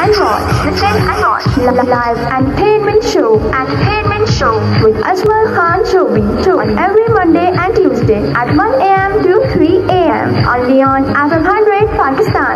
and watch. Live entertainment show with Ajmal Khan Shobi on every Monday and Tuesday at 1 a.m. to 3 a.m. only on FM 100 Pakistan.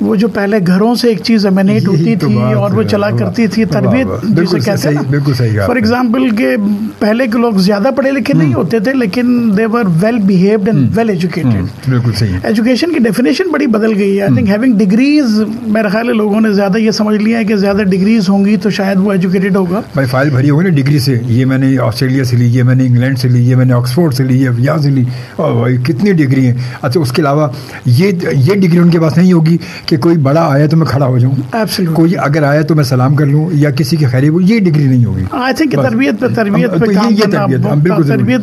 وہ جو پہلے گھروں سے ایک چیز emanate ہوتی تھی اور وہ چلا کرتی تھی تربیت جسے کہتے ہیں. بالکل صحیح. فار ایگزامپل کہ پہلے کے لوگ زیادہ پڑھے لکھے نہیں ہوتے تھے لیکن دے ور ویل بیہیوڈ اینڈ ویل ایجوکیٹڈ. بالکل صحیح. ایجوکیشن کی ڈیفینیشن بڑی بدل گئی ہے. آئی تھنک ہیونگ ڈگریز, میرا خیال ہے لوگوں نے زیادہ یہ سمجھ لیا ہے کہ زیادہ ڈگریز ہوں گی تو شاید وہ ایجوکیٹڈ ہوگا. بھائی فائل بھری ہوگی نا ڈگری سے, یہ میں نے آسٹریلیا سے لی, یہ میں نے انگلینڈ سے لی, یہ میں نے آکسفورڈ سے لی, یہاں سے لی, اور بھائی کتنی ڈگری ہیں. اچھا اس کے علاوہ یہ ڈگری ان کے پاس نہیں ہوگی کہ کوئی بڑا آیا تو میں کھڑا ہو جاؤں, کوئی اگر آیا تو میں سلام کر لوں یا کسی کی خیریت, یہ ڈگری نہیں ہوگی. آئی تھنک تربیت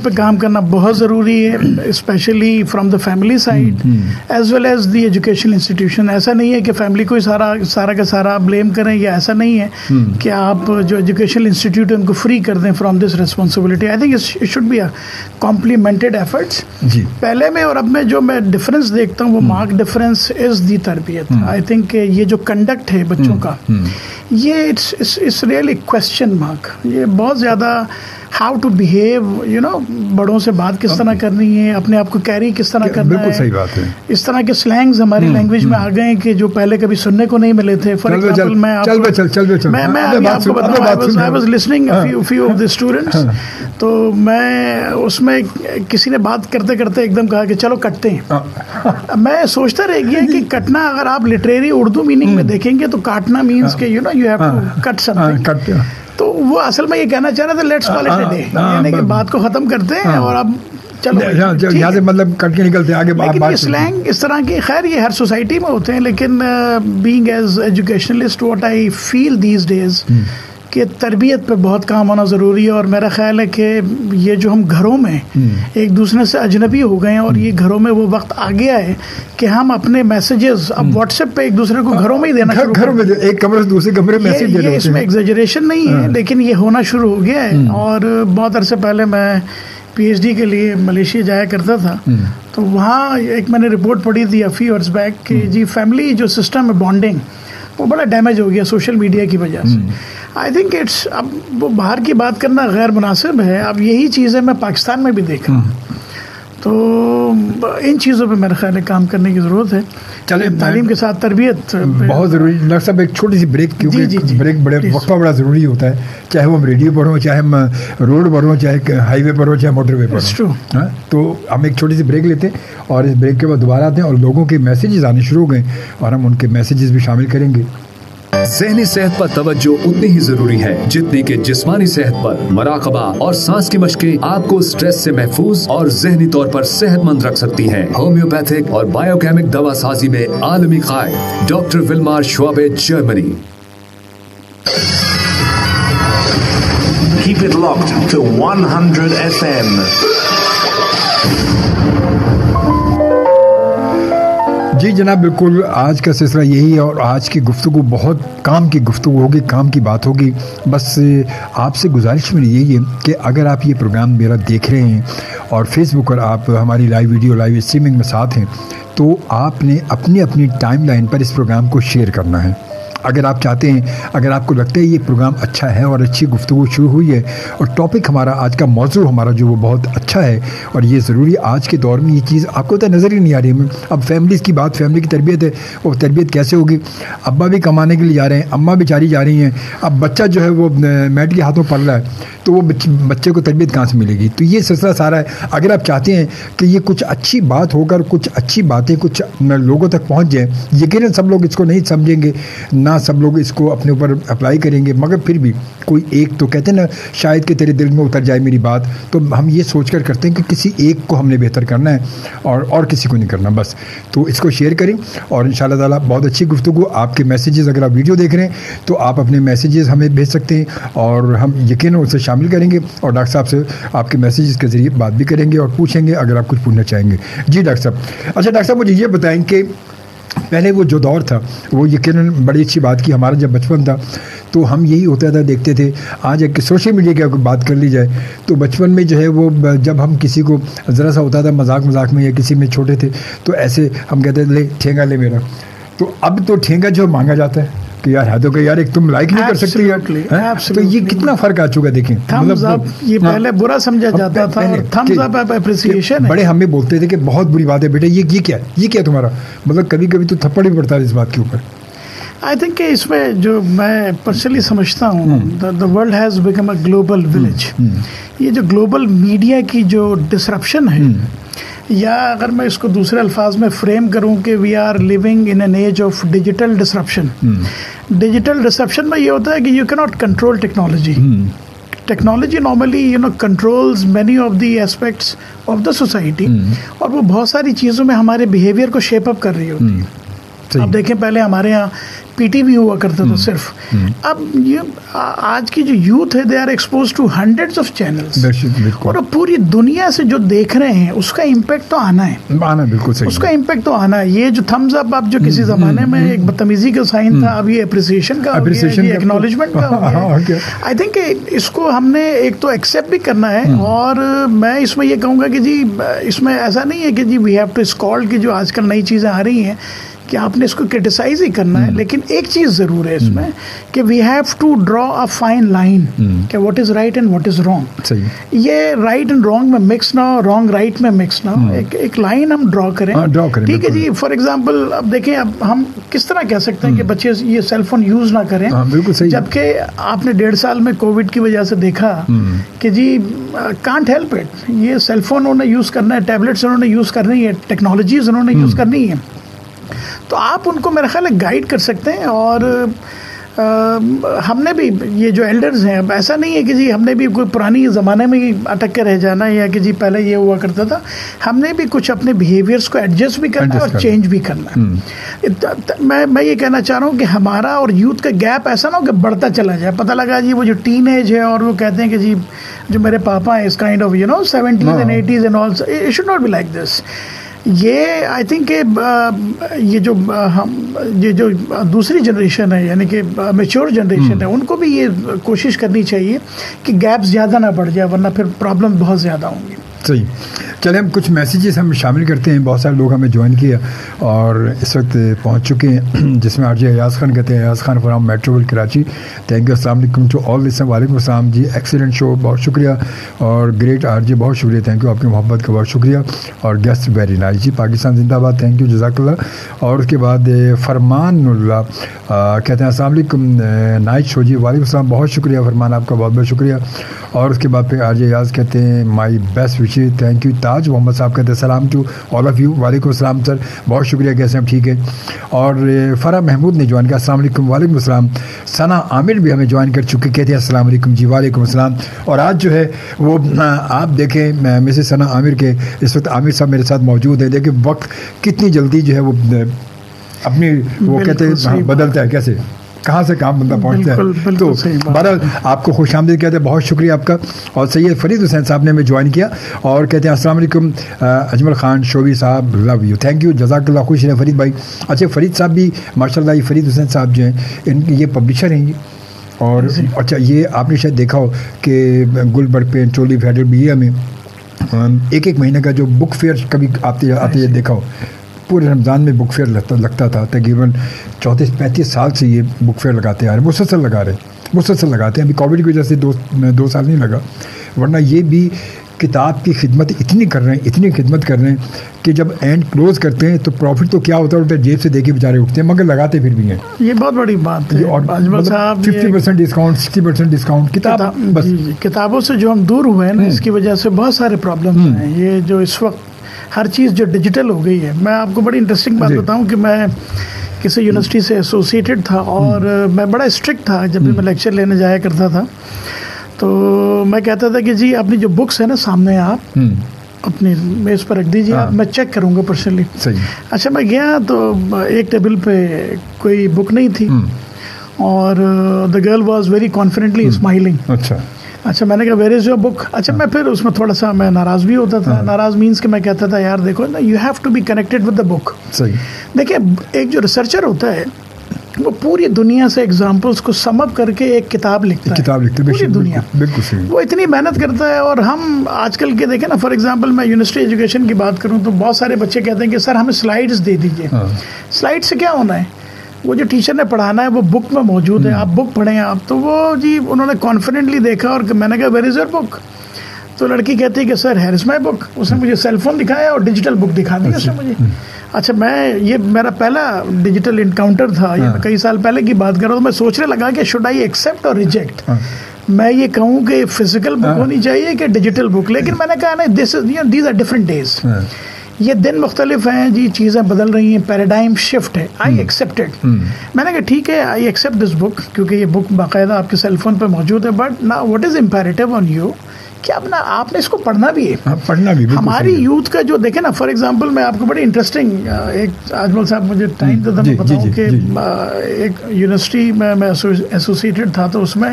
پہ کام کرنا بہت ضروری ہے, especially from the family side as well as the education institution. ایسا نہیں ہے کہ فیملی کو سارا کا سارا بلیم کریں, یا ایسا نہیں ہے کہ آپ جو ایجوکیشن انسٹیٹیوٹ ان کو فری کر دیں from this responsibility. I think it should be a complemented efforts. پہلے میں اور اب میں جو میں ڈفرینس دیکھتا ہوں وہ مارک ڈفرینس از دی تربیت. آئی تھنک یہ جو کنڈکٹ ہے بچوں کا, یہ اٹس ریئلی کوشچن مارک. یہ بہت زیادہ ہاؤ ٹو بیہیو بڑوں سے بات کس طرح کرنی ہے, اپنے آپ کو کیری کس طرح کرنا ہے. بالکل صحیح بات ہے. اس طرح کے سلینگز ہماری لینگویج میں آ گئے ہیں کہ جو پہلے کبھی سننے کو نہیں ملے تھے. فار ایگزامپل میں آپ کو بتاؤں, I was listening few of the students, تو میں اس میں کسی نے بات کرتے کرتے ایک دم کہا کہ چلو کٹتے ہیں. میں سوچتا رہ گیا کہ کٹنا اگر آپ لٹریری اردو میننگ میں دیکھیں گے تو کاٹنا مینس کہ you have to cut something. تو وہ اصل میں یہ کہنا چاہ رہا تھا let's call it a day, یعنی کہ بات کو ختم کرتے ہیں اور اب چلو یہاں سے مطلب کٹ کے نکلتے ہیں آگے. لیکن یہ سلینگ اس طرح کی خیر یہ ہر سوسائٹی میں ہوتے ہیں, لیکن being as educationist what I feel these days کہ تربیت پہ بہت کام ہونا ضروری ہے. اور میرا خیال ہے کہ یہ جو ہم گھروں میں ایک دوسرے سے اجنبی ہو گئے ہیں, اور یہ گھروں میں وہ وقت آ گیا ہے کہ ہم اپنے میسیجز اب واٹس ایپ پہ ایک دوسرے کو گھروں میں ہی دینا شروع گھروں میں, ایک کمرے سے دوسرے کمرے میں میسیج دینا. اس میں ایگزیجریشن نہیں ہے لیکن یہ ہونا شروع ہو گیا ہے. اور بہت عرصے پہلے میں پی ایچ ڈی کے لیے ملیشیا جایا کرتا تھا, تو وہاں ایک میں نے رپورٹ پڑھی تھی فیو ایئرس بیک کہ جی فیملی جو سسٹم ہے بانڈنگ وہ بڑا ڈیمیج ہو گیا سوشل میڈیا کی وجہ سے. آئی تھنک اٹس, اب وہ باہر کی بات کرنا غیر مناسب ہے, اب یہی چیزیں میں پاکستان میں بھی دیکھا ہوں, تو ان چیزوں پہ میرا خیال ہے کام کرنے کی ضرورت ہے. چلے تعلیم کے ساتھ تربیت بہت ضروری. ڈاکٹر صاحب ایک چھوٹی سی بریک, کیونکہ بریک بڑے وقفہ بڑا ضروری ہوتا ہے, چاہے وہ ہم ریڈیو پر ہوں, چاہے ہم روڈ پر ہوں, چاہے ہائی وے پر ہوں, چاہے موٹر وے پر ہوں. تو ہم ایک چھوٹی سی بریک لیتے ہیں اور اس بریک کے بعد دوبارہ آتے ہیں, اور لوگوں کے میسیجز آنے شروع ہو گئے اور ہم ان کے میسیجز بھی شامل کریں گے. ذہنی صحت پر توجہ اتنی ہی ضروری ہے جتنی کہ جسمانی صحت پر. مراقبہ اور سانس کی مشقیں آپ کو سٹریس سے محفوظ اور ذہنی طور پر صحت مند رکھ سکتی ہیں. ہومیوپیتھک اور بایو کیمک دوا سازی میں عالمی قائد ڈاکٹر ولمار شعبے, Germany. Keep it locked to 100 FM. جی جناب, بالکل آج کا سلسلہ یہی ہے, اور آج کی گفتگو بہت کام کی گفتگو ہوگی, کام کی بات ہوگی. بس آپ سے گزارش میری یہی ہے کہ اگر آپ یہ پروگرام میرا دیکھ رہے ہیں اور فیس بک پر آپ ہماری لائیو ویڈیو لائیو اسٹریمنگ میں ساتھ ہیں, تو آپ نے اپنی ٹائم لائن پر اس پروگرام کو شیئر کرنا ہے. اگر آپ چاہتے ہیں, اگر آپ کو لگتا ہے یہ پروگرام اچھا ہے اور اچھی گفتگو شروع ہوئی ہے, اور ٹاپک ہمارا آج کا موضوع ہمارا جو وہ بہت اچھا ہے, اور یہ ضروری آج کے دور میں یہ چیز آپ کو تو نظر ہی نہیں آ رہی ہے. اب فیملیز کی بات, فیملی کی تربیت ہے, وہ تربیت کیسے ہوگی؟ ابا بھی کمانے کے لیے جا رہے ہیں, اماں بیچاری جا رہی ہیں, اب بچہ جو ہے وہ میٹ کے ہاتھوں پڑ رہا ہے, تو وہ بچے کو تربیت کہاں سے ملے گی؟ تو یہ سلسلہ سارا ہے. اگر آپ چاہتے ہیں کہ یہ کچھ اچھی بات ہو کر کچھ اچھی باتیں کچھ لوگوں تک پہنچ جائیں, یقیناً سب لوگ اس کو نہیں سمجھیں گے, نہ سب لوگ اس کو اپنے اوپر اپلائی کریں گے, مگر پھر بھی کوئی ایک تو کہتے ہیں نا شاید کہ تیرے دل میں اتر جائے میری بات, تو ہم یہ سوچ کر کرتے ہیں کہ کسی ایک کو ہم نے بہتر کرنا ہے اور کسی کو نہیں کرنا بس. تو اس کو شیئر کریں, اور انشاءاللہ تعالیٰ بہت اچھی گفتگو. آپ کے میسیجز, اگر آپ ویڈیو دیکھ رہے ہیں تو آپ اپنے میسیجز ہمیں بھیج سکتے ہیں, اور ہم یقیناً اسے شامل کریں گے, اور ڈاکٹر صاحب سے آپ کے میسیجز کے ذریعے بات بھی کریں گے اور پوچھیں گے اگر آپ کچھ پوچھنا چاہیں گے. جی ڈاکٹر صاحب. اچھا ڈاکٹر صاحب, مجھے یہ بتائیں کہ پہلے وہ جو دور تھا وہ یقیناً بڑی اچھی بات کی. ہمارا جب بچپن تھا تو ہم یہی ہوتا تھا, دیکھتے تھے. آج ایک سوشل میڈیا کی بات کر لی جائے تو بچپن میں جو ہے وہ جب ہم کسی کو ذرا سا ہوتا تھا مذاق میں یا کسی میں چھوٹے تھے تو ایسے ہم کہتے تھے لے ٹھینگا لے میرا. تو اب تو ٹھینگا جو مانگا جاتا ہے, کہ یار حد ہو گئی یار, ایک تم لائک نہیں کر سکتے یار. تو یہ کتنا فرق آ چکا ہے دیکھیں. تھمز اپ یہ پہلے برا سمجھا جاتا تھا, اور تھمز اپ اپریسیشن. بڑے ہمیں بولتے تھے کہ بہت بری بات ہے بیٹا یہ کیا تمہارا, مطلب کبھی کبھی تو تھپڑ بھی پڑتا ہے اس بات کے اوپر. آئی تھنک کہ اس میں جو میں پرسنلی سمجھتا ہوں, the world has become a global village. یہ جو گلوبل میڈیا کی جو ڈسرپشن ہے, یا اگر میں اس کو دوسرے الفاظ میں فریم کروں کہ we are living in an age of digital disruption. Digital disruption میں یہ ہوتا ہے کہ you can not control technology. Technology normally controls many of the aspects of the society, اور وہ بہت ساری چیزوں میں ہمارے بیہیویئر کو شیپ اپ کر رہی ہوتی ہے. اب دیکھیں پہلے ہمارے یہاں پی ٹی وی ہوا کرتا تھا صرف. اب یہ آج کی جو یوتھ ہے, they are expose to hundreds of channels, اور پوری دنیا سے جو دیکھ رہے ہیں اس کا امپیکٹ تو آنا ہے. بالکل صحیح, اس کا امپیکٹ تو آنا ہے. یہ جو تھمز اپ اب جو کسی زمانے میں ایک بدتمیزی کا سائن تھا, اب یہ اپریسیشن کا, یہ ایکنالجمنٹ کا ہو گیا. آئی تھنک کہ اس کو ہم نے ایک تو ایکسیپٹ بھی کرنا ہے, اور میں اس میں یہ کہوں گا کہ جی اس میں ایسا نہیں ہے کہ جی وی ہیو ٹو اسکالڈ کی جو آج کل نئی چیزیں آ رہی ہیں کہ آپ نے اس کو کرٹیسائز ہی کرنا ہے. لیکن ایک چیز ضرور ہے اس میں کہ we have to draw a fine line کہ what is right and what is wrong. یہ رائٹ اینڈ رانگ میں مکس نہ ہو, رانگ رائٹ میں مکس نہ ہو, ایک لائن ہم ڈرا کریں. ٹھیک ہے جی. فار ایگزامپل اب دیکھیں, اب ہم کس طرح کہہ سکتے ہیں کہ بچے یہ سیل فون یوز نہ کریں, جبکہ آپ نے 1.5 سال میں کووڈ کی وجہ سے دیکھا کہ جی کانٹ ہیلپ اٹ, یہ سیل فون انہوں نے یوز کرنا ہے, ٹیبلیٹس انہوں نے یوز کرنی ہے, ٹیکنالوجیز انہوں نے یوز کرنی ہے. تو آپ ان کو میرا خیال ہے گائیڈ کر سکتے ہیں. اور ہم نے بھی یہ جو ایلڈرز ہیں, اب ایسا نہیں ہے کہ جی ہم نے بھی کوئی پرانی زمانے میں ہی اٹک کے رہ جانا, یا کہ جی پہلے یہ ہوا کرتا تھا. ہم نے بھی کچھ اپنے بیہیویئرس کو ایڈجسٹ بھی کرنا ہے اور چینج بھی کرنا ہے. میں یہ کہنا چاہ رہا ہوں کہ ہمارا اور یوتھ کا گیپ ایسا نہ ہو کہ بڑھتا چلا جائے. پتہ لگا جی وہ جو ٹین ایج ہے, اور وہ کہتے ہیں کہ جی جو میرے پاپا ہیں اس kind of 70s and 80s and all, it should not be like this. یہ آئی تھنک کہ یہ جو دوسری جنریشن ہے, یعنی کہ میچور جنریشن ہے, ان کو بھی یہ کوشش کرنی چاہیے کہ گیپ زیادہ نہ بڑھ جائے, ورنہ پھر پرابلم بہت زیادہ ہوں گی. صحیح. چلیں ہم کچھ میسیجز ہم شامل کرتے ہیں. بہت سارے لوگ ہمیں جوائن کیا اور اس وقت پہنچ چکے ہیں, جس میں RJ ایاز خان کہتے ہیں, Ayaz Khan from Metroville Karachi, thank you, السلام علیکم ٹو آل لسنر. وعلیکم السلام جی, ایکسیلنٹ شو, بہت شکریہ, اور گریٹ RJ, بہت شکریہ, تھینک یو, آپ کی محبت کا بہت شکریہ, اور گیسٹ ویری نائس جی, پاکستان زندہ باد, تھینک یو, جزاک اللہ. اور اس کے بعد فرمان اللہ کہتے ہیں السلام علیکم, نائٹ شو جی, وعلیکم السلام, بہت شکریہ فرمان, آپ کا بہت بہت شکریہ. اور اس کے بعد پھر RJ ایاز کہتے ہیں my best wishes, thank you. Taj Muhammad Sahab کہتے ہیں سلام ٹو آل آف یو, وعلیکم السلام سر, بہت شکریہ, کیسے ہیں, ٹھیک ہے. اور فرح محمود نے جوائن کیا, السلام علیکم. وعلیکم السلام. ثنا عامر بھی ہمیں جوائن کر چکے, کہتے ہیں السلام علیکم جی, وعلیکم السلام. اور آج جو ہے وہ آپ دیکھیں مسز ثنا عامر کے اس وقت عامر صاحب میرے ساتھ موجود ہیں. دیکھیں وقت کتنی جلدی جو ہے وہ اپنی وہ کہتے ہیں بدلتا ہے, کیسے کہاں سے کہاں بندہ پہنچتا ہے. تو بہرحال آپ کو خوش آمدید کہتے ہیں, بہت شکریہ آپ کا. اور سید فرید حسین صاحب نے ہمیں جوائن کیا اور کہتے ہیں السلام علیکم اجمل خان شوبی صاحب, لو یو, تھینک یو, جزاک اللہ, خوش رہے فرید بھائی. اچھا فرید صاحب بھی ماشاء اللہ, یہ فرید حسین صاحب جو ہیں ان یہ پبلشر ہیں یہ. اور اچھا یہ آپ نے شاید دیکھا ہو کہ گلبرگ پہ چولی فیڈر بھی, یہ ہمیں ایک مہینے کا جو بک فیئر کبھی آتے دیکھا ہو, پورے رمضان میں بک فیئر لگتا تھا. تقریباً 34-35 سال سے یہ بک فیئر لگاتے آ رہے, مسلسل لگاتے ہیں. ابھی کووڈ کی وجہ سے 2 سال نہیں لگا, ورنہ یہ بھی کتاب کی خدمت اتنی خدمت کر رہے ہیں کہ جب اینڈ کلوز کرتے ہیں تو پروفٹ تو کیا ہوتا ہے, الٹا جیب سے دے کے بیچارے اٹھتے ہیں, مگر لگاتے پھر بھی ہیں. یہ بہت بڑی بات ہے. 50% ڈسکاؤنٹ, 60% ڈسکاؤنٹ. کتابوں سے جو ہم دور ہوئے ہیں نا, اس کی وجہ سے بہت سارے پرابلمس ہیں. یہ جو اس وقت ہر چیز جو ڈیجیٹل ہو گئی ہے, میں آپ کو بڑی انٹرسٹنگ بات بتاؤں کہ میں کسی یونیورسٹی سے ایسوسیٹڈ تھا, اور میں بڑا اسٹرکٹ تھا جب بھی میں لیکچر لینے جایا کرتا تھا. تو میں کہتا تھا کہ جی اپنی جو بکس ہیں نا سامنے آپ اپنی میز پر رکھ دیجیے, میں چیک کروں گا پرسنلی. اچھا میں گیا تو ایک ٹیبل پہ کوئی بک نہیں تھی, اور the girl was very confidently smiling. اچھا میں نے کہا ویئر از یور بک. اچھا میں پھر اس میں تھوڑا سا میں ناراض بھی ہوتا تھا. ناراض مینس کہ میں کہتا تھا یار دیکھو نا, you have to be connected with the book. دیکھیں ایک جو ریسرچر ہوتا ہے وہ پوری دنیا سے ایگزامپلس کو سم اپ کر کے ایک کتاب لکھتا ہے, پوری دنیا. وہ اتنی محنت کرتا ہے. اور ہم آج کل کے دیکھیں نا, فار ایگزامپل میں یونیورسٹی ایجوکیشن کی بات کروں تو بہت سارے بچے کہتے ہیں کہ سر ہمیں سلائیڈس دے دیجیے. سلائیڈ سے کیا ہونا ہے, وہ جو ٹیچر نے پڑھانا ہے وہ بک میں موجود ہے, آپ بک پڑھیں آپ. تو وہ جی انہوں نے کانفیڈنٹلی دیکھا اور میں نے کہا ویئر از یور بک؟ تو لڑکی کہتی ہے کہ سر ہیئر از مائی بک. اس نے مجھے سیل فون دکھایا اور ڈیجیٹل بک دکھا دی اس نے مجھے. اچھا یہ میرا پہلا ڈیجیٹل انکاؤنٹر تھا, یہ کئی سال پہلے کی بات کر رہا ہوں. میں سوچنے لگا کہ شوڈ آئی ایکسیپٹ اور ریجیکٹ, میں یہ کہوں کہ فزیکل بک ہونی چاہیے کہ ڈیجیٹل بک. لیکن میں نے کہا نا دیز آر ڈفرنٹ ڈیز, یہ دن مختلف ہیں جی, چیزیں بدل رہی ہیں, پیراڈائم شفٹ ہے. آئی ایکسیپٹڈ, میں نے کہا ٹھیک ہے آئی ایکسیپٹ دس بک, کیونکہ یہ بک باقاعدہ آپ کے سیل فون پہ موجود ہے. بٹ نا what is imperative on you کہ آپ نے اس کو پڑھنا بھی ہے. پڑھنا بھی ہماری یوتھ کا جو دیکھیں نا, فار ایگزامپل میں آپ کو بڑی انٹرسٹنگ ایک اجمل صاحب مجھے ٹائم تو میں بتاؤں کہ ایک یونیورسٹی میں ایسوسیٹڈ تھا, تو اس میں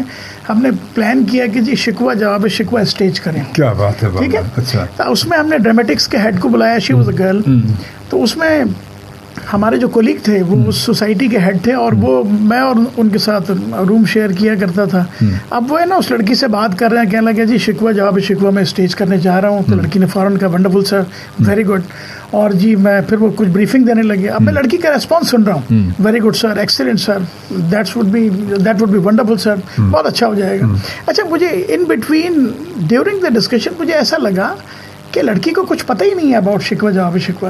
ہم نے پلان کیا کہ جی شکوہ جواب شکوہ اسٹیج کریں. کیا بات ہے, ٹھیک ہے. اچھا, اس میں ہم نے ڈرامٹکس کے ہیڈ کو بلایا, شی واز اے گرل. تو اس میں ہمارے جو کولیگ تھے وہ اس سوسائٹی کے ہیڈ تھے, اور وہ میں اور ان کے ساتھ روم شیئر کیا کرتا تھا. اب وہ ہے نا اس لڑکی سے بات کر رہے ہیں, کہنے لگے جی شکوہ جواب شکوہ میں اسٹیج کرنے جا رہا ہوں. تو لڑکی نے فوراً کہا ونڈرفل سر, ویری گڈ. اور جی میں پھر وہ کچھ بریفنگ دینے لگے. اب میں لڑکی کا ریسپانس سن رہا ہوں, very good sir, excellent sir, that would be wonderful sir, بہت اچھا ہو جائے گا. اچھا مجھے in between during the discussion مجھے ایسا لگا کہ لڑکی کو کچھ پتہ ہی نہیں ہے اباؤٹ شکوہ جواب شکوہ.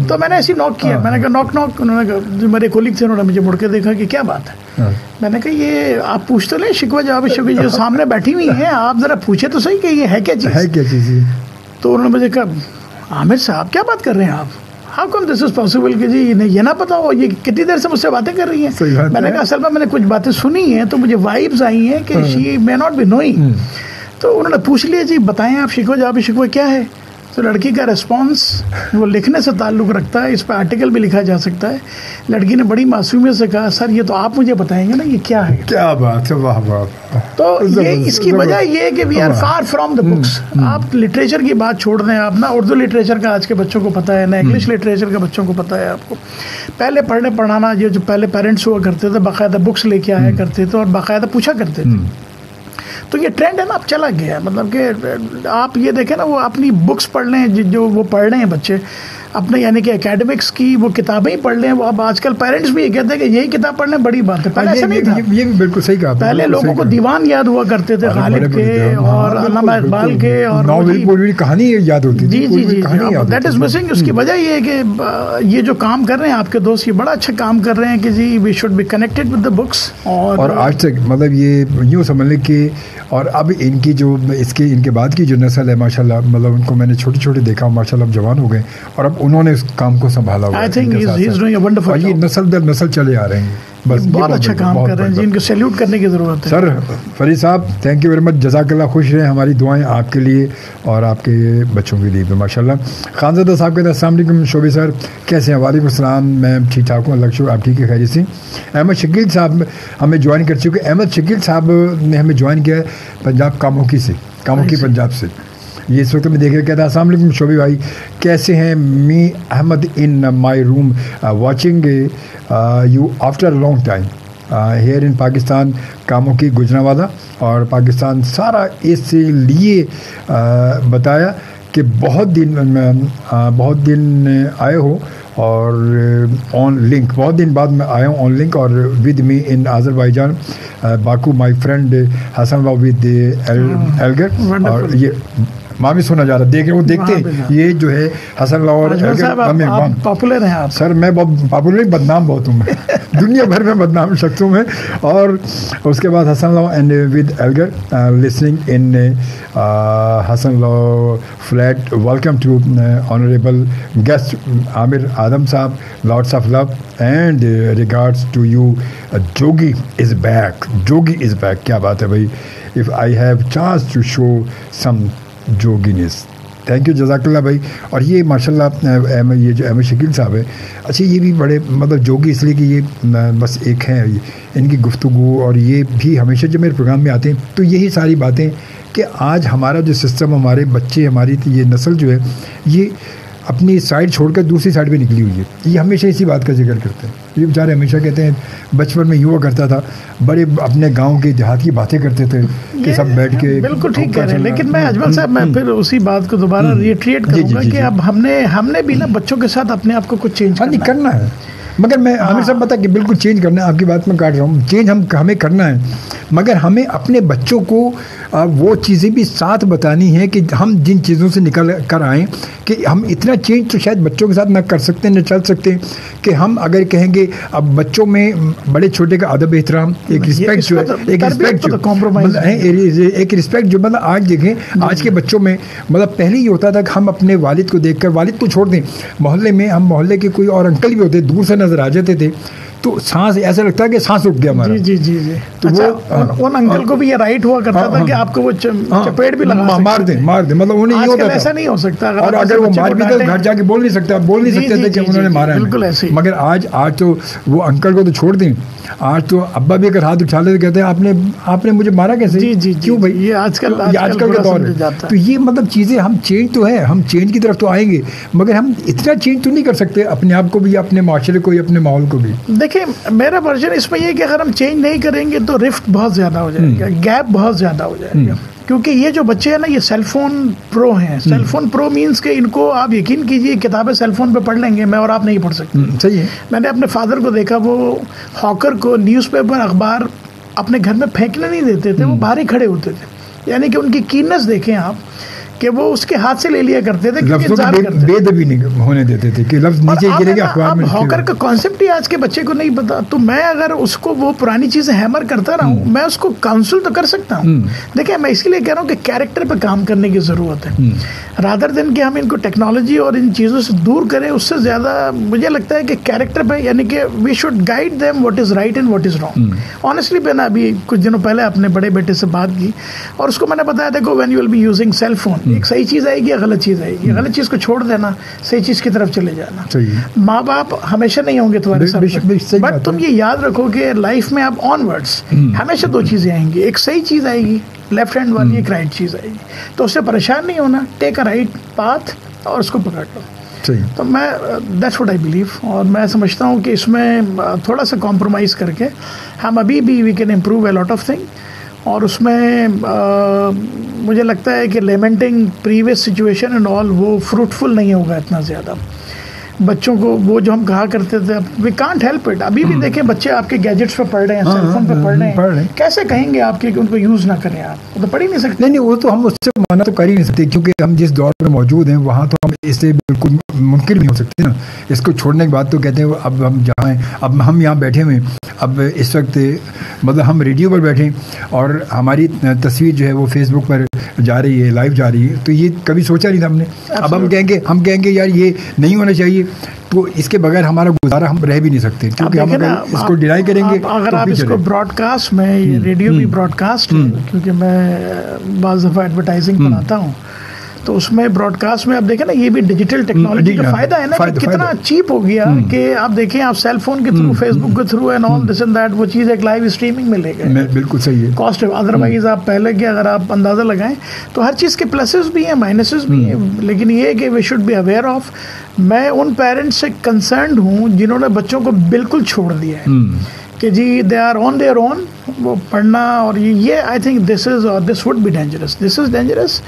تو میں نے ایسی نوک کیا, میں نے کہا نوک نوک. انہوں نے کہا, جو میرے کولیگ تھے انہوں نے مجھے مڑ کے دیکھا کہ کیا بات ہے. میں نے کہا یہ آپ پوچھ تو لیں شکوہ جواب شکوہ جو سامنے بیٹھی ہوئی ہیں, آپ ذرا پوچھے تو صحیح کہ یہ ہے کیا چیز. تو انہوں نے مجھے کہا عامر صاحب کیا بات کر رہے ہیں آپ, how come this is possible کہ جی یہ نہ پتا ہو, یہ کتنی دیر سے مجھ سے باتیں کر رہی ہیں. میں نے کہا اصل میں نے کچھ باتیں سنی ہیں تو مجھے وائبز آئی ہیں کہ شی مے ناٹ بی نوئنگ. تو انہوں نے پوچھ لیا جی بتائیں آپ شکوہ جواب شکوہ کیا ہے. تو لڑکی کا ریسپانس وہ لکھنے سے تعلق رکھتا ہے, اس پہ آرٹیکل بھی لکھا جا سکتا ہے. لڑکی نے بڑی معصومیت سے کہا سر یہ تو آپ مجھے بتائیں گے نا یہ کیا ہے. کیا بات ہے, واہ واہ. تو یہ اس کی وجہ یہ ہے کہ we are far from the books. آپ لٹریچر کی بات چھوڑ دیں, آپ نا اردو لٹریچر کا آج کے بچوں کو پتہ ہے, نہ انگلش لٹریچر کا بچوں کو پتہ ہے. آپ کو پہلے پڑھنے پڑھانا یہ جو پہلے پیرنٹس ہوا کرتے تھے باقاعدہ بکس لے کے آیا کرتے تھے اور باقاعدہ پوچھا کرتے تھے. تو یہ ٹرینڈ ہے نا اب چلا گیا, مطلب کہ آپ یہ دیکھیں نا وہ اپنی بکس پڑھ لیں جو وہ پڑھ رہے ہیں بچے اپنے, یعنی کہ اکیڈمکس کی وہ کتابیں ہی پڑھ لیں. وہ اب آج کل پیرنٹس بھی یہ کہتے ہیں کہ یہی کتاب پڑھ لیں, بڑی بات ہے. پہلے ایسا نہیں تھا, یہ بھی بالکل صحیح کہا. پہلے لوگوں کو دیوان یاد ہوا کرتے تھے, غالب کے اور علامہ اقبال کے, اور ناول کہانی یاد ہوتی تھی. جی جی جی, دیٹ از مسنگ. اس کی وجہ یہ ہے کہ یہ جو کام کر رہے ہیں آپ کے دوست, یہ بڑا اچھا کام کر رہے ہیں کہ جی we should be connected with the books. اور آج تک مطلب یہ یوں سمجھ لیں کہ, اور اب ان کی جو ان کے بعد کی جو نسل ہے ماشاء اللہ, مطلب ان کو میں نے چھوٹے چھوٹے دیکھا ماشاء اللہ, اب جوان ہو گئے اور اب انہوں نے اس کام کو سنبھالا ہوا ہے. اور یہ نسل در نسل چلے آ رہے ہیں, بس بہت اچھا کام کر رہے ہیں جی, ان کو سیلیوٹ کرنے کی ضرورت ہے. سر فرید صاحب تھینک یو ویری مچ, جزاک اللہ, خوش رہیں. ہماری دعائیں آپ کے لیے اور آپ کے بچوں کے لیے بھی ماشاء اللہ. خانزادہ صاحب کہتے ہیں السلام علیکم شعبی سر, کیسے ہیں؟ وعلیکم السلام, میں ٹھیک ٹھاک ہوں اللہ کا شکر, آپ ٹھیک ہے خیریت سے؟ احمد شکیل صاحب ہمیں جوائن کر چکے. احمد شکیل صاحب نے ہمیں جوائن کیا ہے پنجاب کاموکی سے, کاموکی پنجاب سے. یہ اس وقت میں دیکھ رہے, کہتا ہے السلام علیکم شعبی بھائی کیسے ہیں؟ Me Ahmed in my room watching you after long time here in Pakistan, Kamoke Gujranwala. اور پاکستان سارا اس لیے بتایا کہ بہت دن آئے ہو اور آن لنک, بہت دن بعد میں آیا ہوں آن لنک, اور with me in Azerbaijan Baku my friend Hasan لا ود ایلگر. اور یہ مامی سنا جا رہا, دیکھ رہے وہ دیکھتے ہیں یہ جو ہے حسن لا اور پاپولر ہیں آپ. سر میں بہت پاپولر, بدنام بہت ہوں میں, دنیا بھر میں بدنام شخص ہوں میں. اور اس کے بعد حسن لا and with Ilgar listening in Hasan لا flat. Welcome to honourable guest Aamir Adam Sahab, lots of love and regards to you. Jogi is back, Jogi is back. کیا بات ہے بھائی, if I have chance to show some جوگینس. تھینک یو, جزاک اللہ بھائی. اور یہ ماشاء اللہ یہ جو احمد شکیل صاحب ہے, اچھا یہ بھی بڑے مطلب جوگی اس لیے کہ یہ بس ایک ہیں ان کی گفتگو, اور یہ بھی ہمیشہ جب میرے پروگرام میں آتے ہیں تو یہی ساری باتیں کہ آج ہمارا جو سسٹم, ہمارے بچے, ہماری یہ نسل جو ہے یہ اپنی سائڈ چھوڑ کر دوسری سائڈ پہ نکلی ہوئی ہے. یہ ہمیشہ اسی بات کا ذکر کرتے ہیں. یہ بیچارے ہمیشہ کہتے ہیں بچپن میں یوں ہوا کرتا تھا, بڑے اپنے گاؤں کے دیہات کی باتیں کرتے تھے کہ سب بیٹھ کے. بالکل ٹھیک کہہ رہے ہیں, لیکن میں اجمل صاحب میں پھر اسی بات کو دوبارہ ریٹریٹ کروں گا کہ اب ہم نے بھی نا بچوں کے ساتھ اپنے آپ کو کچھ چینج کرنا ہے. مگر میں عامر صاحب بتا کہ بالکل چینج کرنا ہے, آپ کی بات میں کاٹ رہا ہوں, چینج ہمیں کرنا ہے, مگر ہمیں اپنے بچوں کو وہ چیزیں بھی ساتھ بتانی ہیں کہ ہم جن چیزوں سے نکل کر آئیں, کہ ہم اتنا چینج تو شاید بچوں کے ساتھ نہ کر سکتے نہ چل سکتے, کہ ہم اگر کہیں گے اب بچوں میں بڑے چھوٹے کا ادب احترام, ایک رسپیکٹ جو ہے, ایک رسپیکٹ جو مطلب آج دیکھیں آج کے بچوں میں مطلب پہلے یہ ہوتا تھا کہ ہم اپنے والد کو دیکھ کر, والد کو چھوڑ دیں, محلے میں ہم محلے کے کوئی اور انکل بھی ہوتے دور سے نظر آ جاتے تھے تو سانس ایسا لگتا ہے کہ سانس اٹھ گیا ہمارا. جی جی جی. تو ان انکل کو بھی یہ رائٹ ہوا کرتا تھا کہ آپ کو وہ چپیٹ بھی لگا مار دیں مطلب انہیں یہ ہوتا تھا. ایسا نہیں ہو سکتا, اور اگر وہ مار بھی دے گھر جا کے بول نہیں سکتے تھے کہ انہوں نے مارا ہے, بالکل ایسے. مگر آج تو وہ انکل کو تو چھوڑ دیں, آج تو ابا بھی اگر ہاتھ اٹھا لیتے کہتے ہیں آپ نے مجھے مارا کیسے. جی جی. کیوں بھائی, یہ آج کل کا دور ہے. تو یہ مطلب چیزیں ہم چینج تو ہے, ہم چینج کی طرف تو آئیں گے, مگر ہم اتنا چینج تو نہیں کر سکتے اپنے آپ کو بھی, اپنے معاشرے کو, اپنے ماحول کو بھی. دیکھیں میرا ورژن اس میں یہ کہ اگر ہم چینج نہیں کریں گے تو رفٹ بہت زیادہ ہو جائے گا, گیپ بہت زیادہ ہو جائے گا, کیونکہ یہ جو بچے ہیں نا یہ سیل فون پرو ہیں. سیل فون پرو مینس کہ ان کو آپ یقین کیجئے کتابیں سیل فون پہ پڑھ لیں گے, میں اور آپ نہیں پڑھ سکتے. صحیح ہے. میں نے اپنے فادر کو دیکھا, وہ ہاکر کو نیوز پیپر اخبار اپنے گھر میں پھینکنے نہیں دیتے تھے, وہ باہر ہی کھڑے ہوتے تھے. یعنی کہ ان کی کیننس دیکھیں آپ کہ وہ اس کے ہاتھ سے لے لیا کرتے تھے, بے دبی نہیں ہونے دیتے تھے کہ لفظ نیچے گرے گا اخبار میں. ہاکر کا کانسیپٹ ہی آج کے بچے کو نہیں پتا, تو میں اگر اس کو وہ پرانی چیزیں ہیمر کرتا رہا ہوں, میں اس کو کاؤنسل تو کر سکتا ہوں. دیکھیں میں اس لیے کہہ رہا ہوں کہ کیریکٹر پہ کام کرنے کی ضرورت ہے, رادر دین کہ ہم ان کو ٹیکنالوجی اور ان چیزوں سے دور کریں. اس سے زیادہ مجھے لگتا ہے کہ کیریکٹر پہ, یعنی کہ we should guide them what is right and what is wrong. Honestly میں نے ابھی کچھ دنوں پہلے اپنے بڑے بیٹے سے بات کی اور اس کو میں نے بتایا دیکھو when you will be using cell phone, ایک صحیح چیز آئے گی, غلط چیز آئے گی, غلط چیز کو چھوڑ دینا, صحیح چیز کی طرف چلے جانا. ماں باپ ہمیشہ نہیں ہوں گے تمہارے ساتھ, بٹ تم یہ یاد رکھو کہ لائف میں آپ آن ورڈس ہمیشہ دو چیزیں آئیں گی, ایک صحیح چیز آئے گی لیفٹ ہینڈ والی, ایک رائٹ چیز آئے گی. تو اس سے پریشان نہیں ہونا, ٹیک اے رائٹ پاتھ اور اس کو پکڑ لو. تو میں دیٹس واٹ آئی بلیو, اور میں سمجھتا ہوں کہ اس میں تھوڑا سا کمپرومائز کر کے ہم ابھی بھی we can improve a lot of thing. اور اس میں مجھے لگتا ہے کہ lamenting previous situation and all وہ فروٹفل نہیں ہوگا اتنا زیادہ. بچوں کو وہ جو ہم کہا کرتے تھے وی کانٹ ہیلپ اٹ. ابھی بھی دیکھیں بچے آپ کے گیجٹس پہ پڑھ رہے ہیں, سیل فون پہ پڑھ رہے ہیں, کیسے کہیں گے آپ کہ ان کو یوز نہ کریں, آپ وہ تو پڑھ ہی نہیں سکتے. نہیں وہ تو ہم اس سے مانا تو کر ہی نہیں سکتے, کیونکہ ہم جس دور میں موجود ہیں وہاں تو ہم اس سے بالکل ممکن نہیں ہو سکتے نا. اس کو چھوڑنے کے بعد تو کہتے ہیں اب ہم جہاں ہیں, اب ہم یہاں بیٹھے ہوئے, اب اس وقت مطلب ہم ریڈیو پر بیٹھیں اور ہماری تصویر جو ہے وہ فیس بک پر جا رہی ہے, لائیو جا رہی ہے, تو یہ کبھی سوچا نہیں تھا ہم نے. اب ہم کہیں گے یار یہ نہیں ہونا چاہیے, تو اس کے بغیر ہمارا گزارا ہم رہ بھی نہیں سکتے, کیونکہ ہم اس کو ڈینائی کریں گے. اگر آپ اس کو براڈ کاسٹ میں, ریڈیو بھی براڈ کاسٹ, کیونکہ میں بعض دفعہ ایڈورٹائزنگ بناتا ہوں, تو اس میں براڈ کاسٹ میں آپ دیکھیں نا یہ بھی ڈیجیٹل ٹیکنالوجی کا فائدہ ہے نا, کہ کتنا چیپ ہو گیا کہ آپ دیکھیں آپ سیل فون کے تھرو, فیس بک کے through and all this and that, وہ چیز ایک لائیو اسٹریمنگ میں لے گئے. بالکل صحیح ہے. کاسٹ ادروائز آپ پہلے کے اگر آپ اندازہ لگائیں تو ہر چیز کے پلسز بھی ہیں مائنسز بھی ہیں, لیکن یہ کہ we should be aware of. میں ان پیرنٹس سے کنسرنڈ ہوں جنہوں نے بچوں کو بالکل چھوڑ دیا ہے کہ جی they are on their own, وہ پڑھنا اور یہ I think this would be dangerous, this is dangerous.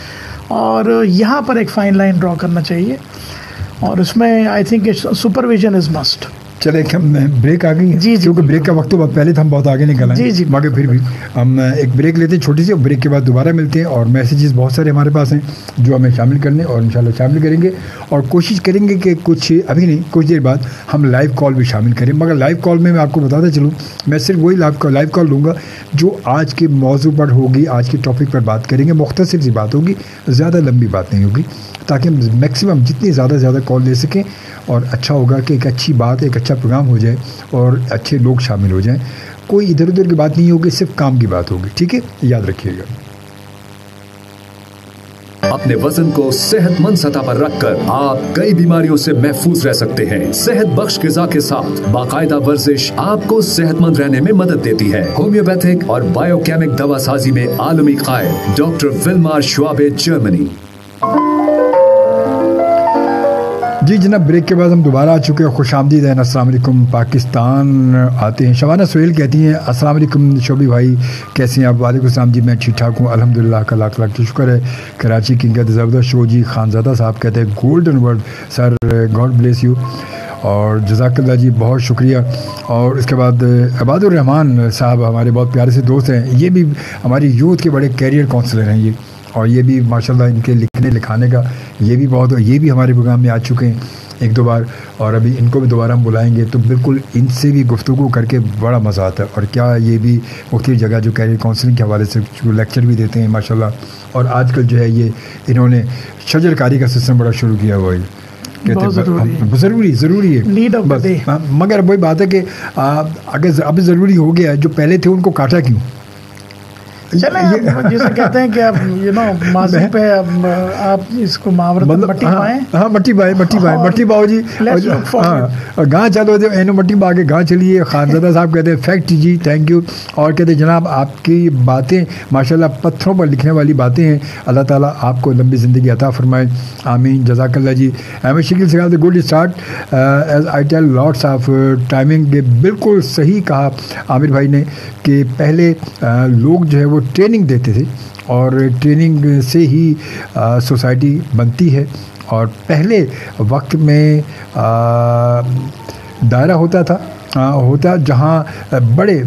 اور یہاں پر ایک فائن لائن ڈرا کرنا چاہیے, اور اس میں I think supervision is must. چلے بریک آ گئی. جی کیونکہ بریک کا وقت تو پہلے تو ہم بہت آگے نکل آئے. جی مگر پھر بھی ہم ایک بریک لیتے ہیں چھوٹی سی, اور بریک کے بعد دوبارہ ملتے ہیں. اور میسیجز بہت سارے ہمارے پاس ہیں جو ہمیں شامل کرنے, اور انشاءاللہ شامل کریں گے, اور کوشش کریں گے کہ کچھ ابھی نہیں کچھ دیر بعد ہم لائیو کال بھی شامل کریں. مگر لائیو کال میں آپ کو بتاتا چلوں, میں صرف وہی لائیو کال لوں گا جو آج کے موضوع پر ہوگی, آج کے ٹاپک پر بات کریں گے. مختصر سی بات ہوگی, زیادہ لمبی بات نہیں ہوگی, تاکہ ہم میکسیمم جتنی زیادہ کال لے سکیں. اور اچھا ہوگا کہ ایک اچھی بات, ایک اچھا پروگرام ہو جائے اور اچھے لوگ شامل ہو جائیں. کوئی ادھر ادھر کی بات نہیں ہوگی, صرف کام کی بات ہوگی. ٹھیک ہے, یاد رکھیے گا. اپنے وزن کو صحت مند سطح پر رکھ کر آپ کئی بیماریوں سے محفوظ رہ سکتے ہیں. صحت بخش غذا کے ساتھ باقاعدہ ورزش آپ کو صحت مند رہنے میں مدد دیتی ہے. ہومیوپیتھک اور بایو کیمک دوا سازی میں عالمی قائل ڈاکٹر ولمار شوابے, جرمنی. جی جناب، بریک کے بعد ہم دوبارہ آ چکے ہیں. خوش آمدید ہیں. السلام علیکم پاکستان آتے ہیں. شبانہ سہیل کہتی ہیں السلام علیکم شعبی بھائی، کیسے ہیں آپ؟ وعلیکم السلام جی، میں ٹھیک ٹھاک ہوں الحمدللہ کا لاکھ لاکھ شکر ہے. کراچی کی کہتے زبردست شو جی. خانزادہ صاحب کہتے ہیں golden word sir, God bless you اور جزاک اللہ جی، بہت شکریہ. اور اس کے بعد عباد الرحمان صاحب ہمارے بہت پیارے سے دوست ہیں، یہ بھی ہماری یوتھ کے بڑے کیریئر کونسلر ہیں یہ، اور یہ بھی ماشاءاللہ ان کے لکھنے لکھانے کا یہ بھی ہمارے پروگرام میں آ چکے ہیں ایک دو بار، اور ابھی ان کو بھی دوبارہ ہم بلائیں گے. تو بالکل ان سے بھی گفتگو کر کے بڑا مزہ آتا ہے. اور کیا یہ بھی مختلف جگہ جو کیریئر کونسلنگ کے حوالے سے لیکچر بھی دیتے ہیں ماشاءاللہ. اور آج کل جو ہے یہ انہوں نے شجر کاری کا سسٹم بڑا شروع کیا ہوا ہے. ضروری ہے بس. مگر وہی بات ہے کہ اگر اب ضروری ہو گیا ہے، جو پہلے تھے ان کو کاٹا کیوں؟ چلیں جیسے کہتے ہیں کہ اب ماضی پہ آپ اس کو محاورت مٹی پائیں. ہاں مٹی پاؤ جی. ہاں گاں چلو دے اینو مٹی پا کے گاں چلیے. خانزادہ صاحب کہتے ہیں فیکٹ جی، تھینک یو. اور کہتے ہیں جناب آپ کی باتیں ماشاءاللہ پتھروں پر لکھنے والی باتیں ہیں. اللہ تعالیٰ آپ کو لمبی زندگی عطا فرمائے، آمین. جزاک اللہ جی. احمد شکیل سے good start as I tell lots of timing. بالکل صحیح کہا عامر بھائی نے کہ پہلے لوگ جو ہے وہ ٹریننگ دیتے تھے، اور ٹریننگ سے ہی سوسائٹی بنتی ہے. اور پہلے وقت میں دائرہ ہوتا تھا جہاں بڑے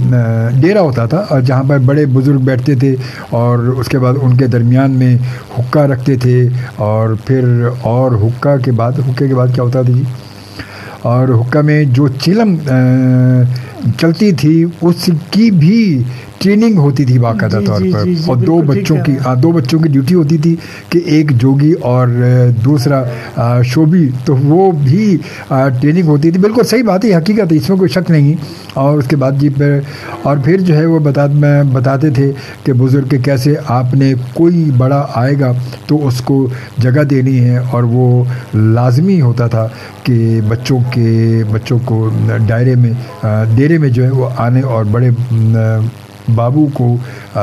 ڈیرا ہوتا تھا، اور جہاں پر بڑے بزرگ بیٹھتے تھے، اور اس کے بعد ان کے درمیان میں حقہ رکھتے تھے. اور پھر اور حقہ کے بعد کیا ہوتا تھا جی؟ اور حقہ میں جو چلم چلتی تھی اس کی بھی ٹریننگ ہوتی تھی باقاعدہ طور پر. اور دو بچوں کی ڈیوٹی ہوتی تھی کہ ایک جوگی اور دوسرا شوبی، تو وہ بھی ٹریننگ ہوتی تھی. بالکل صحیح بات ہے، حقیقت ہے، اس میں کوئی شک نہیں. اور اس کے بعد جی پھر جو ہے وہ بتاتے تھے کہ بزرگ کے کیسے آپ نے کوئی بڑا آئے گا تو اس کو جگہ دینی ہے. اور وہ لازمی ہوتا تھا کہ بچوں کو ڈیرے میں جو ہے وہ آنے اور بڑے بابو کو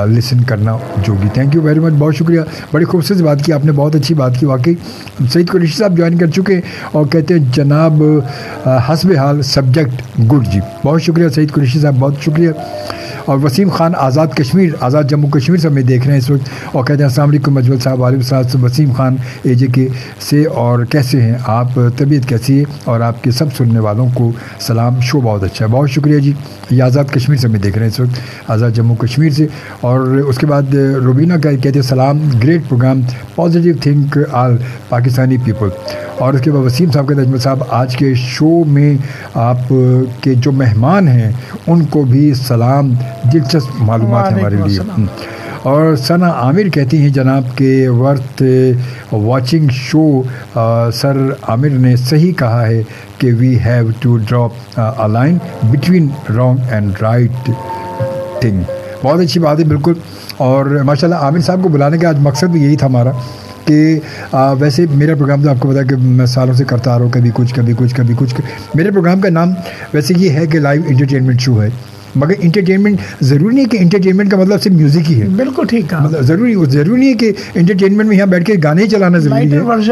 لسن کرنا جوگی. تھینک یو ویری مچ، بہت شکریہ. بڑی خوبصورت بات کی آپ نے، بہت اچھی بات کی واقعی. سعید قریشی صاحب جوائن کر چکے ہیں اور کہتے ہیں جناب حسب حال سبجیکٹ گڈ جی. بہت شکریہ سعید قریشی صاحب، بہت شکریہ. اور وسیم خان آزاد جموں کشمیر سے ہمیں دیکھ رہے ہیں اس وقت، اور کہتے ہیں السلام علیکم اجول صاحب. وعلیکم السلام وسیم خان اے جے کے سے. اور کیسے ہیں آپ؟ طبیعت کیسی ہے؟ اور آپ کے سب سننے والوں کو سلام. شو بہت اچھا ہے، بہت شکریہ جی. یہ آزاد کشمیر سے ہمیں دیکھ رہے ہیں اس وقت، آزاد جموں کشمیر سے. اور اس کے بعد روبینہ کا کہتے ہیں سلام، great programme, positive think all Pakistani people. اور اس کے بعد وسیم صاحب کہتے ہیں اجمل صاحب آج کے شو میں آپ کے جو مہمان ہیں ان کو بھی سلام، دلچسپ معلومات ہیں ہمارے لیے. اور ثنا عامر کہتی ہیں جناب کہ ورتھ واچنگ شو. سر عامر نے صحیح کہا ہے کہ we have to drop a line between wrong and right thing. بہت اچھی بات ہے بالکل. اور ماشاءاللہ عامر صاحب کو بلانے کا آج مقصد بھی یہی تھا ہمارا کہ ویسے میرا پروگرام تو آپ کو پتا کہ میں سالوں سے کرتا آ رہا ہوں، کبھی کچھ. میرے پروگرام کا نام ویسے یہ ہے کہ لائیو انٹرٹینمنٹ شو ہے، مگر انٹرٹینمنٹ ضروری نہیں کہ انٹرٹینمنٹ کا مطلب صرف میوزک ہی ہے. بالکل ٹھیک ہے، مطلب ضروری نہیں ہے کہ انٹرٹینمنٹ میں یہاں بیٹھ کے گانے ہی چلانا ضروری ہے. بہت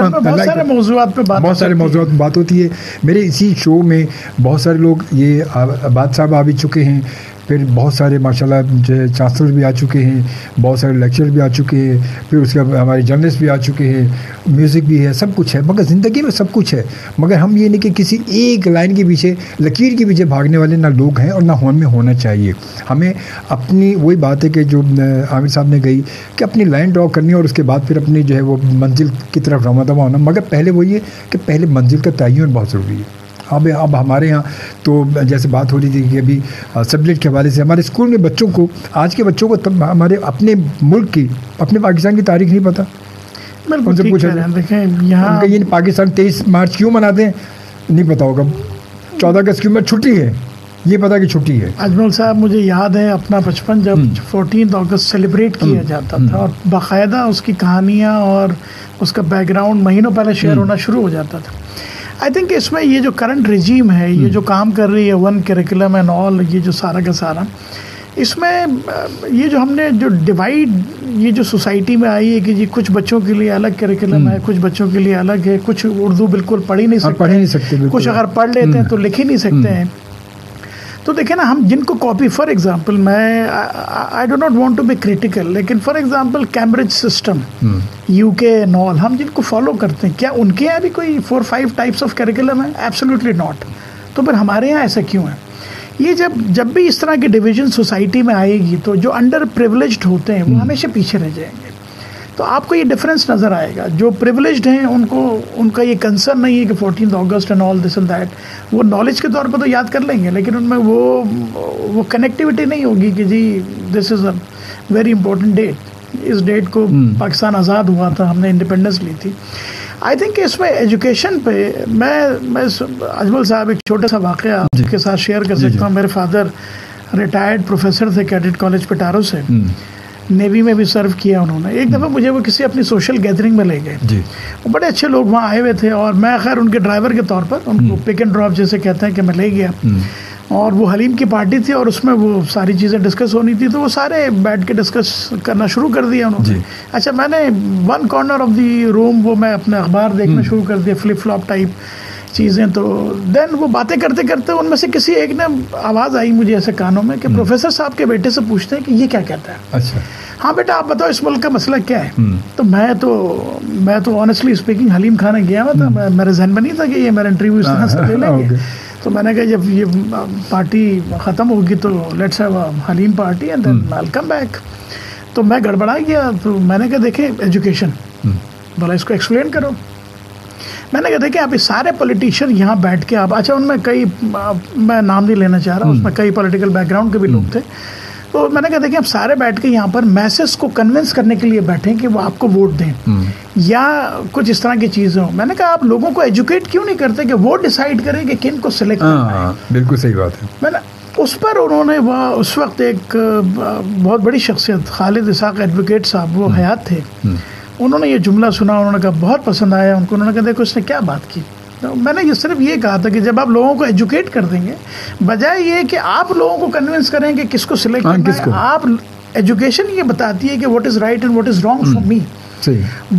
سارے موضوعات پہ بات ہوتی ہے. میرے اسی شو میں بہت سارے لوگ، یہ عباد صاحب آ بھی چکے ہیں، پھر بہت سارے ماشاءاللہ جو ہے چانسلر بھی آ چکے ہیں، بہت سارے لیکچر بھی آ چکے ہیں، پھر اس کے بعد ہمارے جرنلسٹ بھی آ چکے ہیں، میوزک بھی ہے، سب کچھ ہے. مگر زندگی میں سب کچھ ہے، مگر ہم یہ نہیں کہ کسی ایک لائن کے پیچھے، لکیر کے پیچھے بھاگنے والے نہ لوگ ہیں اور نہ ہمیں ہونا چاہیے. ہمیں اپنی وہی بات ہے کہ جو عامر صاحب نے کہی کہ اپنی لائن ڈرا کرنی اور اس کے بعد پھر اپنی جو ہے وہ منزل کی طرف رواں ہونا. مگر پہلے وہی ہے کہ پہلے منزل کا تعین بہت ضروری ہے. اب ہمارے یہاں تو جیسے بات ہو رہی تھی کہ ابھی سبجیکٹ کے حوالے سے ہمارے اسکول میں بچوں کو، آج کے بچوں کو ہمارے اپنے ملک کی، اپنے پاکستان کی تاریخ نہیں پتہ. ان سے پوچھا یہاں یہ پاکستان 23 مارچ کیوں مناتے ہیں نہیں پتہ ہوگا. 14 اگست کی چھٹی ہے، یہ پتا کہ چھٹی ہے. اجمل صاحب مجھے یاد ہے اپنا بچپن جب 14 اگست سیلیبریٹ کیا جاتا تھا اور باقاعدہ اس کی کہانیاں اور اس کا بیک گراؤنڈ مہینوں پہلے شیئر ہونا شروع ہو جاتا تھا. آئی تھنک اس میں یہ جو کرنٹ رجیم ہے، یہ جو کام کر رہی ہے ون کریکولم اینڈ آل، یہ جو سارا کا سارا اس میں یہ جو ہم نے جو ڈیوائڈ یہ جو سوسائٹی میں آئی ہے کہ جی کچھ بچوں کے لیے الگ کریکولم ہے, کچھ بچوں کے لیے الگ ہے, کچھ اردو بالکل پڑھ ہی نہیں سکتے, کچھ اگر پڑھ لیتے ہیں تو لکھ ہی نہیں سکتے ہیں. تو دیکھیں نا, ہم جن کو کاپی, فار ایگزامپل میں I do not want to be critical, لیکن for example Cambridge system, UK کے نال, ہم جن کو فالو کرتے ہیں, کیا ان کے یہاں بھی کوئی 4-5 ٹائپس آف کریکولم ہیں؟ Absolutely not. تو پھر ہمارے یہاں ایسا کیوں ہے؟ یہ جب بھی اس طرح کی ڈویژن سوسائٹی میں آئے گی تو جو انڈر پریولیجڈ ہوتے ہیں وہ ہمیشہ پیچھے رہ جائیں گے. تو آپ کو یہ ڈفرینس نظر آئے گا. جو پریولیجڈ ہیں ان کا یہ کنسرن نہیں ہے کہ 14 اگست and all this and that, وہ نالج کے طور پہ تو یاد کر لیں گے, لیکن ان میں وہ کنیکٹیوٹی نہیں ہوگی کہ جی this is a very important date, اس ڈیٹ کو پاکستان آزاد ہوا تھا, ہم نے انڈیپینڈنس لی تھی. آئی تھنک کہ اس میں ایجوکیشن پہ میں اجمل صاحب ایک چھوٹا سا واقعہ آپ کے ساتھ شیئر کر سکتا ہوں. میرے فادر ریٹائرڈ پروفیسر تھے کیڈٹ کالج پٹارو سے, نیوی میں بھی سرو کیا انہوں نے. ایک دفعہ مجھے وہ کسی اپنی سوشل گیدرنگ میں لے گئے, وہ بڑے اچھے لوگ وہاں آئے ہوئے تھے, اور میں خیر ان کے ڈرائیور کے طور پر ان کو پک اینڈ ڈراپ جیسے کہتے ہیں کہ میں لے گیا, اور وہ حلیم کی پارٹی تھی اور اس میں وہ ساری چیزیں ڈسکس ہونی تھی, تو وہ سارے بیٹھ کے ڈسکس کرنا شروع کر دیا انہوں نے. اچھا, میں نے ون کارنر آف دی روم وہ میں اپنے اخبار دیکھنا شروع کر دیا, فلپ فلاپ ٹائپ چیزیں. تو دین وہ باتیں کرتے کرتے ان میں سے کسی ایک نے آواز آئی مجھے ایسے کانوں میں کہ پروفیسر صاحب کے بیٹے سے پوچھتے ہیں کہ یہ کیا کہتا ہے. اچھا, ہاں بیٹا آپ بتاؤ اس ملک کا مسئلہ کیا ہے. تو میں تو آنیسٹلی اسپیکنگ حلیم کھانے گیا ہوا تھا, میرے ذہن میں نہیں تھا کہ یہ میرا انٹرویو اس طرح سے لے لیں گے. تو میں نے کہا جب یہ پارٹی ختم ہوگی تو let's have a haleem party and then I will come back. تو میں گڑبڑا گیا. تو میں نے کہا دیکھیں ایجوکیشن, بھلا اس کو ایکسپلین کرو. میں نے کہا دیکھیں آپ سارے پولیٹیشین یہاں بیٹھ کے آپ, اچھا ان میں کئی, میں نام نہیں لینا چاہ رہا, اس میں کئی پولیٹیکل بیک گراؤنڈ کے بھی لوگ تھے. تو میں نے کہا دیکھیں آپ سارے بیٹھ کے یہاں پر میسز کو کنونس کرنے کے لیے بیٹھیں کہ وہ آپ کو ووٹ دیں یا کچھ اس طرح کی چیزیں ہوں. میں نے کہا آپ لوگوں کو ایجوکیٹ کیوں نہیں کرتے کہ وہ ڈیسائیڈ کریں کہ کن کو سلیکٹ کرنا ہے. بالکل صحیح بات ہے. میں نے اس پر انہوں نے اس وقت ایک بہت بڑی شخصیت خالد اسحاق ایڈوکیٹ صاحب وہ حیات تھے, انہوں نے یہ جملہ سنا, انہوں نے کہا بہت پسند آیا ان کو. انہوں نے کہا دیکھو اس نے کیا بات کی. تو میں نے صرف یہ کہا تھا کہ جب آپ لوگوں کو ایجوکیٹ کر دیں گے, بجائے یہ کہ آپ لوگوں کو کنونس کریں کہ کس کو سلیکٹ کرنا ہے, آپ ایجوکیشن یہ بتاتی ہے کہ what is right and what is wrong for me.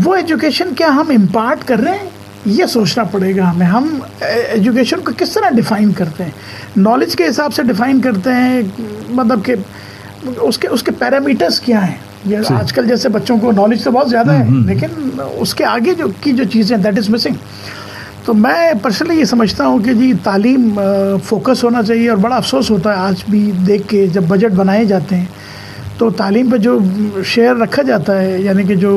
وہ ایجوکیشن کیا ہم امپارٹ کر رہے ہیں, یہ سوچنا پڑے گا ہمیں. ہم ایجوکیشن کو کس طرح ڈیفائن کرتے ہیں, نالج کے حساب سے ڈیفائن کرتے ہیں, مطلب کہ اس کے پیرامیٹرز کیا ہیں. آج کل جیسے بچوں کو نالج تو بہت زیادہ ہے, لیکن اس کے آگے جو چیزیں دیٹ از مسنگ. تو میں پرسنلی یہ سمجھتا ہوں کہ جی تعلیم فوکس ہونا چاہیے. اور بڑا افسوس ہوتا ہے آج بھی دیکھ کے جب بجٹ بنائے جاتے ہیں تو تعلیم پہ جو شیئر رکھا جاتا ہے, یعنی کہ جو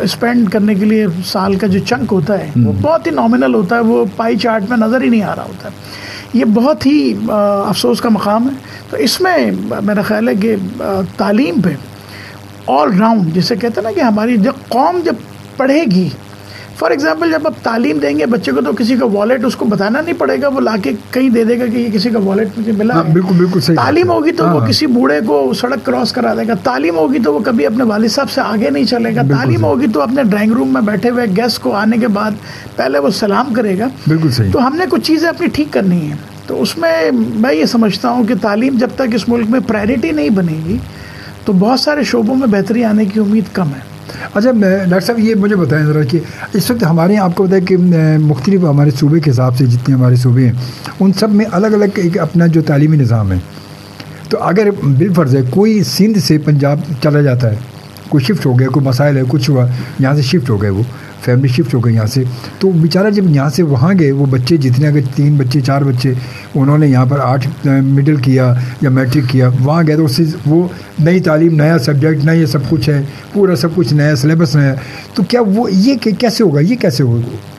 اسپینڈ کرنے کے لیے سال کا جو چنک ہوتا ہے وہ بہت ہی نامنل ہوتا ہے, وہ پائی چارٹ میں نظر ہی نہیں آ رہا ہوتا ہے. یہ بہت ہی افسوس کا مقام ہے. تو اس میں میرا خیال ہے کہ تعلیم پہ آل راؤنڈ جسے کہتے ہیں نا کہ ہماری جب قوم جب پڑھے گی, فار ایگزامپل جب آپ تعلیم دیں گے بچے کو تو کسی کا والیٹ اس کو بتانا نہیں پڑے گا, وہ لا کے کہیں دے دے گا کہ یہ کسی کا والیٹ مجھے ملا. بالکل صحیح. تعلیم ہوگی تو وہ کسی بوڑھے کو سڑک کراس کرا دے گا. تعلیم ہوگی تو وہ کبھی اپنے والد صاحب سے آگے نہیں چلے گا. تعلیم ہوگی تو اپنے ڈرائنگ روم میں بیٹھے ہوئے گیسٹ کو آنے کے بعد پہلے وہ سلام کرے گا. بالکل صحیح. تو ہم نے کچھ چیزیں اپنی ٹھیک کرنی ہیں. تو اس میں یہ سمجھتا ہوں کہ تعلیم جب تک اس ملک میں پرائرٹی نہیں بنے گی تو بہت سارے شعبوں میں بہتری آنے کی امید کم ہے. اچھا ڈاکٹر صاحب یہ مجھے بتائیں ذرا کہ اس وقت ہمارے یہاں آپ کو بتائیں کہ مختلف ہمارے صوبے کے حساب سے جتنے ہمارے صوبے ہیں ان سب میں الگ الگ ایک اپنا جو تعلیمی نظام ہے. تو اگر بالفرض ہے کوئی سندھ سے پنجاب چلا جاتا ہے, کوئی شفٹ ہو گیا, کوئی مسائل ہے, کچھ ہوا, یہاں سے شفٹ ہو گئے, وہ فیملی شفٹ ہو گئی یہاں سے, تو بیچارہ جب یہاں سے وہاں گئے وہ بچے جتنے اگر 3 بچے 4 بچے انہوں نے یہاں پر 8 مڈل کیا یا میٹرک کیا, وہاں گئے تو اس سے وہ نئی تعلیم, نیا سبجیکٹ, نیا سب کچھ ہے, پورا سب کچھ نیا, سلیبس نیا. تو کیا وہ یہ کیسے ہوگا, یہ کیسے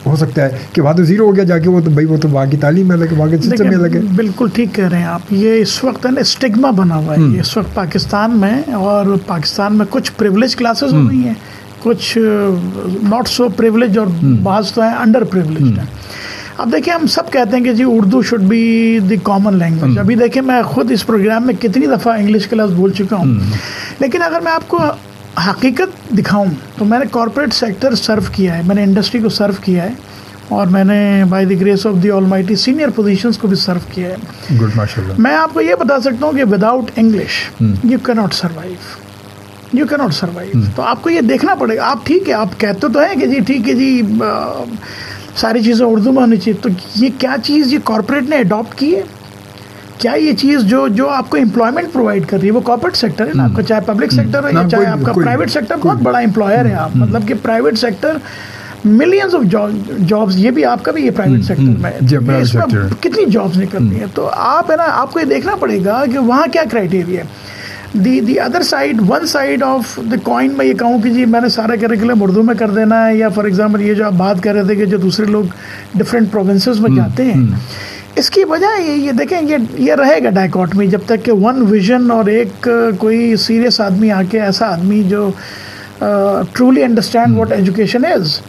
ہو سکتا ہے کہ وہاں تو زیرو ہو گیا جا کے, وہ تو بھائی وہ تو وہاں کی تعلیم میں الگ ہے, وہاں کے سسٹم میں الگ ہے. بالکل ٹھیک کہہ رہے ہیں آپ. یہ اس وقت ہے نا اسٹگما بنا ہوا ہے اس وقت پاکستان میں, اور پاکستان میں کچھ پریولیج کلاسز ہو رہی ہیں, کچھ ناٹ سو پریولیج, اور بعض تو ہیں انڈر پریولیجڈ ہیں. اب دیکھیں ہم سب کہتے ہیں کہ جی Urdu should be the common language. ابھی دیکھیں میں خود اس پروگرام میں کتنی دفعہ انگلش کے لفظ بول چکا ہوں, لیکن اگر میں آپ کو حقیقت دکھاؤں تو میں نے کارپوریٹ سیکٹر سرو کیا ہے, میں نے انڈسٹری کو سرو کیا ہے, اور میں نے by the grace of the Almighty senior positions کو بھی سرو کیا ہے. گڈ ماشاء اللہ. میں آپ کو یہ بتا سکتا ہوں کہ without English you cannot survive. You cannot survive. تو آپ کو یہ دیکھنا پڑے گا. آپ ٹھیک ہے آپ کہتے تو ہیں کہ جی ٹھیک ہے جی ساری چیزیں اردو میں ہونی چاہیے, تو یہ کیا چیز یہ کارپوریٹ نے اڈاپٹ کی ہے؟ کیا یہ چیز جو آپ کو امپلائمنٹ پرووائڈ کر رہی ہے وہ کارپوریٹ سیکٹر ہے نا آپ کا, چاہے پبلک سیکٹر ہو یا چاہے آپ کا پرائیویٹ سیکٹر. بہت بڑا امپلائر ہے آپ, مطلب کہ private sector millions of jobs, یہ بھی آپ کا بھی یہ پرائیویٹ سیکٹر میں اس میں کتنی جابس نکلتی ہیں. تو آپ ہے نا آپ کو یہ دیکھنا پڑے گا کہ وہاں کیا کرائٹیریا ہے. The other side, one side of the coin میں یہ کہوں کہ جی میں نے سارا کریکولم اردو میں کر دینا ہے, یا فار ایگزامپل یہ جو آپ بات کر رہے تھے کہ جو دوسرے لوگ ڈفرینٹ پروونسز میں جاتے ہیں, اس کی وجہ یہ دیکھیں یہ رہے گا ڈائیکاٹمی جب تک کہ ون ویژن اور ایک کوئی سیریس آدمی آ کے, ایسا آدمی جو truly understand what education is,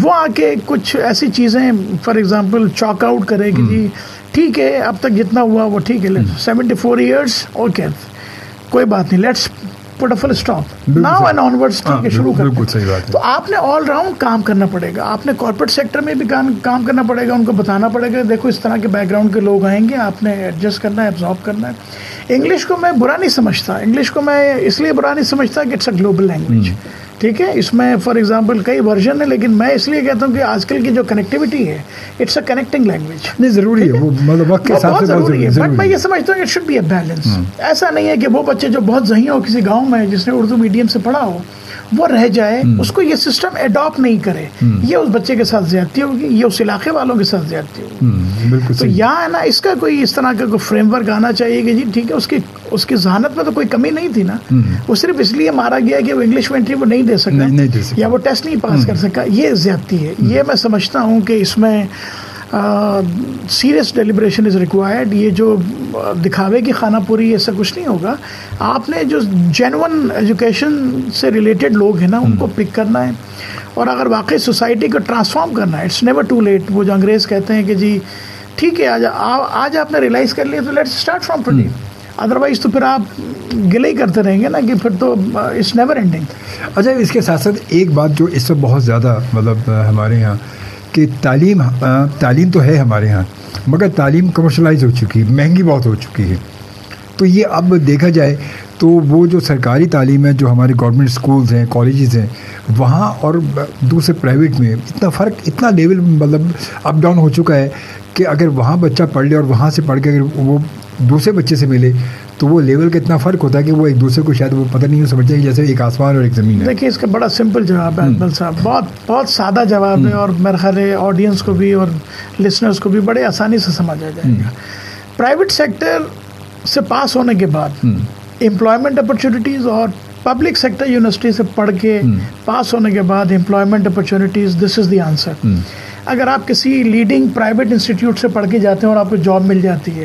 وہ آ کے کچھ ایسی چیزیں فار ایگزامپل چاک آؤٹ کرے کہ جی ٹھیک ہے اب تک جتنا ہوا وہ ٹھیک ہے, 74 ایئرس اوکے کوئی بات نہیں, let's put a full stop now and onwards, ٹھیک ہے شروع کرتے ہیں. تو آپ نے آل راؤنڈ کام کرنا پڑے گا. آپ نے کارپوریٹ سیکٹر میں بھی کام کرنا پڑے گا, ان کو بتانا پڑے گا دیکھو اس طرح کے بیک گراؤنڈ کے لوگ آئیں گے, آپ نے ایڈجسٹ کرنا ہے, ایبزارب کرنا ہے. انگلش کو میں برا نہیں سمجھتا, انگلش کو میں اس لیے برا نہیں سمجھتا کہ اٹس اے گلوبل لینگویج, ٹھیک ہے. اس میں فار ایگزامپل کئی ورژن ہے, لیکن میں اس لیے کہتا ہوں کہ آج کل کی جو کنیکٹیوٹی ہے اٹس اے کنیکٹنگ لینگویج. نہیں ضروری ہے, وہ مطلب وقت کے حساب سے بہت ضروری ہے, بٹ میں یہ سمجھتا ہوں it should be a balance. ایسا نہیں ہے کہ وہ بچے جو بہت ذہین ہو کسی گاؤں میں جس نے اردو میڈیم سے پڑھا ہو وہ رہ جائے, اس کو یہ سسٹم اڈاپٹ نہیں کرے, یہ اس بچے کے ساتھ زیادتی ہوگی, یہ اس علاقے والوں کے ساتھ زیادتی ہوگی. تو یہاں ہے نا اس کا کوئی اس طرح کا کوئی فریم ورک آنا چاہیے کہ جی ٹھیک ہے اس کی ذہانت میں تو کوئی کمی نہیں تھی نا, وہ صرف اس لیے مارا گیا کہ وہ انگلش میں انٹری وہ نہیں دے سکا یا وہ ٹیسٹ نہیں پاس کر سکا. یہ زیادتی ہے. یہ میں سمجھتا ہوں کہ اس میں سیریس ڈیلیبریشن از ریکوائرڈ. یہ جو دکھاوے کی خانہ پوری ایسا کچھ نہیں ہوگا. آپ نے جو جینون ایجوکیشن سے ریلیٹڈ لوگ ہیں نا ان کو پک کرنا ہے, اور اگر واقعی سوسائٹی کو ٹرانسفارم کرنا ہے اٹس نیور ٹو لیٹ. وہ جو انگریز کہتے ہیں کہ جی ٹھیک ہے آج آپ نے ریئلائز کر لیا تو let's start from today, otherwise تو پھر آپ گلے ہی کرتے رہیں گے نا کہ پھر تو اٹس نیور اینڈنگ. اچھا اس کے ساتھ ساتھ ایک بات جو اس وقت بہت زیادہ مطلب ہمارے یہاں کہ تعلیم تو ہے ہمارے ہاں, مگر تعلیم کمرشلائز ہو چکی ہے, مہنگی بہت ہو چکی ہے. تو یہ اب دیکھا جائے تو وہ جو سرکاری تعلیم ہے, جو ہمارے گورنمنٹ اسکولز ہیں, کالجز ہیں, وہاں اور دوسرے پرائیویٹ میں اتنا فرق, اتنا لیول مطلب اپ ڈاؤن ہو چکا ہے کہ اگر وہاں بچہ پڑھ لے اور وہاں سے پڑھ کے اگر وہ دوسرے بچے سے ملے تو وہ لیول کا اتنا فرق ہوتا ہے کہ وہ ایک دوسرے کو شاید وہ پتہ نہیں سمجھتے کہ جیسے ایک آسمان اور ایک زمین ہے. دیکھیے اس کا بڑا سمپل جواب ہے اجمل صاحب, بہت سادہ جواب ہے, اور میرے خیال ہے آڈینس کو بھی اور لسنرس کو بھی بڑے آسانی سے سمجھا جائے گا. پرائیویٹ سیکٹر سے پاس ہونے کے بعد امپلائمنٹ اپرچونیٹیز, اور پبلک سیکٹر یونیورسٹی سے پڑھ کے پاس ہونے کے بعد employment opportunities, this is the answer. اگر آپ کسی لیڈنگ پرائیویٹ انسٹیٹیوٹ سے پڑھ کے جاتے ہیں اور آپ کو جاب مل جاتی ہے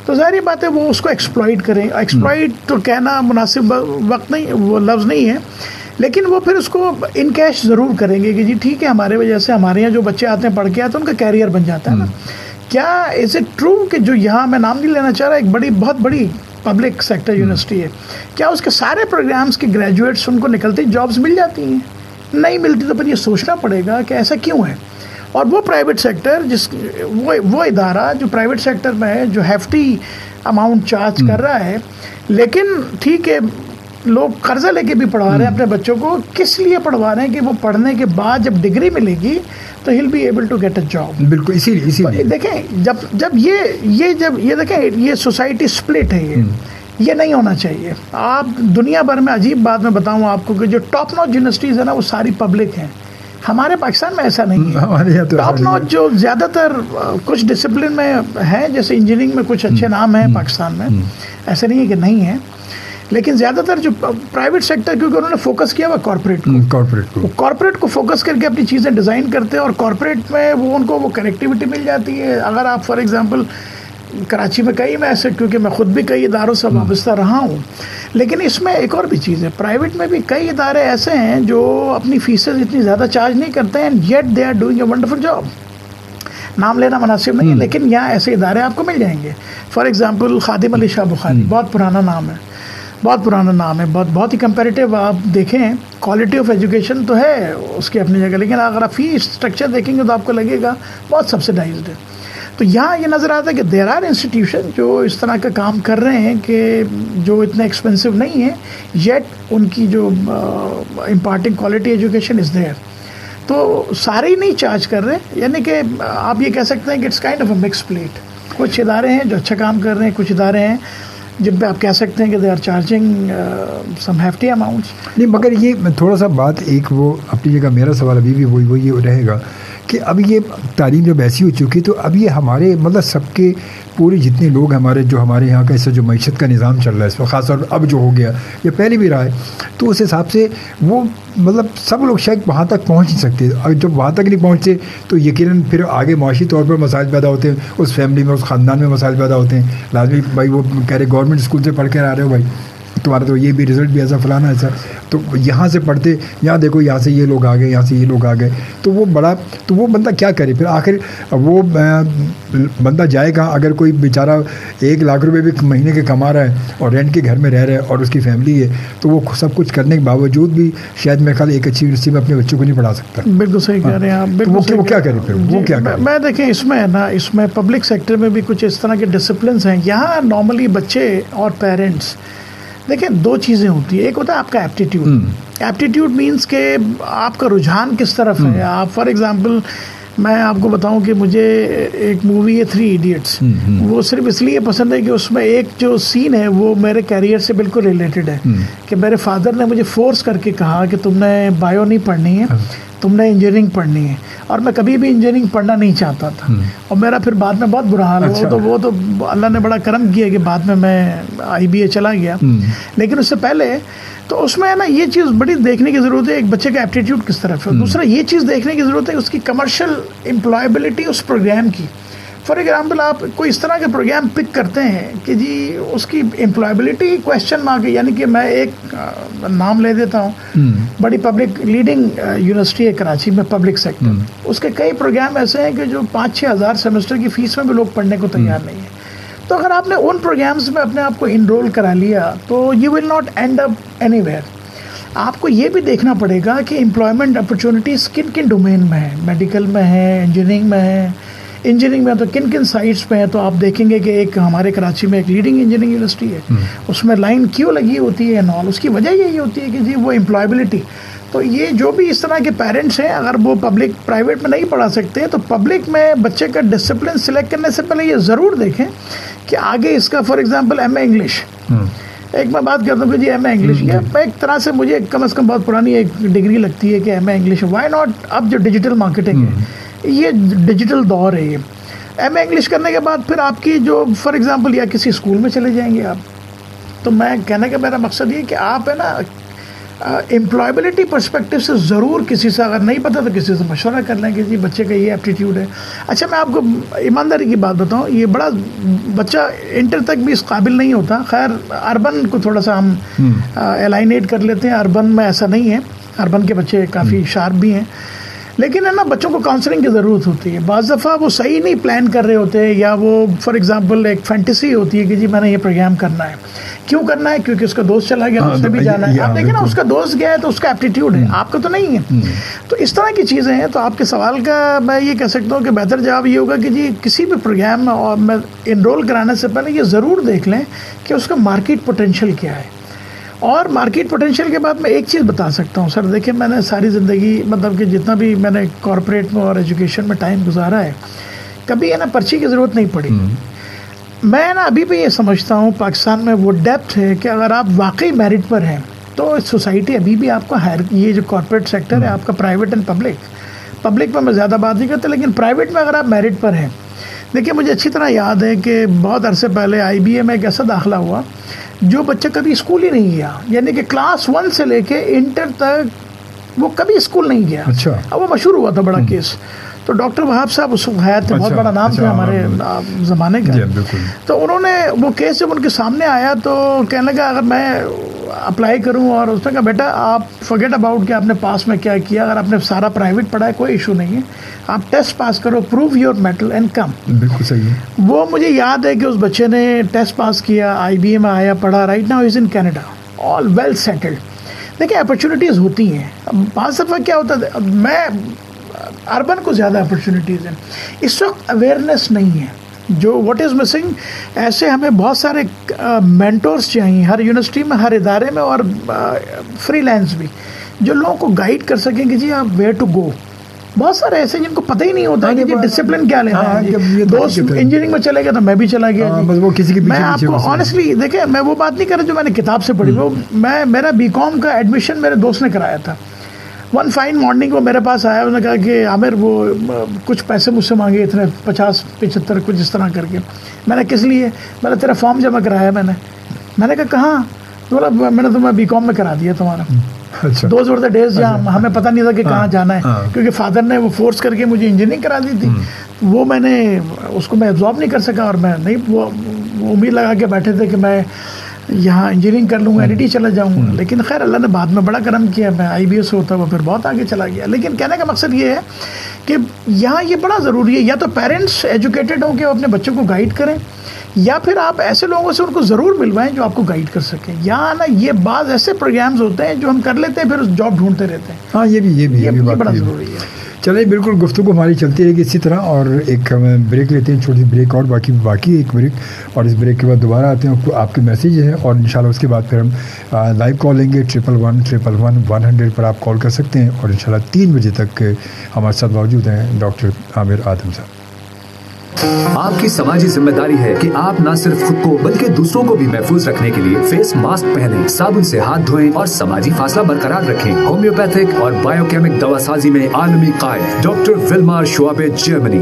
تو ظاہری بات ہے وہ اس کو ایکسپلائٹ کریں. ایکسپلائٹ تو کہنا مناسب وقت نہیں, وہ لفظ نہیں ہے, لیکن وہ پھر اس کو ان کیش ضرور کریں گے کہ جی ٹھیک ہے ہمارے وجہ سے ہمارے یہاں جو بچے آتے ہیں پڑھ کے آتے ہیں ان کا کیریئر بن جاتا ہے نا. کیا از اٹ ٹرو کہ جو یہاں میں نام نہیں لینا چاہ رہا, ایک بہت بڑی پبلک سیکٹر یونیورسٹی ہے, کیا اس کے سارے پروگرامز کے گریجویٹس ان کو نکلتے جابس مل جاتی ہیں؟ نہیں ملتی. تو پھر یہ سوچنا پڑے گا کہ ایسا کیوں ہے. اور وہ پرائیویٹ سیکٹر وہ ادارہ جو پرائیویٹ سیکٹر میں ہے, جو ہیفٹی اماؤنٹ چارج کر رہا ہے, لیکن ٹھیک ہے لوگ قرضہ لے کے بھی پڑھوا رہے ہیں اپنے بچوں کو, کس لیے پڑھوا رہے ہیں کہ وہ پڑھنے کے بعد جب ڈگری ملے گی تو he'll be able to get a job. بالکل اسی لیے دیکھیں جب یہ دیکھیں یہ سوسائٹی سپلٹ ہے, یہ نہیں ہونا چاہیے. آپ دنیا بھر میں عجیب بات میں بتاؤں آپ کو کہ جو ٹاپ نوچ یونیورسٹیز ہیں نا وہ ساری پبلک ہیں. ہمارے پاکستان میں ایسا نہیں ہے. ٹاپ نوچ جو زیادہ تر کچھ ڈسپلن میں ہیں, جیسے انجینئرنگ میں کچھ اچھے نام ہیں پاکستان میں, ایسا نہیں ہے کہ نہیں ہے, لیکن زیادہ تر جو پرائیویٹ سیکٹر کیونکہ انہوں نے فوکس کیا ہوا کارپوریٹ کو فوکس کر کے اپنی چیزیں ڈیزائن کرتے ہیں, اور کارپوریٹ میں وہ ان کو وہ کنیکٹیوٹی مل جاتی ہے. اگر آپ فار ایگزامپل کراچی میں میں ایسے, کیونکہ میں خود بھی کئی اداروں سے وابستہ رہا ہوں, لیکن اس میں ایک اور بھی چیز ہے, پرائیویٹ میں بھی کئی ادارے ایسے ہیں جو اپنی فیسز اتنی زیادہ چارج نہیں کرتے ہیں, and yet they are doing a wonderful job. نام لینا مناسب نہیں ہے, لیکن یہاں ایسے ادارے آپ کو مل جائیں گے. فار ایگزامپل خادم علی شاہ بخاری, بہت پرانا نام ہے, بہت پرانا نام ہے, بہت ہی کمپیریٹیو. آپ دیکھیں کوالٹی آف ایجوکیشن تو ہے اس کی اپنی جگہ, لیکن اگر آپ فی اسٹرکچر دیکھیں گے تو آپ کو لگے گا بہت سبسڈائزڈ ہے. تو یہاں یہ نظر آتا ہے کہ دیر آر انسٹیٹیوشن جو اس طرح کا کام کر رہے ہیں کہ جو اتنے ایکسپینسو نہیں ہیں, یٹ ان کی جو imparting quality education is there. تو سارے ہی نہیں چارج کر رہے, یعنی کہ آپ یہ کہہ سکتے ہیں کہ it's kind of a mix plate. کچھ ادارے ہیں جو اچھا کام کر رہے ہیں, کچھ ادارے ہیں جن پہ آپ کہہ سکتے ہیں کہ they are charging some hefty amounts. نہیں, مگر یہ تھوڑا سا بات ایک وہ اپنی جگہ, میرا سوال ابھی بھی وہی یہ رہے گا کہ اب یہ تعلیم جب ایسی ہو چکی تو اب یہ ہمارے مطلب سب کے پورے جتنے لوگ ہمارے جو ہمارے یہاں کا ایسا جو معیشت کا نظام چل رہا ہے اس وقت, خاص طور پر اب جو ہو گیا یا پہلے بھی رہا ہے, تو اس حساب سے وہ مطلب سب لوگ شاید وہاں تک پہنچ نہیں سکتے. اور جب وہاں تک نہیں پہنچتے تو یقیناً پھر آگے معاشی طور پر مسائل پیدا ہوتے ہیں, اس فیملی میں اس خاندان میں مسائل پیدا ہوتے ہیں. لازمی بھائی وہ کہہ رہے گورنمنٹ اسکول سے پڑھ کر آ رہے ہو بھائی, تمہارا تو یہ بھی رزلٹ بھی ایسا فلانا ایسا, تو یہاں سے پڑھتے یہاں دیکھو یہاں سے یہ لوگ آ گئے, یہاں سے یہ لوگ آ گئے, تو وہ بندہ کیا کرے پھر آخر. وہ بندہ جائے گا اگر کوئی بیچارہ 1 لاکھ روپے بھی مہینے کے کما رہا ہے اور رینٹ کے گھر میں رہ رہا ہے اور اس کی فیملی ہے, تو وہ سب کچھ کرنے کے باوجود بھی شاید میرے خیال ایک اچھی یونیورسٹی میں اپنے بچوں کو نہیں پڑھا سکتا. بالکل صحیح کہہ رہے ہیں آپ. وہ کیا کرے پھر, وہ کیا کرے. میں دیکھیں اس میں ہے نا, اس میں پبلک سیکٹر میں بھی کچھ اس طرح کے ڈسپلنس ہیں. یہاں نارملی بچے اور پیرنٹس دیکھیں 2 چیزیں ہوتی ہیں. ایک ہوتا ہے آپ کا ایپٹیٹیوڈ. ایپٹیٹیوڈ مینس کہ آپ کا رجحان کس طرف ہے. آپ فار ایگزامپل میں آپ کو بتاؤں کہ مجھے ایک مووی ہے 3 ایڈیٹس, وہ صرف اس لیے پسند ہے کہ اس میں ایک جو سین ہے وہ میرے کیریئر سے بالکل ریلیٹڈ ہے. کہ میرے فادر نے مجھے فورس کر کے کہا کہ تم نے بایو نہیں پڑھنی ہے, تم نے انجینئرنگ پڑھنی ہے, اور میں کبھی بھی انجینئرنگ پڑھنا نہیں چاہتا تھا, اور میرا پھر بعد میں بہت برا حال ہوا. تو وہ تو اللہ نے بڑا کرم کیا کہ بعد میں IBA چلا گیا, لیکن اس سے پہلے تو اس میں ہے نا یہ چیز بڑی دیکھنے کی ضرورت ہے ایک بچے کا ایپٹیٹیوڈ کس طرف ہے. دوسرا یہ چیز دیکھنے کی ضرورت ہے اس کی کمرشل امپلائبلٹی اس پروگرام کی. فار ایگزامپل آپ کوئی اس طرح کے پروگرام پک کرتے ہیں کہ جی اس کی امپلائبلٹی کویشچن مارک ہے. یعنی کہ میں ایک نام لے دیتا ہوں, بڑی پبلک لیڈنگ یونیورسٹی ہے کراچی میں پبلک سیکٹر, اس کے کئی پروگرام ایسے ہیں کہ جو 5-6 ہزار سیمسٹر کی فیس میں بھی لوگ پڑھنے کو تیار نہیں ہیں. تو اگر آپ نے ان پروگرامز میں اپنے آپ کو انرول کرا لیا تو you will not and up any where. آپ کو یہ بھی دیکھنا پڑے گا کہ امپلائمنٹ اپرچونیٹیز کن کن ڈومین میں ہیں. میڈیکل میں ہے, انجینئرنگ میں ہے. انجینئرنگ میں تو کن کن سائٹس پہ ہیں. تو آپ دیکھیں گے کہ ایک ہمارے کراچی میں ایک لیڈنگ انجینئرنگ یونیورسٹی ہے, اس میں لائن کیوں لگی ہوتی ہے نال. اس کی وجہ یہی ہوتی ہے کہ جی وہ امپلائبلٹی. تو یہ جو بھی اس طرح کے پیرنٹس ہیں اگر وہ پبلک پرائیویٹ میں نہیں پڑھا سکتے تو پبلک میں بچے کا ڈسپلن سلیکٹ کرنے سے پہلے یہ ضرور دیکھیں کہ آگے اس کا for example M A English. ایک میں بات کرتا ہوں کہ جی ایم اے انگلش, یہ ایک طرح سے مجھے کم از کم بہت پرانی ایک ڈگری لگتی ہے کہ M A English. Why not, اب جو ڈیجیٹل مارکیٹنگ ہے, یہ ڈیجیٹل دور ہے. یہ ایم اے انگلش کرنے کے بعد پھر آپ کی جو فار ایگزامپل یا کسی اسکول میں چلے جائیں گے آپ. تو میں کہنے کا میرا مقصد یہ کہ آپ ہے نا امپلائبلٹی پرسپیکٹو سے ضرور کسی سے, اگر نہیں پتہ تو کسی سے مشورہ کر لیں کہ جی بچے کا یہ ایپٹیٹیوڈ ہے. اچھا میں آپ کو ایمانداری کی بات بتاؤں, یہ بڑا بچہ انٹر تک بھی اس قابل نہیں ہوتا. خیر اربن کو تھوڑا سا ہم الائنیٹ کر لیتے ہیں, اربن میں ایسا نہیں ہے, اربن کے بچے کافی شارپ بھی ہیں, لیکن ہے نا بچوں کو کاؤنسلنگ کی ضرورت ہوتی ہے. بعض دفعہ وہ صحیح نہیں پلان کر رہے ہوتے, یا وہ فار ایگزامپل ایک فینٹیسی ہوتی ہے کہ جی میں نے یہ پروگرام کرنا ہے. کیوں کرنا ہے؟ کیونکہ اس کا دوست چلا گیا, اس نے بھی جانا ہے. آپ دیکھیں نا اس کا دوست گیا ہے تو اس کا ایپٹیٹیوڈ ہے, آپ کا تو نہیں ہے. تو اس طرح کی چیزیں ہیں. تو آپ کے سوال کا میں یہ کہہ سکتا ہوں کہ بہتر جواب یہ ہوگا کہ جی کسی بھی پروگرام میں اور میں انرول کرانے سے پہلے یہ ضرور دیکھ لیں کہ اس کا مارکیٹ پوٹینشیل کیا ہے. اور مارکیٹ پوٹینشیل کے بعد میں ایک چیز بتا سکتا ہوں سر, دیکھیں میں نے ساری زندگی مطلب کہ جتنا بھی میں نے کارپوریٹ میں اور ایجوکیشن میں ٹائم گزارا ہے, کبھی ہے نا پرچی کی ضرورت نہیں پڑی. میں نا ابھی بھی یہ سمجھتا ہوں پاکستان میں وہ ڈیپتھ ہے کہ اگر آپ واقعی میرٹ پر ہیں تو سوسائٹی ابھی بھی آپ کو ہائر, یہ جو کارپوریٹ سیکٹر ہے آپ کا پرائیویٹ اینڈ پبلک میں زیادہ بات نہیں کرتا, لیکن پرائیویٹ میں اگر آپ میرٹ پر ہیں. دیکھیے مجھے اچھی طرح یاد ہے کہ بہت عرصے پہلے IBA میں ایک ایسا داخلہ ہوا جو بچہ کبھی اسکول ہی نہیں گیا, یعنی کہ کلاس 1 سے لے کے انٹر تک وہ کبھی اسکول نہیں گیا. اب وہ مشہور ہوا تھا بڑا کیس. تو ڈاکٹر وہاب صاحب اس وقت حیات تھے, بہت بڑا نام تھا ہمارے زمانے کا. تو انہوں نے وہ کیس جب ان کے سامنے آیا تو کہنے لگا اگر میں اپلائی کروں, اور اس نے کہا بیٹا آپ فارگیٹ اباؤٹ کہ آپ نے پاس میں کیا کیا, اگر آپ نے سارا پرائیویٹ پڑھا ہے کوئی ایشو نہیں ہے, آپ ٹیسٹ پاس کرو, prove your metal and come. بالکل صحیح ہے. وہ مجھے یاد ہے کہ اس بچے نے ٹیسٹ پاس کیا, IBA میں آیا, پڑھا, right now is in Canada, all well settled. دیکھیں اپرچونیٹیز ہوتی ہیں. بعض دفعہ کیا ہوتا ہے, میں اربن کو زیادہ اپرچونیٹیز ہیں, اس وقت اویئرنیس نہیں ہے. جو واٹ از مسنگ, ایسے ہمیں بہت سارے مینٹورس چاہیے ہر یونیورسٹی میں, ہر ادارے میں, اور فری لینس بھی, جو لوگوں کو گائیڈ کر سکیں کہ جی آپ ویئر ٹو گو. بہت سارے ایسے جن کو پتہ ہی نہیں ہوتا کہ ڈسپلن کیا لینا ہے. دوست انجینئرنگ میں چلے گیا تو میں بھی چلا گیا. میں آپ کو آنیسٹلی دیکھیں, میں وہ بات نہیں کر رہا جو میں نے کتاب سے پڑھی. وہ میرا BCom کا ایڈمیشن میرے دوست نے کرایا تھا. ون فائن مارننگ وہ میرے پاس آیا, انہوں نے کہا کہ عامر وہ کچھ پیسے مجھ سے مانگے, اتنے 50-75 کچھ اس طرح کر کے. میں نے کس لیے, میں نے تیرا فارم جمع کرایا. میں نے کہا کہاں؟ بولا میں نے تمہیں BCom میں کرا دیا تمہارا. دوز ور دا ڈیز جہاں ہمیں پتہ نہیں تھا کہ کہاں جانا ہے, کیونکہ فادر نے وہ فورس کر کے مجھے انجینئرنگ کرا دی تھی. وہ میں نے اس کو میں ایبزارب نہیں کر سکا, اور میں نہیں وہ امید لگا کے بیٹھے تھے کہ میں یہاں انجینئرنگ کر لوں گا, NIT چلا جاؤں گا. لیکن خیر اللہ نے بعد میں بڑا کرم کیا, میں IBA سے ہوتا ہوا پھر بہت آگے چلا گیا. لیکن کہنے کا مقصد یہ ہے کہ یہاں یہ بڑا ضروری ہے, یا تو پیرنٹس ایجوکیٹڈ ہوں کہ وہ اپنے بچوں کو گائیڈ کریں, یا پھر آپ ایسے لوگوں سے ان کو ضرور ملوائیں جو آپ کو گائیڈ کر سکیں. یہاں نا یہ بعض ایسے پروگرامز ہوتے ہیں جو ہم کر لیتے ہیں, پھر جاب ڈھونڈتے رہتے ہیں. ہاں یہ بڑا ضروری ہے. چلیں بالکل, گفتگو ہماری چلتی رہے گی اسی طرح, اور ایک ہم بریک لیتے ہیں, چھوٹی سی بریک, اور باقی ایک بریک, اور اس بریک کے بعد دوبارہ آتے ہیں. آپ کے میسیج ہیں, اور انشاءاللہ اس کے بعد پھر ہم لائیو کال لیں گے. 111-111-100 پر آپ کال کر سکتے ہیں, اور انشاءاللہ 3 بجے تک ہمارے ساتھ موجود ہیں ڈاکٹر عامر آدم صاحب. آپ کی سماجی ذمہ داری ہے کہ آپ نہ صرف خود کو بلکہ دوسروں کو بھی محفوظ رکھنے کے لیے فیس ماسک پہنیں, صابن سے ہاتھ دھوئیں, اور سماجی فاصلہ برقرار رکھیں. ہومیوپیتھک اور بایو کیمک دوا سازی میں عالمی قائد ڈاکٹر ولمار شعبے, Germany.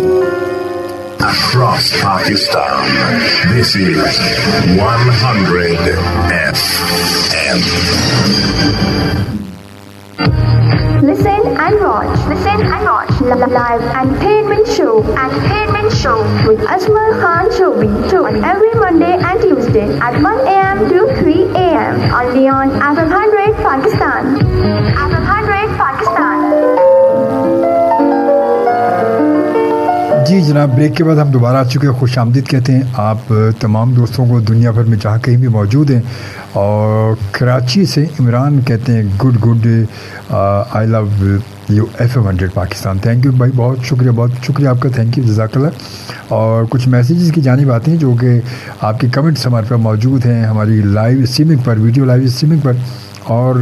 Across Pakistan, this is 100 FM. Listen and watch live entertainment show with Ajmal Khan Shobi on every Monday and Tuesday at 1 a.m. to 3 a.m. only on FM 100 Pakistan. جی جناب, break کے بعد ہم دوبارہ آ چکے ہیں. خوش آمدید کہتے ہیں آپ تمام دوستوں کو دنیا بھر میں جہاں کہیں بھی موجود ہیں. اور کراچی سے عمران کہتے ہیں good I love you FM 100 Pakistan. Thank you بھائی, بہت شکریہ آپ کا, تھینک یو, جزاک اللہ. اور کچھ میسیجز کی جانب آتے ہیں جو کہ آپ کے کمنٹس ہمارے پاس موجود ہیں ہماری لائیو اسٹریمنگ پر, ویڈیو لائیو اسٹریمنگ پر. اور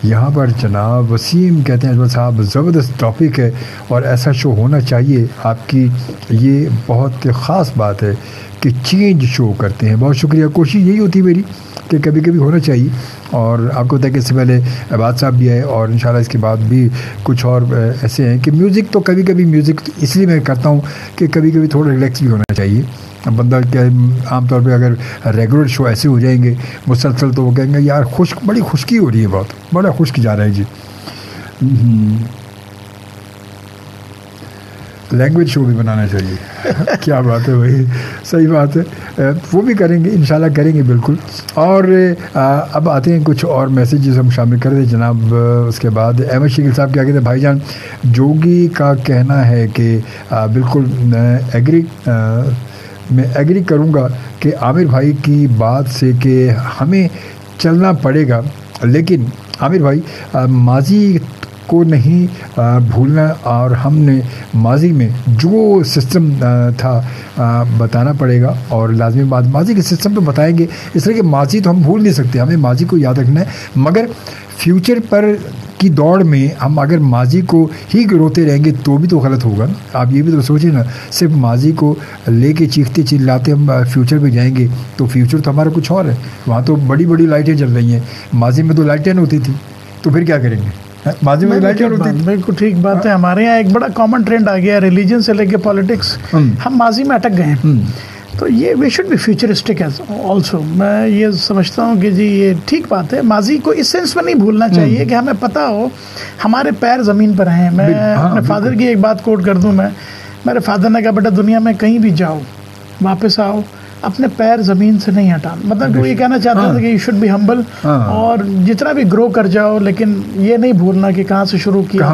یہاں پر جناب وسیم کہتے ہیں اجمل صاحب زبردست ٹاپک ہے اور ایسا شو ہونا چاہیے. آپ کی یہ بہت خاص بات ہے کہ چینج شو کرتے ہیں. بہت شکریہ. کوشش یہی ہوتی ہے میری کہ کبھی کبھی ہونا چاہیے. اور آپ کو پتہ ہے کہ اس سے پہلے عباد صاحب بھی آئے, اور انشاءاللہ اس کے بعد بھی کچھ اور ایسے ہیں کہ میوزک تو کبھی کبھی میوزک اس لیے میں کرتا ہوں کہ کبھی کبھی تھوڑا ریلیکس بھی ہونا چاہیے. بندہ کیا عام طور پہ اگر ریگولر شو ایسے ہو جائیں گے مسلسل تو وہ کہیں گے یار بڑی خشکی ہو رہی ہے, بڑا خشک جا رہا ہے. جی لینگویج شو بھی بنانا چاہیے. کیا بات ہے, وہی صحیح بات ہے, وہ بھی کریں گے انشاءاللہ, کریں گے بالکل. اور اب آتے ہیں کچھ اور میسیجز ہم شامل کر دیں جناب. اس کے بعد احمد شکیل صاحب کیا کہتے ہیں, بھائی جان جوگی کا کہنا ہے کہ بالکل میں ایگری کروں گا کہ عامر بھائی کی بات سے کہ ہمیں چلنا پڑے گا, لیکن عامر بھائی ماضی کو نہیں بھولنا, اور ہم نے ماضی میں جو سسٹم تھا بتانا پڑے گا. اور لازمی بات ماضی کے سسٹم تو بتائیں گے, اس طرح کہ ماضی تو ہم بھول نہیں سکتے, ہمیں ماضی کو یاد رکھنا ہے. مگر فیوچر پر کی دوڑ میں ہم اگر ماضی کو ہی روتے رہیں گے تو بھی تو غلط ہوگا نا. آپ یہ بھی تو سوچیں نا, صرف ماضی کو لے کے چیختے چلاتے ہم فیوچر پہ جائیں گے تو فیوچر تو ہمارا کچھ اور ہے. وہاں تو بڑی بڑی لائٹیں جل رہی ہیں, ماضی میں تو لائٹیں ہوتی تھی, تو پھر کیا کریں گے. ماضی میں لائٹیں ہوتی تھی. بالکل ٹھیک بات ہے. ہمارے یہاں ایک بڑا کامن ٹرینڈ آ گیا ہے ریلیجن سے لے کے پالیٹکس, ہم ماضی میں اٹک گئے ہیں. تو یہ we should be futuristic also. میں یہ سمجھتا ہوں کہ جی یہ ٹھیک بات ہے, ماضی کو اس سینس میں نہیں بھولنا چاہیے کہ ہمیں پتہ ہو ہمارے پیر زمین پر ہیں. میں اپنے فادر کی ایک بات کوٹ کر دوں, میرے فادر نے کہا بیٹا دنیا میں کہیں بھی جاؤ واپس آؤ اپنے پیر زمین سے نہیں ہٹانا. مطلب وہ یہ کہنا چاہتا تھا کہ یو شوڈ بی ہمبل, اور جتنا بھی گرو کر جاؤ لیکن یہ نہیں بھولنا کہ کہاں سے شروع کیا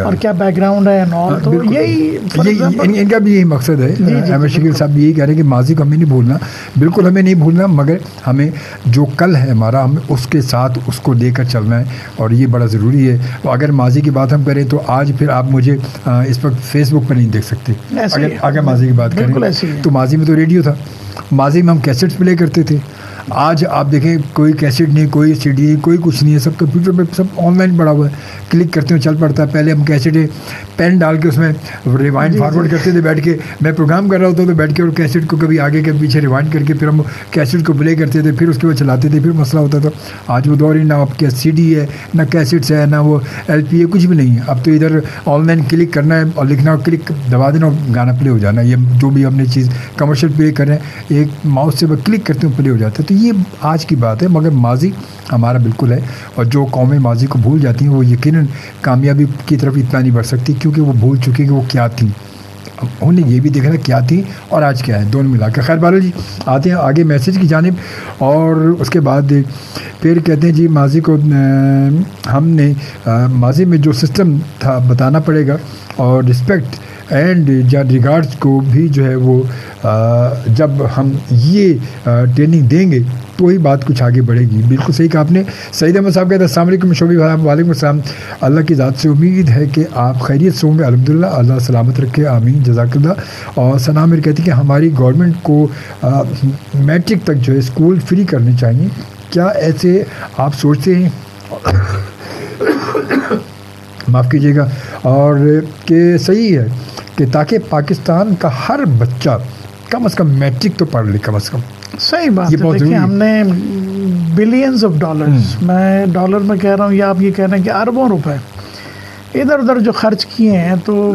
اور کیا بیک گراؤنڈ ہے اینڈ آل. تو یہی ان کا بھی یہی مقصد ہے. احمد شکیل صاحب بھی یہی کہہ رہے ہیں کہ ماضی کو ہمیں نہیں بھولنا, بالکل ہمیں نہیں بھولنا, مگر ہمیں جو کل ہے ہمارا, ہمیں اس کے ساتھ اس کو لے کر چلنا ہے, اور یہ بڑا ضروری ہے. اگر ماضی کی بات ہم کریں تو آج پھر آپ مجھے اس وقت فیس بک پہ نہیں دیکھ سکتے. اگر ماضی کی بات کریں تو ماضی میں تو ریڈیو تھا, ماضی میں ہم کیسٹس پلے کرتے تھے. آج آپ دیکھیں کوئی کیسٹ نہیں, کوئی سی ڈی, کوئی کچھ نہیں ہے, سب کمپیوٹر پہ سب آن لائن پڑا ہوا ہے, کلک کرتے ہیں چل پڑتا ہے. پہلے ہم کیسٹ پین ڈال کے اس میں ریوائنڈ فارورڈ کرتے تھے بیٹھ کے, میں پروگرام کر رہا ہوتا تو بیٹھ کے اور کیسٹ کو کبھی آگے کے پیچھے ریوائنڈ کر کے پھر ہم کیسٹ کو پلے کرتے تھے, پھر اس کے بعد چلاتے تھے, پھر مسئلہ ہوتا تھا. آج وہ دور ہی نہ آپ کے سی ڈی ہے, نہ کیسٹس ہے, نہ وہ ایل پی ہے, کچھ بھی نہیں ہے. اب تو ادھر آن لائن کلک کرنا ہے اور لکھنا, کلک دبا دینا اور گانا پلے ہو جانا. یہ جو بھی ہم نے چیز کمرشل پلے کر رہے ہیں, ایک ماؤس سے وہ کلک کرتے ہیں پلے ہو جاتا ہے. تو یہ آج کی بات ہے, مگر ماضی ہمارا بالکل ہے, اور جو قومیں ماضی کو بھول جاتی ہیں وہ یقیناً کامیابی کی طرف اتنا نہیں بڑھ سکتی, کیونکہ وہ بھول چکی کہ وہ کیا تھی. انہیں یہ بھی دیکھنا کیا تھی اور آج کیا ہے, دونوں ملا کے. خیر بہرحال جی آتے ہیں آگے میسیج کی جانب, اور اس کے بعد پھر کہتے ہیں جی ماضی کو ہم نے ماضی میں جو سسٹم تھا بتانا پڑے گا, اور رسپیکٹ اینڈ یا ریگارڈس کو بھی جو ہے وہ جب ہم یہ ٹریننگ دیں گے تو وہی بات کچھ آگے بڑھے گی. بالکل صحیح کہا آپ نے. سعید احمد صاحب کہتے ہیں السلام علیکم شعبی بھائی. وعلیکم السلام. اللہ کی ذات سے امید ہے کہ آپ خیریت سے ہوں گے. الحمدللہ, اللہ سلامت رکھے, آمین, جزاک اللہ. اور ثنا میر کہتی ہے کہ ہماری گورنمنٹ کو میٹرک تک جو ہے اسکول فری کرنے چاہیے, کیا ایسے آپ سوچتے ہیں؟ معاف کیجیے گا. اور کہ صحیح ہے کہ تاکہ پاکستان کا ہر بچہ کم از کم میٹرک تو پڑھ لے, کم از کم. صحیح بات ہے. دیکھیں ہم نے بلینز آف ڈالرز, میں ڈالر میں کہہ رہا ہوں یا آپ یہ کہہ رہے ہیں کہ اربوں روپے ادھر ادھر جو خرچ کیے ہیں, تو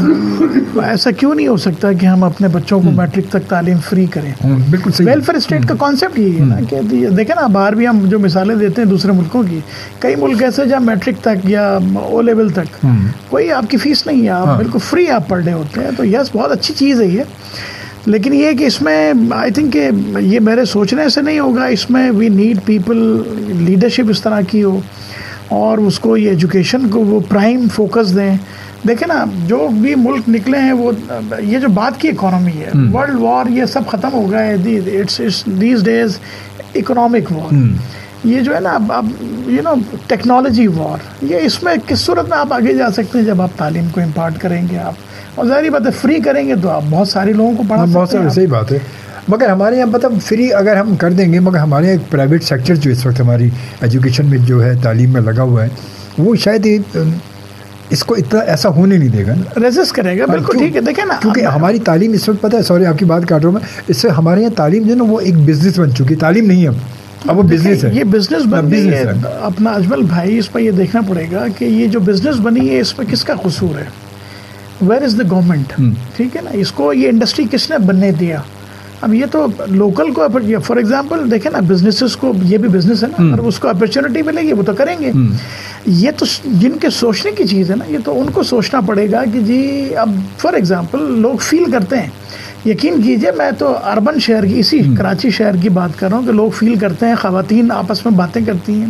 ایسا کیوں نہیں ہو سکتا کہ ہم اپنے بچوں کو میٹرک تک تعلیم فری کریں. بالکل صحیح. ویلفیئر اسٹیٹ کا کانسیپٹ یہی ہے نا کہ دیکھیں نا, باہر بھی ہم جو مثالیں دیتے ہیں دوسرے ملکوں کی, کئی ملک ایسے جہاں میٹرک تک یا او لیول تک کوئی آپ کی فیس نہیں ہے, آپ بالکل فری آپ پڑھ رہے ہوتے ہیں. تو یس بہت اچھی چیز ہے یہ, لیکن یہ کہ اس میں آئی تھنک کہ یہ میرے سوچنے سے نہیں ہوگا. اس میں وی نیڈ پیپل, لیڈرشپ اس طرح کی ہو, اور اس کو یہ ایجوکیشن کو وہ پرائم فوکس دیں. دیکھیں نا جو بھی ملک نکلے ہیں وہ, یہ جو بات کی اکانومی ہے, ورلڈ وار یہ سب ختم ہو گئے. اٹس دیز ڈیز اکنامک وار. یہ جو ہے نا اب یو نو ٹیکنالوجی وار, یہ اس میں کس صورت میں آپ آگے جا سکتے ہیں جب آپ تعلیم کو امپارٹ کریں گے آپ, اور ظاہری بات ہے فری کریں گے تو آپ بہت سارے لوگوں کو پڑھا سکتے ہیں. صحیح بات ہے. مگر ہمارے یہاں مطلب فری اگر ہم کر دیں گے, مگر ہمارے یہاں ایک پرائیویٹ سیکٹر جو اس وقت ہماری ایجوکیشن میں جو ہے تعلیم میں لگا ہوا ہے, وہ شاید اس کو اتنا ایسا ہونے نہیں دے گا, ریزسٹ کرے گا. بالکل ٹھیک ہے. دیکھیں نا, کیونکہ ہماری تعلیم اس وقت پتہ ہے, سوری آپ کی بات کاٹ رہا ہوں میں, اس سے ہمارے یہاں تعلیم جو ہے نا وہ ایک بزنس بن چکی ہے. تعلیم نہیں ہے اب وہ بزنس ہے. یہ بزنس بن گئی ہے اپنا. اجمل بھائی اس پہ یہ دیکھنا پڑے گا کہ یہ جو بزنس بنی ہے اس میں کس کا قصور ہے, ویئر از دا گورنمنٹ. ٹھیک ہے نا, اس کو یہ انڈسٹری کس نے بننے دیا. اب یہ تو لوکل کو, فار ایگزامپل دیکھیں نا بزنسز کو, یہ بھی بزنس ہے نا, اگر اس کو اپرچونٹی ملے گی وہ تو کریں گے. یہ تو جن کے سوچنے کی چیز ہے نا, یہ تو ان کو سوچنا پڑے گا کہ جی اب فار ایگزامپل لوگ فیل کرتے ہیں, یقین کیجئے میں تو اربن شہر کی, اسی کراچی شہر کی بات کر رہا ہوں, کہ لوگ فیل کرتے ہیں, خواتین آپس میں باتیں کرتی ہیں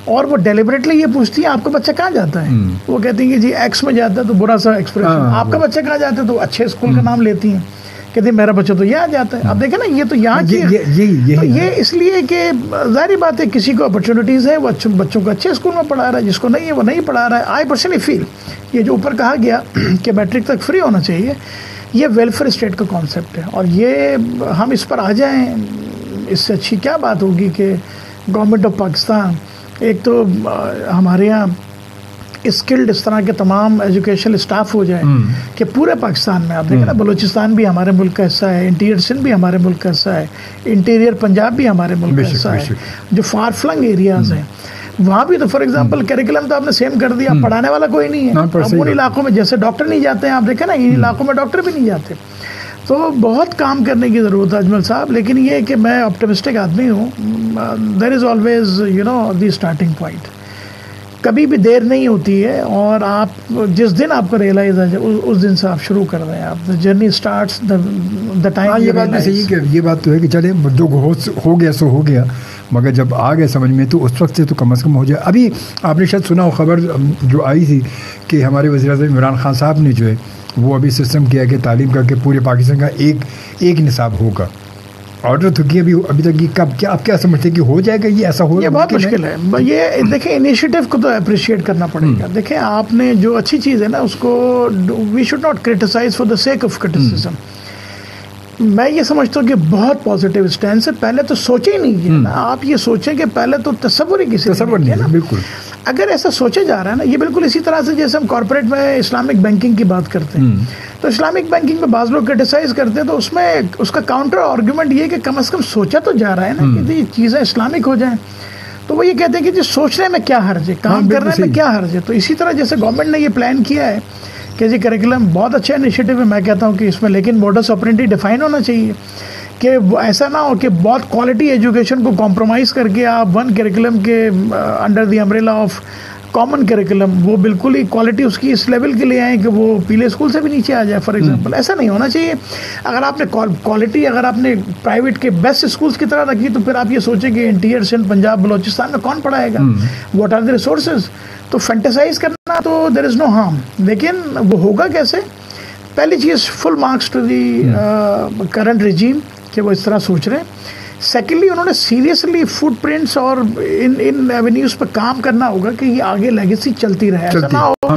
اور وہ ڈیلیبریٹلی یہ پوچھتی ہیں آپ کا بچہ کہاں جاتا ہے. وہ کہتی ہیں کہ جی ایکس میں جاتا ہے, تو برا سا ایکسپریشن. آپ کا بچہ کہاں جاتا ہے, تو اچھے اسکول کا نام لیتی ہیں, کہتے ہیں میرا بچہ تو یہاں جاتا ہے. اب دیکھیں نا, یہ تو یہاں کی یہ اس لیے کہ ظاہری بات ہے کسی کو اپرچونیٹیز ہے, وہ بچوں کو اچھے اسکول میں پڑھا رہا ہے, جس کو نہیں ہے وہ نہیں پڑھا رہا ہے. آئی پرسنلی فیل یہ جو اوپر کہا گیا کہ میٹرک تک فری ہونا چاہیے, یہ ویلفیئر اسٹیٹ کا کانسیپٹ ہے. اور یہ ہم اس پر آ جائیں, اس سے اچھی کیا بات ہوگی کہ گورنمنٹ آف پاکستان, ایک تو ہمارے یہاں اسکلڈ اس طرح کے تمام ایجوکیشنل اسٹاف ہو جائے کہ پورے پاکستان میں. آپ دیکھیں نا, بلوچستان بھی ہمارے ملک کا حصہ ہے, انٹیریئر سندھ بھی ہمارے ملک کا حصہ ہے, انٹیریئر پنجاب بھی ہمارے ملک کا حصہ ہے, جو فار فلنگ ایریاز ہیں وہاں بھی. تو فار ایگزامپل کیریکولم تو آپ نے سیم کر دیا, پڑھانے والا کوئی نہیں ہے. اب ان علاقوں میں جیسے ڈاکٹر نہیں جاتے ہیں, آپ دیکھیں نا ان علاقوں میں ڈاکٹر بھی نہیں جاتے. تو بہت کام کرنے کی ضرورت ہے اجمل صاحب. لیکن یہ کہ میں آپٹمسٹک آدمی ہوں, there is always you know the starting point. کبھی بھی دیر نہیں ہوتی ہے, اور آپ جس دن آپ کو ریئلائز آ جائے اس دن سے آپ شروع کر دیں. آپ جرنی اسٹارٹس دا ٹائم. یہ بات بھی صحیح ہے کہ یہ بات تو ہے کہ چلے جو ہو گیا سو ہو گیا, مگر جب آ گئے سمجھ میں تو اس وقت سے تو کم از کم ہو جائے. ابھی آپ نے شاید سنا ہو خبر جو آئی تھی کہ ہمارے وزیر اعظم عمران خان صاحب نے جو ہے وہ ابھی سسٹم کیا کہ تعلیم کا کہ پورے پاکستان کا ایک نصاب ہوگا. آرڈر تو کیا ابھی تک یہ کب کیا آپ کیا سمجھتے ہیں کہ ہو جائے گا یہ ایسا ہو؟ یہ بہت مشکل ہے. یہ دیکھیں انیشیٹو کو تو اپریشیٹ کرنا پڑے گا. دیکھیں آپ نے جو اچھی چیز ہے نا اس کو we should not criticise for the sake of criticism. میں یہ سمجھتا ہوں کہ بہت پازیٹیو اسٹینڈ سے پہلے تو سوچے ہی نہیں کیا نا. آپ یہ سوچیں کہ پہلے تو تصور ہی کسی تصور نہیں ہے. بالکل اگر ایسا سوچا جا رہا ہے نا, یہ بالکل اسی طرح سے جیسے ہم کارپوریٹ میں اسلامک بینکنگ کی بات کرتے ہیں, تو اسلامک بینکنگ میں بعض لوگ کرٹیسائز کرتے ہیں, تو اس میں اس کا کاؤنٹر آرگومنٹ یہ ہے کہ کم از کم سوچا تو جا رہا ہے نا کہ یہ چیزیں اسلامک ہو جائیں. تو وہ یہ کہتے ہیں کہ جی سوچنے میں کیا حرج ہے, کام کرنے میں کیا حرج ہے. تو اسی طرح جیسے گورنمنٹ نے یہ پلان کیا ہے کہ جی کریکولم بہت اچھا انیشیٹو ہے, میں کہتا ہوں کہ اس میں لیکن موڈس آپرینڈی ڈیفائن ہونا چاہیے کہ ایسا نہ ہو کہ بہت کوالٹی ایجوکیشن کو کمپرومائز کر کے آپ ون کریکولم کے under the umbrella of common curriculum وہ بالکل ہی کوالٹی اس کی اس لیول کے لے آئیں کہ وہ پیلے اسکول سے بھی نیچے آ جائے. فار ایگزامپل ایسا نہیں ہونا چاہیے. اگر آپ نے کوالٹی اگر آپ نے پرائیویٹ کے بیسٹ اسکولس کی طرح رکھی تو پھر آپ یہ سوچیں کہ انٹیریئر سندھ پنجاب بلوچستان میں کون پڑھائے گا, واٹ آر دی ریسورسز. تو فینٹیسائز کرنا تو دیر از نو ہارم, لیکن وہ ہوگا کیسے؟ پہلی چیز full marks to the current regime کہ وہ اس طرح سوچ رہے ہیں. سیکنڈلی انہوں نے سیریسلی فوٹ پرنٹس اور ان ایونیوز پہ کام کرنا ہوگا کہ یہ آگے لیگیسی چلتی رہے. ایسا نہ ہو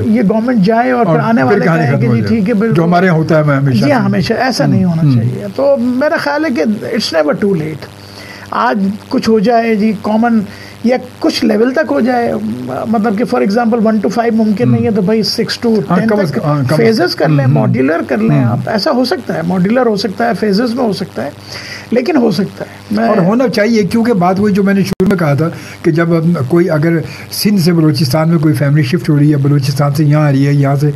یہ گورنمنٹ جائے اور پھر آنے والے کہیں کہ جی ٹھیک ہے جو ہمارے ہوتا ہے ہمیشہ, جی ہمیشہ ایسا نہیں ہونا چاہیے. تو میرا خیال ہے کہ اٹس نیور ٹو لیٹ. آج کچھ ہو جائے جی کامن یا کچھ لیول تک ہو جائے, مطلب کہ فار ایگزامپل 1 to 5 ممکن نہیں ہے تو بھائی 6 to 10 فیزز کر لیں, ماڈیولر کر لیں آپ. ایسا ہو سکتا ہے, ماڈیولر ہو سکتا ہے, فیزز میں ہو سکتا ہے, لیکن ہو سکتا ہے اور ہونا چاہیے. کیونکہ بات وہی جو میں نے شروع میں کہا تھا کہ جب کوئی اگر سندھ سے بلوچستان میں کوئی فیملی شفٹ ہو رہی ہے, بلوچستان سے یہاں آ رہی ہے, یہاں سے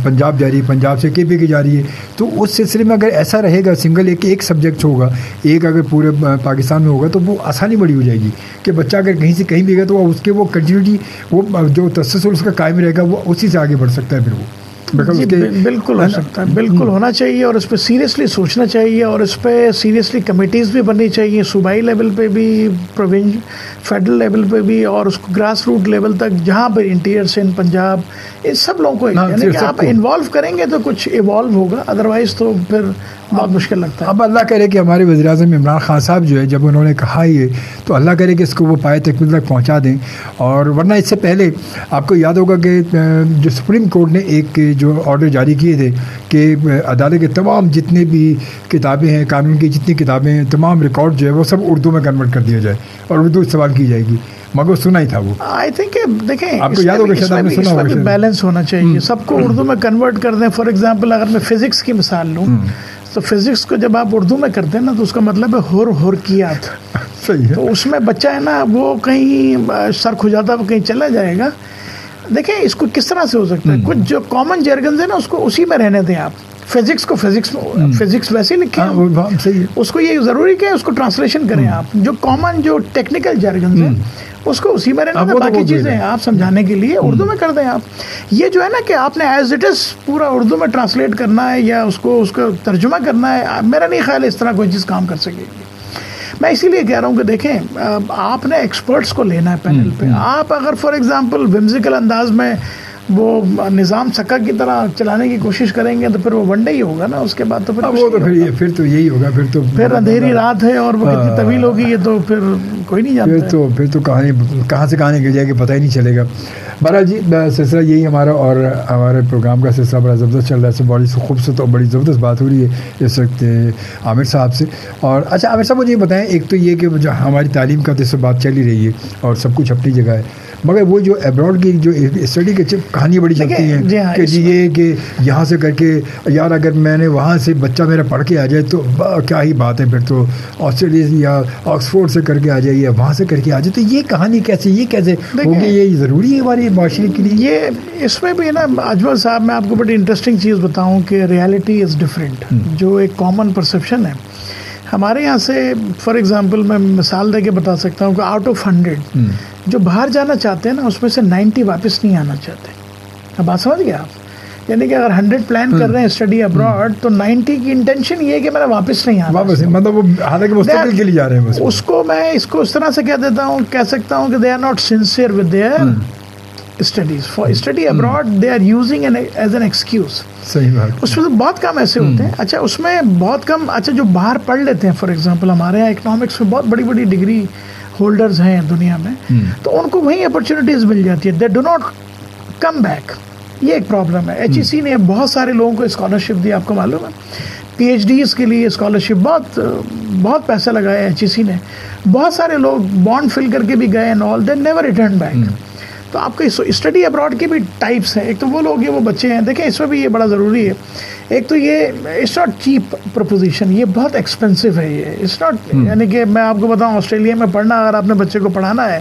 پنجاب جا رہی ہے, پنجاب سے کے پی کے جا رہی ہے, تو اس سلسلے میں اگر ایسا رہے گا سنگل ایک سبجیکٹ ہوگا, ایک اگر پورے پاکستان میں ہوگا تو وہ آسانی بڑی ہو جائے گی کہ بچہ اگر کہیں سے کہیں بھی گیا تو اس کے وہ کنٹینیوٹی وہ جو تسلسل اس کا قائم رہے گا, وہ اسی سے آگے بڑھ سکتا ہے. پھر وہ بالکل ہو سکتا ہے, بالکل ہونا چاہیے, اور اس پہ سیریسلی سوچنا چاہیے, اور اس پہ سیریسلی کمیٹیز بھی بننی چاہیے, صوبائی لیول پہ بھی, فیڈرل لیول پہ بھی, اور اس کو گراس روٹ لیول تک جہاں پہ انٹیریئر سندھ پنجاب ان سب لوگوں کو یعنی کہ آپ انوالو کریں گے تو کچھ ایوالو ہوگا, ادروائز تو پھر بہت مشکل لگتا ہے. اب اللہ کرے کہ ہمارے وزیر اعظم عمران خان صاحب جو ہے جب انہوں نے کہا یہ, تو اللہ کرے کہ اس کو وہ پائے تکمیل تک پہنچا دیں. اور ورنہ اس سے پہلے آپ کو یاد ہوگا کہ جو سپریم کورٹ نے ایک جو آرڈر جاری کیے تھے کہ عدالت کے تمام جتنے بھی کتابیں ہیں, قانون کی جتنی کتابیں ہیں, تمام ریکارڈ جو ہے وہ سب اردو میں کنورٹ کر دیا جائے اور اردو استعمال کی جائے گی, مگر سنا ہی تھا وہ. آئی تھنک دیکھیں آپ کو یاد ہوگا شاید آپ نے سنا ہوگا, بیلنس ہونا چاہیے, سب کو اردو میں کنورٹ کر دیں. فار ایگزامپل اگر میں فزکس کی مثال لوں تو فزکس کو جب آپ اردو میں کرتے ہیں نا تو اس کا مطلب ہے ہورکیات. صحیح ہے. تو اس میں بچہ ہے نا وہ کہیں سر کھجاتا وہ کہیں چلا جائے گا. دیکھیں اس کو کس طرح سے ہو سکتا ہے, کچھ جو کامن جرگنز ہیں نا اس کو اسی میں رہنے دیں آپ. فزکس کو فزکس ویسے ہی لکھیں, اس کو یہ ضروری کہ اس کو ٹرانسلیشن کریں آپ. جو کامن جو ٹیکنیکل جرگنز ہیں اس کو اسی میں رہنا, باقی چیزیں آپ سمجھانے کے لیے اردو میں کر دیں آپ. یہ جو ہے نا کہ آپ نے ایز اٹ از پورا اردو میں ٹرانسلیٹ کرنا ہے یا اس کا ترجمہ کرنا ہے, میرا نہیں خیال اس طرح کوئی چیز کام کر سکے گی. میں اسی لیے کہہ رہا ہوں کہ دیکھیں آپ نے ایکسپرٹس کو لینا ہے پینل پہ. آپ اگر فار ایگزامپل ومزیکل انداز میں وہ نظام سکا کی طرح چلانے کی کوشش کریں گے تو پھر وہ ون ڈے ہی ہوگا نا, اس کے بعد تو پھر تو یہی ہوگا, پھر اندھیری رات ہے اور وہ کتنی طویل ہوگی یہ تو پھر کوئی نہیں جانتا. پھر تو کہانی کہاں سے کہانی گر جائے گی پتہ ہی نہیں چلے گا. بہرحال جی سلسلہ یہی ہمارا, اور ہمارے پروگرام کا سلسلہ بڑا زبردست چل رہا ہے. بڑی خوبصورت اور بڑی زبردست بات ہو رہی ہے اس وقت عامر صاحب سے. اور اچھا عامر صاحب مجھے یہ بتائیں, ایک تو یہ کہ جو ہماری تعلیم کا تو بات چل ہی رہی ہے اور سب کچھ اپنی جگہ ہے, مگر وہ جو ابراڈ کی جو اسٹڈی کی کہانی بڑی چلتی ہیں کہ جی یہ کہ یہاں سے کر کے یار اگر میں نے وہاں سے بچہ میرا پڑھ کے آ جائے تو کیا ہی بات ہے, پھر تو آسٹریلیا یا آکسفورڈ سے کر کے آ جائے یا وہاں سے کر کے آ جائے, تو یہ کہانی کیسے, یہ کیسے ہوگی, یہ ضروری ہے ہمارے معاشرے کے لیے؟ یہ اس میں بھی نا اجمل صاحب میں آپ کو بڑی انٹرسٹنگ چیز بتاؤں کہ ریالٹی از ڈفرینٹ. جو ایک کامن پرسیپشن ہے ہمارے یہاں سے فار ایگزامپل میں مثال دے کے بتا سکتا ہوں کہ آؤٹ آف 100 جو باہر جانا چاہتے ہیں نا اس میں سے 90 واپس نہیں آنا چاہتے. اب بات سمجھ گئے آپ؟ یعنی کہ اگر 100 پلان کر رہے ہیں اسٹڈی ابراڈ تو 90 کی انٹینشن یہ ہے کہ میرا واپس نہیں آنا. مطلب حالانکہ مستقبل کے لیے جا رہے ہیں. اس کو میں اس کو اس طرح سے کہہ سکتا ہوں کہ they are not sincere with their studies. For study abroad they are using as an excuse. صحیح بات. اس میں تو بہت کم ایسے ہوتے ہیں. اچھا اس میں بہت کم جو باہر پڑھ لیتے ہیں فار ایگزامپل ہمارے یہاں اکنامکس میں بہت بڑی بڑی ڈگری ہولڈرز ہیں دنیا میں, تو ان کو وہیں اپرچونیٹیز مل جاتی ہے. They do not come back. یہ ایک پرابلم ہے. ایچ ای سی نے بہت سارے لوگوں کو اسکالرشپ دی, آپ کو معلوم ہے پی ایچ ڈیز کے لیے اسکالرشپ بہت پیسہ لگایا ایچ ای سی نے. بہت سارے لوگ بانڈ فل کر کے بھی گئے and all, they never return back. تو آپ کے اسٹڈی ابراڈ کی بھی ٹائپس ہیں. ایک تو وہ لوگ ہیں وہ بچے ہیں, دیکھیں اس میں بھی یہ بڑا ضروری ہے. ایک تو یہ اٹس ناٹ چیپ پروپوزیشن, یہ بہت ایکسپینسو ہے. یہ اٹس ناٹ یعنی کہ میں آپ کو بتاؤں آسٹریلیا میں پڑھنا, اگر آپ نے بچے کو پڑھانا ہے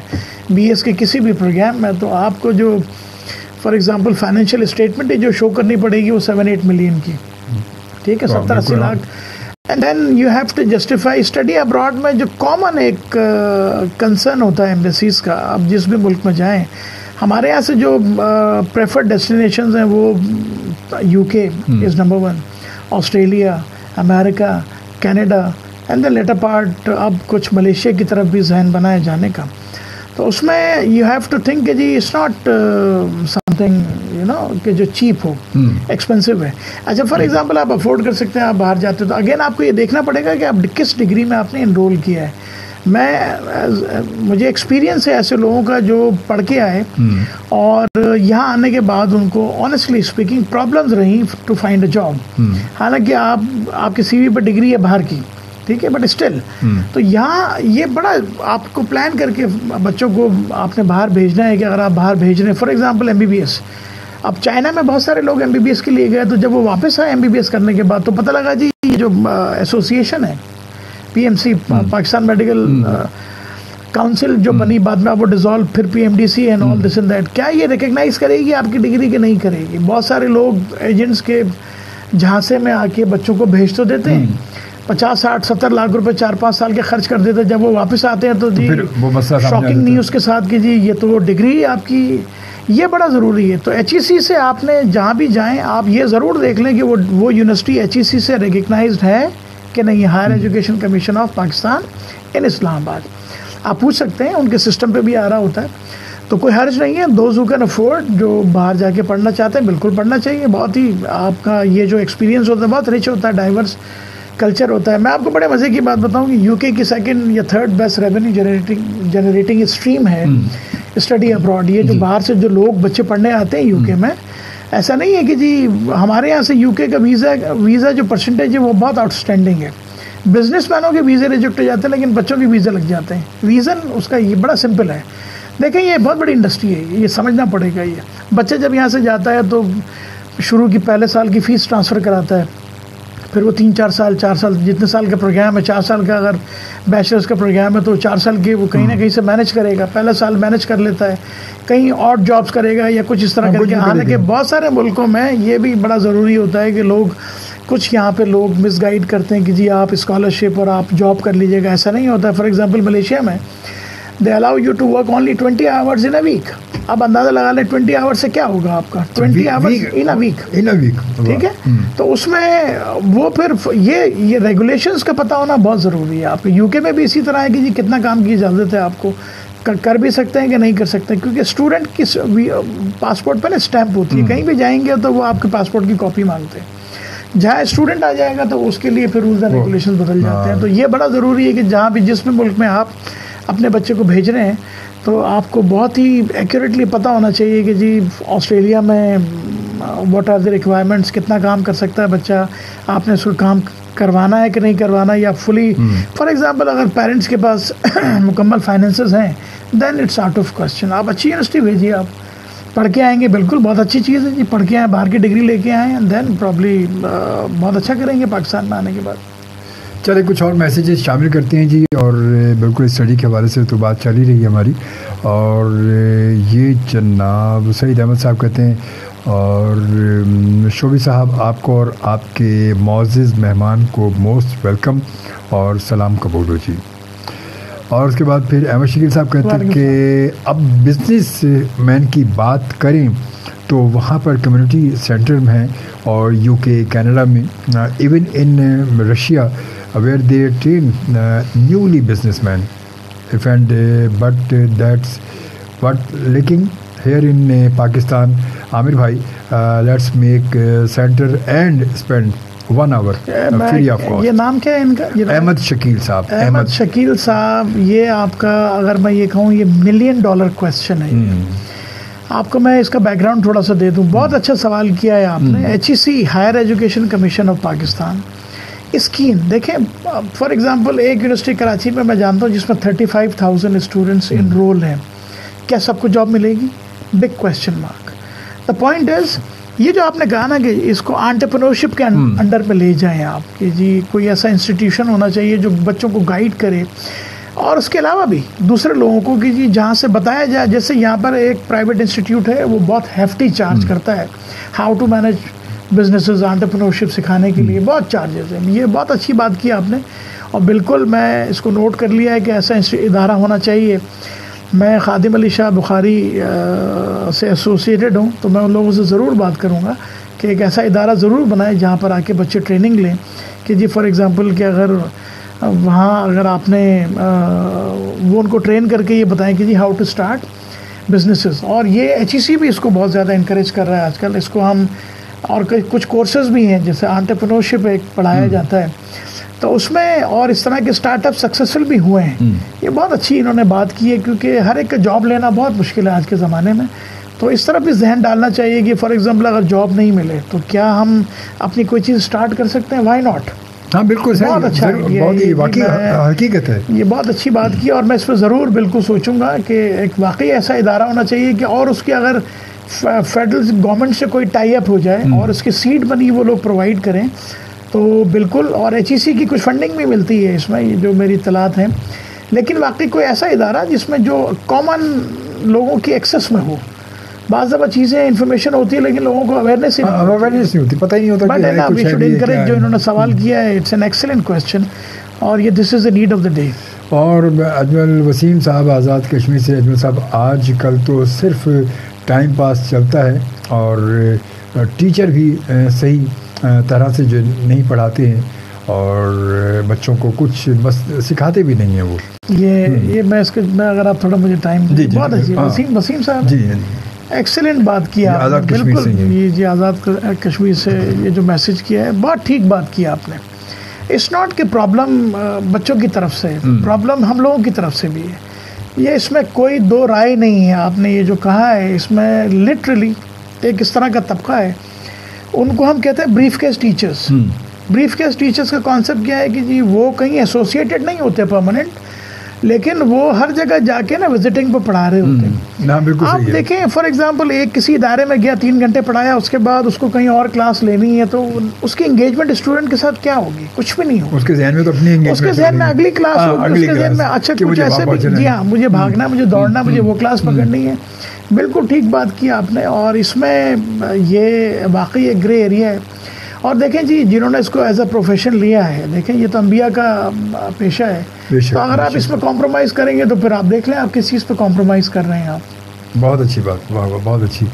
بی ایس کے کسی بھی پروگرام میں, تو آپ کو جو فار ایگزامپل فائنینشیل اسٹیٹمنٹ جو شو کرنی پڑے گی وہ 7-8 ملین کی, ٹھیک ہے, 70-80 lakh. And then you have to justify. Study abroad میں جو کامن ایک کنسرن ہوتا ہے ایمبیسیز کا, آپ جس بھی ملک میں جائیں, ہمارے یہاں سے جو پریفرڈ ڈیسٹینیشنز ہیں وہ U K is number 1, Australia, America, Canada, and then later part اب کچھ ملیشیا کی طرف بھی ذہن بنائے جانے کا. تو اس میں یو ہیو ٹو تھنک کہ جی it's not something you know کہ جو چیپ ہو, ایکسپینسو ہے. اچھا فار ایگزامپل آپ افورڈ کر سکتے ہیں, آپ باہر جاتے تو اگین آپ کو یہ دیکھنا پڑے گا کہ آپ کس ڈگری میں آپ نے انرول کیا ہے. مجھے ایکسپیرینس ہے ایسے لوگوں کا جو پڑھ کے آئے اور یہاں آنے کے بعد ان کو آنیسٹلی اسپیکنگ پرابلمز رہیں ٹو فائنڈ اے جاب. حالانکہ آپ کی سی وی پر ڈگری ہے باہر کی, ٹھیک ہے, بٹ اسٹل تو یہاں یہ بڑا آپ کو پلان کر کے بچوں کو آپ نے باہر بھیجنا ہے کہ اگر آپ باہر بھیج رہے ہیں فار ایگزامپل MBBS. اب چائنا میں بہت سارے لوگ MBBS کے لیے گئے, تو جب وہ واپس آئے MBBS کرنے کے بعد تو پتہ لگا جی یہ جو ایسوسیشن ہے PMC پاکستان میڈیکل کاؤنسل جو بنی بعد میں وہ ڈیزالو, پھر PMDC and all this and that, کیا یہ ریکگنائز کرے گی آپ کی ڈگری کہ نہیں کرے گی؟ بہت سارے لوگ ایجنٹس کے جھانسے میں آ کے بچوں کو بھیج تو دیتے ہیں, 50-60-70 لاکھ روپے 4-5 سال کے خرچ کر دیتے, جب وہ واپس آتے ہیں تو جی شاکنگ نیوز کے ساتھ کہ جی یہ تو ڈگری آپ کی. یہ بڑا ضروری ہے. تو ایچ ای سی سے آپ نے جہاں بھی جائیں آپ یہ ضرور دیکھ لیں کہ وہ یونیورسٹی ایچ ای سی سے ریکگنائزڈ ہے کہ نہیں. Higher education commission of Pakistan in Islamabad, آپ پوچھ سکتے ہیں, ان کے سسٹم پہ بھی آ رہا ہوتا ہے, تو کوئی حرج نہیں ہے. دوز ہو کین افورڈ, جو باہر جا کے پڑھنا چاہتے ہیں بالکل پڑھنا چاہیے. بہت ہی آپ کا یہ جو ایکسپیرینس ہوتا ہے بہت رچ ہوتا ہے, ڈائیورس کلچر ہوتا ہے. میں آپ کو بڑے مزے کی بات بتاؤں کہ یو کے کی 2nd یا 3rd best revenue generating stream ہے اسٹڈی ابراڈ. یہ جو باہر سے جو لوگ بچے پڑھنے آتے ہیں یو کے میں, ایسا نہیں ہے کہ جی ہمارے یہاں سے یو کے کا ویزا جو پرسنٹیج ہے وہ بہت آؤٹ اسٹینڈنگ ہے. بزنس مینوں کے ویزے ریجیکٹ ہو جاتے ہیں لیکن بچوں کے ویزے لگ جاتے ہیں. ریزن اس کا یہ بڑا سمپل ہے. دیکھیں یہ بہت بڑی انڈسٹری ہے, یہ سمجھنا پڑے گا. یہ بچہ جب یہاں سے جاتا ہے تو شروع کی پہلے سال کی فیس ٹرانسفر کراتا ہے, پھر وہ 3-4 سال 4 سال جتنے سال کا پروگرام ہے, 4 سال کا اگر بیچلرس کا پروگرام ہے تو 4 سال کے وہ کہیں نہ کہیں سے مینیج کرے گا. پہلا سال مینیج کر لیتا ہے, کہیں اور جابس کرے گا یا کچھ اس طرح کر کے. حالانکہ بہت سارے ملکوں میں یہ بھی بڑا ضروری ہوتا ہے کہ لوگ کچھ یہاں پہ لوگ مس گائڈ کرتے ہیں کہ جی آپ اسکالرشپ اور آپ جاب کر لیجیے گا. ایسا نہیں ہوتا ہے. فار ایگزامپل ملیشیا میں they allow you to work only 20 hours in a week. اب اندازہ لگا لیں 20 آورز سے کیا ہوگا آپ کا, 20 آورز ان اے ویک, ٹھیک ہے. تو اس میں وہ پھر یہ ریگولیشنز کا پتہ ہونا بہت ضروری ہے. آپ یو کے میں بھی اسی طرح ہے کہ جی کتنا کام کی اجازت ہے آپ کو, کر بھی سکتے ہیں کہ نہیں کر سکتے, کیونکہ اسٹوڈنٹ کی پاسپورٹ پہ نا اسٹیمپ ہوتی ہے. کہیں بھی جائیں گے تو وہ آپ کے پاسپورٹ کی کاپی مانگتے ہیں. جہاں اسٹوڈنٹ آ جائے گا تو اس کے لیے پھر رولز اینڈ ریگولیشن بدل جاتے ہیں. تو یہ بڑا ضروری ہے کہ جہاں بھی جس بھی ملک میں آپ اپنے بچے کو بھیج رہے ہیں تو آپ کو بہت ہی ایکوریٹلی پتہ ہونا چاہیے کہ جی آسٹریلیا میں واٹ آر دی ریکوائرمنٹس, کتنا کام کر سکتا ہے بچہ, آپ نے اس کو کام کروانا ہے کہ نہیں کروانا, یا فلی فار ایگزامپل اگر پیرنٹس کے پاس مکمل فائنینسز ہیں دین اٹس آؤٹ آف کوسچن. آپ اچھی یونیورسٹی بھیجیے, آپ پڑھ کے آئیں گے, بالکل بہت اچھی چیز ہے جی, پڑھ کے آئیں, باہر کی ڈگری لے کے آئیں, اینڈ دین پرابلی بہت اچھا کریں گے پاکستان میں آنے کے بعد. چلے کچھ اور میسیجز شامل کرتے ہیں جی. اور بالکل اسٹڈی کے حوالے سے تو بات چل ہی رہی ہے ہماری. اور یہ جناب سعید احمد صاحب کہتے ہیں اور شعبی صاحب آپ کو اور آپ کے معزز مہمان کو موسٹ ویلکم اور سلام قبول ہو جی. اور اس کے بعد پھر احمد شکیل صاحب کہتے ہیں کہ اب بزنس مین کی بات کریں تو وہاں پر کمیونٹی سینٹر میں ہیں اور یو کے کینیڈا میں even in Russia where they train newly business man and but that's what لیکن ہیئر ان پاکستان عامر بھائی let's make centre and spend 1 hour free of cost. یہ نام کیا ہے ان کا؟ احمد شکیل صاحب. احمد شکیل صاحب, یہ آپ کا اگر میں یہ کہوں یہ $1 million کویسچن ہے. آپ کو میں اس کا بیک گراؤنڈ تھوڑا سا دے دوں. بہت اچھا سوال کیا ہے آپ نے. HEC higher education commission of Pakistan scheme دیکھیں فار ایگزامپل ایک یونیورسٹی کراچی میں جانتا ہوں جس میں 35,000 اسٹوڈنٹس انرول ہیں. کیا سب کو جاب ملے گی؟ Big question mark. The point is یہ جو آپ نے کہا نا کہ اس کو انٹرپرینورشپ کے انڈر پہ لے جائیں آپ کہ جی کوئی ایسا انسٹیٹیوشن ہونا چاہیے جو بچوں کو گائیڈ کرے اور اس کے علاوہ بھی دوسرے لوگوں کو کہ جی جہاں سے بتایا جائے. جیسے یہاں پر ایک پرائیویٹ انسٹیٹیوٹ ہے وہ بہت ہیفٹی چارج کرتا ہے how to manage businesses entrepreneurship سکھانے کے لیے, بہت چارجز ہیں. یہ بہت اچھی بات کی آپ نے اور بالکل میں اس کو نوٹ کر لیا ہے کہ ایسا ادارہ ہونا چاہیے. میں خادم علی شاہ بخاری سے ایسوسیٹڈ ہوں تو میں ان لوگوں سے ضرور بات کروں گا کہ ایک ایسا ادارہ ضرور بنائیں جہاں پر آ کے بچے ٹریننگ لیں کہ جی فار ایگزامپل کہ اگر وہاں اگر آپ نے وہ ان کو ٹرین کر کے یہ بتائیں کہ جی ہاؤ ٹو اسٹارٹ بزنسز. اور یہ HEC بھی اس کو بہت زیادہ انکریج کر رہا ہے آج کل. اس کو ہم اور کچھ کورسز بھی ہیں جیسے انٹرپرینورشپ ایک پڑھایا جاتا ہے تو اس میں اور اس طرح کے اسٹارٹ اپ سکسیسفل بھی ہوئے ہیں. یہ بہت اچھی انہوں نے بات کی ہے کیونکہ ہر ایک کا جاب لینا بہت مشکل ہے آج کے زمانے میں. تو اس طرح بھی ذہن ڈالنا چاہیے کہ فار ایگزامپل اگر جاب نہیں ملے تو کیا ہم اپنی کوئی چیز اسٹارٹ کر سکتے ہیں؟ Why not. ہاں بالکل بہت اچھا حقیقت ہے. یہ بہت اچھی بات کی اور میں اس پہ ضرور بالکل سوچوں گا کہ ایک واقعی ایسا ادارہ ہونا چاہیے کہ اور اس کی اگر فیڈرل گورنمنٹ سے کوئی ٹائی اپ ہو جائے اور اس کی سیٹ منی وہ لوگ پرووائڈ کریں تو بالکل. اور HEC کی کچھ فنڈنگ بھی ملتی ہے اس میں جو میری اطلاعات ہیں. لیکن واقعی کوئی ایسا ادارہ جس میں جو کامن لوگوں کی ایکسیس میں ہو. بعض دفعہ چیزیں انفارمیشن ہوتی ہے لیکن لوگوں کو اویئرنیس نہیں ہوتی, پتہ ہی نہیں ہوتا. بٹ وی شوڈ انکریج جو انہوں نے سوال کیا ہے. اٹس این ایکسلنٹ کویسچن اور یہ this is the need of the day. اور اجمل وسیم صاحب آزاد کشمیر سے. اجمل صاحب آج کل تو صرف ٹائم پاس چلتا ہے اور ٹیچر بھی صحیح طرح سے جو نہیں پڑھاتے ہیں اور بچوں کو کچھ بس سکھاتے بھی نہیں ہیں وہ. یہ میں اس کے میں اگر آپ تھوڑا مجھے ٹائم بہت اچھی وسیم صاحب جی ایکسلنٹ بات کیا بالکل. جی آزاد کشمیر سے یہ جو میسج کیا ہے بہت ٹھیک بات کیا آپ نے. اٹس ناٹ کہ پرابلم بچوں کی طرف سے, پرابلم ہم لوگوں کی طرف سے بھی ہے. یہ اس میں کوئی دو رائے نہیں ہے. آپ نے یہ جو کہا ہے اس میں لٹرلی ایک اس طرح کا طبقہ ہے ان کو ہم کہتے ہیں brief case teachers. Brief case teachers کا کانسیپٹ کیا ہے کہ جی وہ کہیں ایسوسیٹڈ نہیں ہوتے پرماننٹ لیکن وہ ہر جگہ جا کے نا وزٹنگ پہ پڑھا رہے ہوتے ہیں. آپ دیکھیں فار ایگزامپل ایک کسی ادارے میں گیا 3 گھنٹے پڑھایا اس کے بعد اس کو کہیں اور کلاس لینی ہے تو اس کی انگیجمنٹ اسٹوڈنٹ کے ساتھ کیا ہوگی؟ کچھ بھی نہیں ہوگا. اس کے ذہن میں تو اپنی اس کے ذہن میں اگلی کلاس ہوگی. اس کے ذہن میں اچھا کچھ ایسے بھی جی ہاں مجھے بھاگنا مجھے دوڑنا مجھے وہ کلاس پکڑنی ہے. بالکل ٹھیک بات کی آپ نے اور اس میں یہ واقعی ایک گرے ایریا ہے. اور دیکھیں جی جنہوں نے اس کو ایز اے پروفیشن لیا ہے دیکھیں یہ تو انبیاء کا پیشہ ہے. تو اگر آپ اس میں کمپرومائز کریں گے تو پھر آپ دیکھ لیں آپ کس چیز پہ کمپرومائز کر رہے ہیں آپ. بہت اچھی بات, بہت اچھی.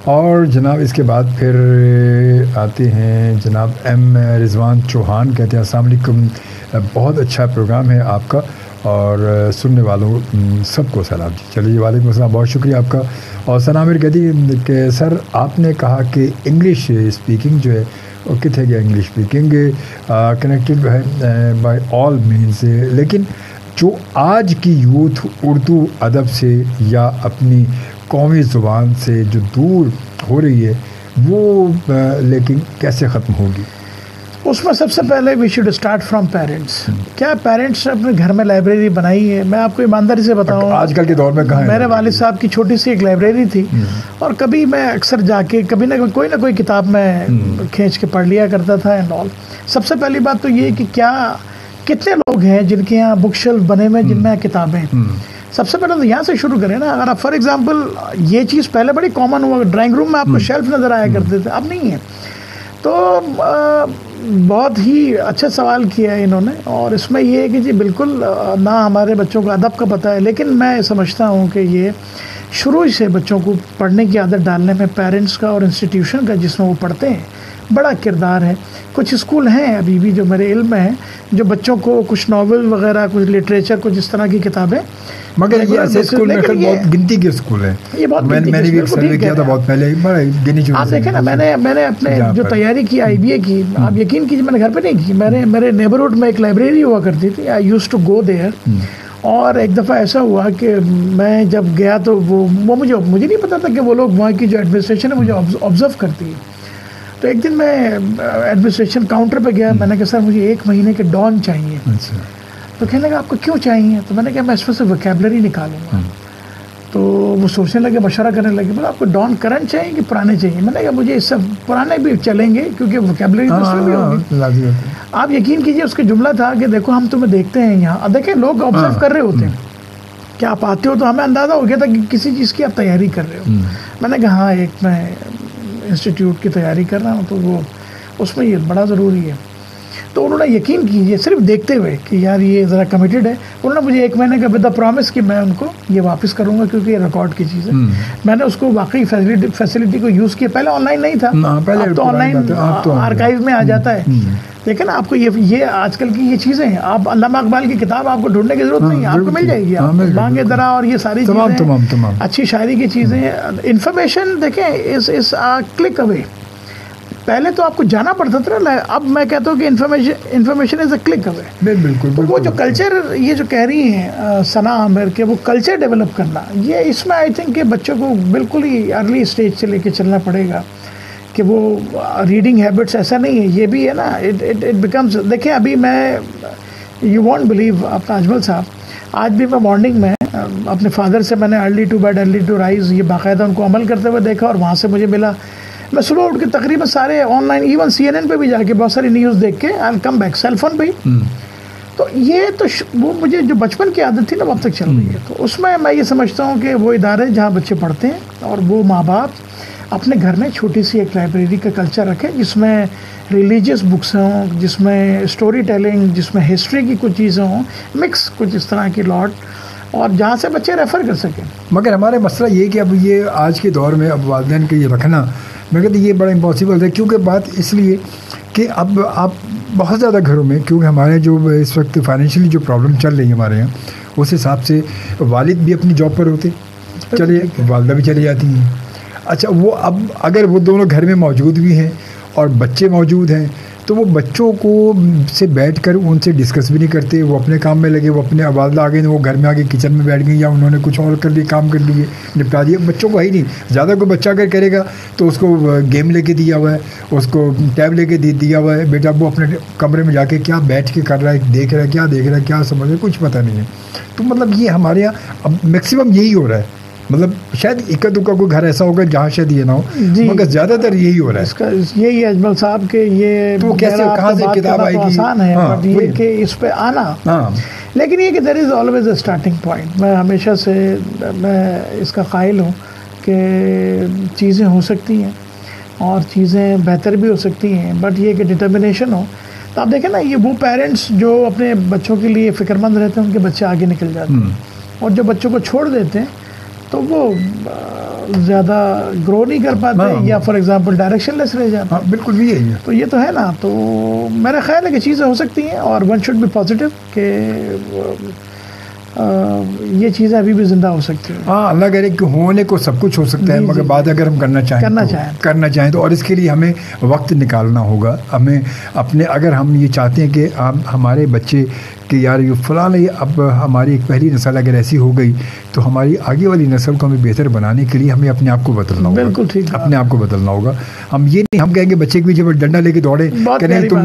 اور جناب اس کے بعد پھر آتے ہیں جناب ایم رضوان چوہان. کہتے ہیں السلام علیکم, بہت اچھا پروگرام ہے آپ کا اور سننے والوں سب کو سلام. جی چلیے وعلیکم السلام, بہت شکریہ آپ کا. اور ثناء کہتی کہ سر آپ نے کہا کہ انگلش اسپیکنگ جو ہے وہ کتنے گیا انگلش اسپیکنگ کنیکٹڈ ہے بائی آل مینس, لیکن جو آج کی یوتھ اردو ادب سے یا اپنی قومی زبان سے جو دور ہو رہی ہے وہ لیکن کیسے ختم ہوگی؟ اس میں سب سے پہلے we should start from parents. کیا پیرنٹس نے اپنے گھر میں لائبریری بنائی ہے؟ میں آپ کو ایمانداری سے بتاؤں آج کل کے دور میں کہاں ہے. میرے والد صاحب کی چھوٹی سی ایک لائبریری تھی اور کبھی میں اکثر جا کے کبھی نہ کوئی کتاب میں کھینچ کے پڑھ لیا کرتا تھا اینڈ آل. سب سے پہلی بات تو یہ کہ کتنے لوگ ہیں جن کے یہاں بک شیلف بنے ہوئے جن میں کتابیں ہیں. سب سے پہلے تو یہاں سے شروع کریں نا. اگر آپ فار ایگزامپل یہ چیز پہلے بڑی کامن ہوا, ڈرائنگ روم میں آپ کو شیلف نظر آیا کرتے تھے, اب نہیں ہے. تو بہت ہی اچھا سوال کیا ہے انہوں نے, اور اس میں یہ ہے کہ جی بالکل نہ ہمارے بچوں کو ادب کا پتہ ہے, لیکن میں سمجھتا ہوں کہ یہ شروع سے بچوں کو پڑھنے کی عادت ڈالنے میں پیرنٹس کا اور انسٹیٹیوشن کا جس میں وہ پڑھتے ہیں بڑا کردار ہے. کچھ اسکول ہیں ابھی بھی جو میرے علم میں ہیں جو بچوں کو کچھ ناول وغیرہ, کچھ لٹریچر, کچھ اس طرح کی کتابیں, مگر یہ ایسے اسکول میں بہت گنتی کے اسکول ہیں. یہ بہت میں نے بھی ایک سروے کیا تھا بہت پہلے, گنی چونی. آپ دیکھیں نا, میں نے اپنے جو تیاری کی IBA کی, آپ یقین کیجیے میں نے گھر پہ نہیں کی, میرے نیبرہڈ میں ایک لائبریری ہوا کرتی تھی, آئی یوز ٹو گو دیئر. اور ایک دفعہ ایسا ہوا کہ میں جب گیا تو وہ مجھے نہیں پتا تھا کہ وہ لوگ وہاں کی جو ایڈمنسٹریشن ہے مجھے آبزرو کرتی ہے. تو ایک دن میں ایڈمنسٹریشن کاؤنٹر پہ گیا, میں نے کہا سر مجھے 1 مہینے کے ڈان چاہیے. تو کہنے لگا آپ کو کیوں چاہیے؟ تو میں نے کہا میں اس میں سے ویکیبلری نکالوں گا. تو وہ سوچنے لگے, مشورہ کرنے لگے, بولا آپ کو ڈان کرنٹ چاہیے کہ پرانے چاہیے؟ میں نے کہا مجھے اس سے پرانے بھی چلیں گے کیونکہ ویکیبلری تو اس میں بھی ہوگی. آپ یقین کیجیے اس کا جملہ تھا کہ دیکھو ہم تمہیں دیکھتے ہیں یہاں, اب دیکھیں لوگ آبزرو کر رہے ہوتے ہیں کہ آپ آتے ہو, تو ہمیں اندازہ ہو گیا تھا کہ کسی چیز کی آپ تیاری کر رہے ہو. میں نے کہا ہاں ایک میں انسٹیٹیوٹ کی تیاری کر رہا ہوں, تو وہ اس میں یہ بڑا ضروری ہے. تو انہوں نے یقین کیجیے صرف دیکھتے ہوئے کہ یار یہ ذرا کمیٹیڈ ہے, انہوں نے مجھے 1 مہینے کا ود دا پرومس کہ میں ان کو یہ واپس کروں گا کیونکہ یہ ریکارڈ کی چیز ہے. میں نے اس کو واقعی فیسلٹی کو یوز کیا. پہلے آن لائن نہیں تھا, اب تو آن لائن آرکائیو میں آ جاتا ہے. لیکن آپ کو یہ آج کل کی یہ چیزیں ہیں, آپ علامہ اقبال کی کتاب آپ کو ڈھونڈنے کی ضرورت نہیں ہے, آپ کو مل جائے گی. بانگ درا اور یہ ساری چیزیں, اچھی شاعری کی چیزیں, انفارمیشن دیکھیں اس کلک اوے. پہلے تو آپ کو جانا پڑتا تھا نا, اب میں کہتا ہوں کہ انفارمیشن از اے کلک اوے. بالکل. وہ جو کلچر یہ جو کہہ رہی ہیں ثنا عامر کہ وہ کلچر ڈیولپ کرنا, یہ اس میں آئی تھنک کہ بچوں کو بالکل ہی ارلی اسٹیج سے لے کے چلنا پڑے گا کہ وہ ریڈنگ ہیبٹس ایسا نہیں ہے. یہ بھی ہے نا, اٹ بیکمز. دیکھیں ابھی میں یو وونٹ بلیو اپنا اجمل صاحب, آج بھی میں مارننگ میں اپنے فادر سے میں نے early to bed early to rise یہ باقاعدہ ان کو عمل کرتے ہوئے دیکھا, اور وہاں سے مجھے ملا. میں صبح اٹھ کے تقریباً سارے آن لائن, ایون CNN پہ بھی جا کے بہت ساری نیوز دیکھ کے آئی کم بیک سیل فون پہ ہی. تو یہ تو وہ مجھے جو بچپن کی عادت تھی نا وہ اب تک چل رہی ہے. تو اس میں یہ سمجھتا ہوں کہ وہ ادارے جہاں بچے پڑھتے ہیں اور وہ ماں باپ اپنے گھر میں چھوٹی سی ایک لائبریری کا کلچر رکھیں جس میں ریلیجیس بکس ہوں, جس میں اسٹوری ٹیلنگ, جس میں ہسٹری کی کچھ چیزیں ہوں, مکس کچھ اس طرح کی لاٹ, اور جہاں سے بچے ریفر کر سکیں. مگر ہمارا مسئلہ یہ کہ اب یہ آج کے دور میں اب والدین کے یہ رکھنا, میں کہتے یہ بڑا امپاسبل ہے. کیونکہ بات اس لیے کہ اب آپ بہت زیادہ گھروں میں, کیونکہ ہمارے جو اس وقت فائنینشلی جو پرابلم چل رہی ہے ہمارے یہاں, اس حساب سے والد بھی اپنی جاب پر ہوتے, چلے والدہ بھی چلی جاتی ہیں. اچھا وہ اب اگر وہ دونوں گھر میں موجود بھی ہیں اور بچے موجود ہیں تو وہ بچوں کو سے بیٹھ کر ان سے ڈسکس بھی نہیں کرتے. وہ اپنے کام میں لگے, وہ اپنے والدہ آ گئے, وہ گھر میں آ کے کچن میں بیٹھ گئی, یا انہوں نے کچھ اور کر لی, کام کر لیے, نپٹا دیا. بچوں کو ہے ہی نہیں. زیادہ کوئی بچہ اگر کرے گا تو اس کو گیم لے کے دیا ہوا ہے, اس کو ٹیب لے کے دیا ہوا ہے, بیٹا وہ اپنے کمرے میں جا کے کیا بیٹھ کے کر رہا ہے, دیکھ رہا ہے, کیا سمجھ رہا ہے, کچھ پتہ نہیں ہے. تو مطلب یہ ہمارے یہاں اب میکسیمم یہی ہو رہا ہے. مطلب شاید اکا دکا کوئی گھر ایسا ہوگا جہاں شاید یہ نہ ہو, مگر زیادہ تر یہی ہو رہا ہے. اس کا یہی اجمل صاحب کہ یہ تو کیسے کہاں سے کتاب آئے گی, آسان ہے, بٹ یہ کہ اس پہ آنا. لیکن یہ کہ there is always a starting point. میں ہمیشہ سے میں اس کا قائل ہوں کہ چیزیں ہو سکتی ہیں اور چیزیں بہتر بھی ہو سکتی ہیں, بٹ یہ کہ ڈٹرمنیشن ہو. تو آپ دیکھیں نا, یہ وہ پیرنٹس جو اپنے بچوں کے لیے فکر مند رہتے ہیں ان کے بچے آگے نکل جاتے ہیں, اور جو بچوں کو چھوڑ دیتے ہیں تو وہ زیادہ گرو نہیں کر پاتے, یا فار ایگزامپل ڈائریکشن لیس رہ جاتے ہیں. بالکل بھی ہے. تو یہ تو ہے نا. تو میرا خیال ہے کہ چیزیں ہو سکتی ہیں, اور ون شوڈ بی پازیٹیو کہ یہ چیزیں ابھی بھی زندہ ہو سکتی ہیں. ہاں, اللہ کرے کہ ہونے کو سب کچھ ہو سکتا ہے, مگر بات اگر ہم کرنا چاہیں تو, اور اس کے لیے ہمیں وقت نکالنا ہوگا. ہمیں اپنے, اگر ہم یہ چاہتے ہیں کہ ہمارے بچے کہ یار یہ فلاں اب ہماری ایک پہلی نسل اگر ایسی ہو گئی تو ہماری آگے والی نسل کو ہمیں بہتر بنانے کے لیے ہمیں اپنے آپ کو بدلنا ہوگا. بالکل ٹھیک, اپنے آپ کو بدلنا ہوگا. ہم یہ نہیں ہم کہیں گے بچے کے پیچھے ڈنڈا لے کے دوڑے, کہ نہیں تم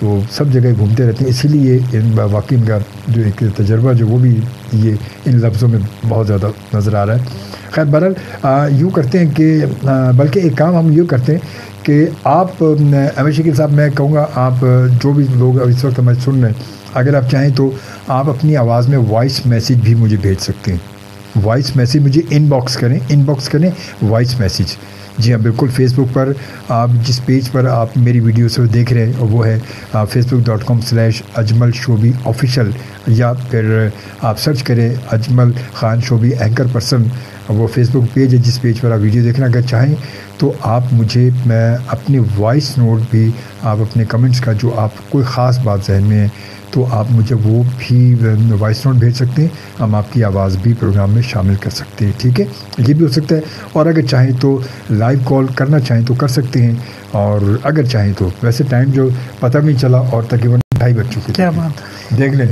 تو سب جگہ گھومتے رہتے ہیں، اسی لیے واقعی ان کا جو ایک تجربہ جو وہ بھی یہ ان لفظوں میں بہت زیادہ نظر آ رہا ہے. خیر بہرحال یوں کرتے ہیں کہ بلکہ ایک کام ہم یوں کرتے ہیں کہ آپ امیر شکیل صاحب، میں کہوں گا آپ جو بھی لوگ اس وقت ہمیں سن رہے ہیں، اگر آپ چاہیں تو آپ اپنی آواز میں وائس میسیج بھی مجھے بھیج سکتے ہیں. وائس میسیج مجھے ان باکس کریں وائس میسیج. جی ہاں بالکل، فیس بک پر آپ جس پیج پر آپ میری ویڈیوز دیکھ رہے ہیں وہ ہے facebook.com/اجمل شوبی آفیشیل، یا پھر آپ سرچ کریں اجمل خان شوبی اینکر پرسن. وہ فیس بک پیج ہے جس پیج پر آپ ویڈیو دیکھنا. اگر چاہیں تو آپ مجھے میں اپنی وائس نوٹ بھی، آپ اپنے کمنٹس کا جو آپ کوئی خاص بات ذہن میں ہے تو آپ مجھے وہ بھی وائس نوٹ بھیج سکتے ہیں. ہم آپ کی آواز بھی پروگرام میں شامل کر سکتے ہیں. ٹھیک ہے، یہ بھی ہو سکتا ہے. اور اگر چاہیں تو لائیو کال کرنا چاہیں تو کر سکتے ہیں. اور اگر چاہیں تو ویسے ٹائم جو پتہ نہیں چلا اور تقریباً 2:30 بج چکے. کیا بات، دیکھ لیں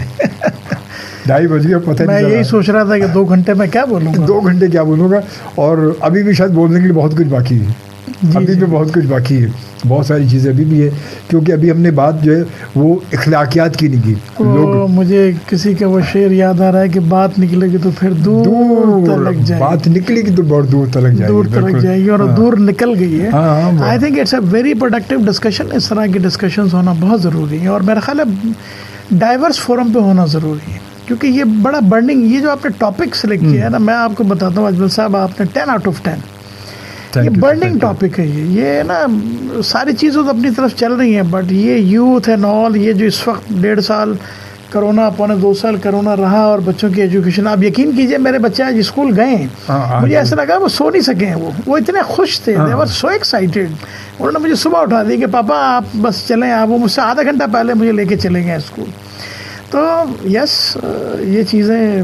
2:30 بج گیا، پتہ نہیں. میں یہی سوچ رہا تھا کہ 2 گھنٹے میں کیا بولوں گا. 2 گھنٹے کیا بولوں گا، اور ابھی بھی شاید بولنے کے لیے بہت کچھ باقی ہے. ابھی بھی بہت کچھ باقی ہے، بہت ساری چیزیں ابھی بھی ہے، کیونکہ ابھی ہم نے بات جو ہے وہ اخلاقیات کی نہیں کی. لوگ مجھے کسی کا وہ شعر یاد آ رہا ہے کہ بات نکلے گی تو پھر دور تلک جائے گی. بات نکلے گی تو بہت دور تلک جائے گی، اور دور نکل گئی ہے. I think it's a very productive discussion. اس طرح کی ڈسکشنز ہونا بہت ضروری ہے، اور میرا خیال ہے ڈائیورس فورم پہ ہونا ضروری ہے، کیونکہ یہ بڑا برننگ، یہ جو آپ نے ٹاپک سلیکٹ کیا ہے نا، میں آپ کو بتاتا ہوں اجمل صاحب، آپ نے 10 out of 10. یہ برننگ ٹاپک ہے. یہ نا ساری چیزیں تو اپنی طرف چل رہی ہیں، بٹ یہ یوتھ اینڈ آل، یہ جو اس وقت 1.5 سال کرونا، 1.25 سال کرونا رہا، اور بچوں کی ایجوکیشن، آپ یقین کیجئے میرے بچے آج اسکول گئے ہیں، مجھے ایسا لگا وہ سو نہیں سکے ہیں. وہ اتنے خوش تھے، they were so excited. انہوں نے مجھے صبح اٹھا دی کہ پاپا آپ بس چلیں. آپ وہ مجھ سے آدھا گھنٹہ پہلے مجھے لے کے چلے گئے اسکول. تو یس، یہ چیزیں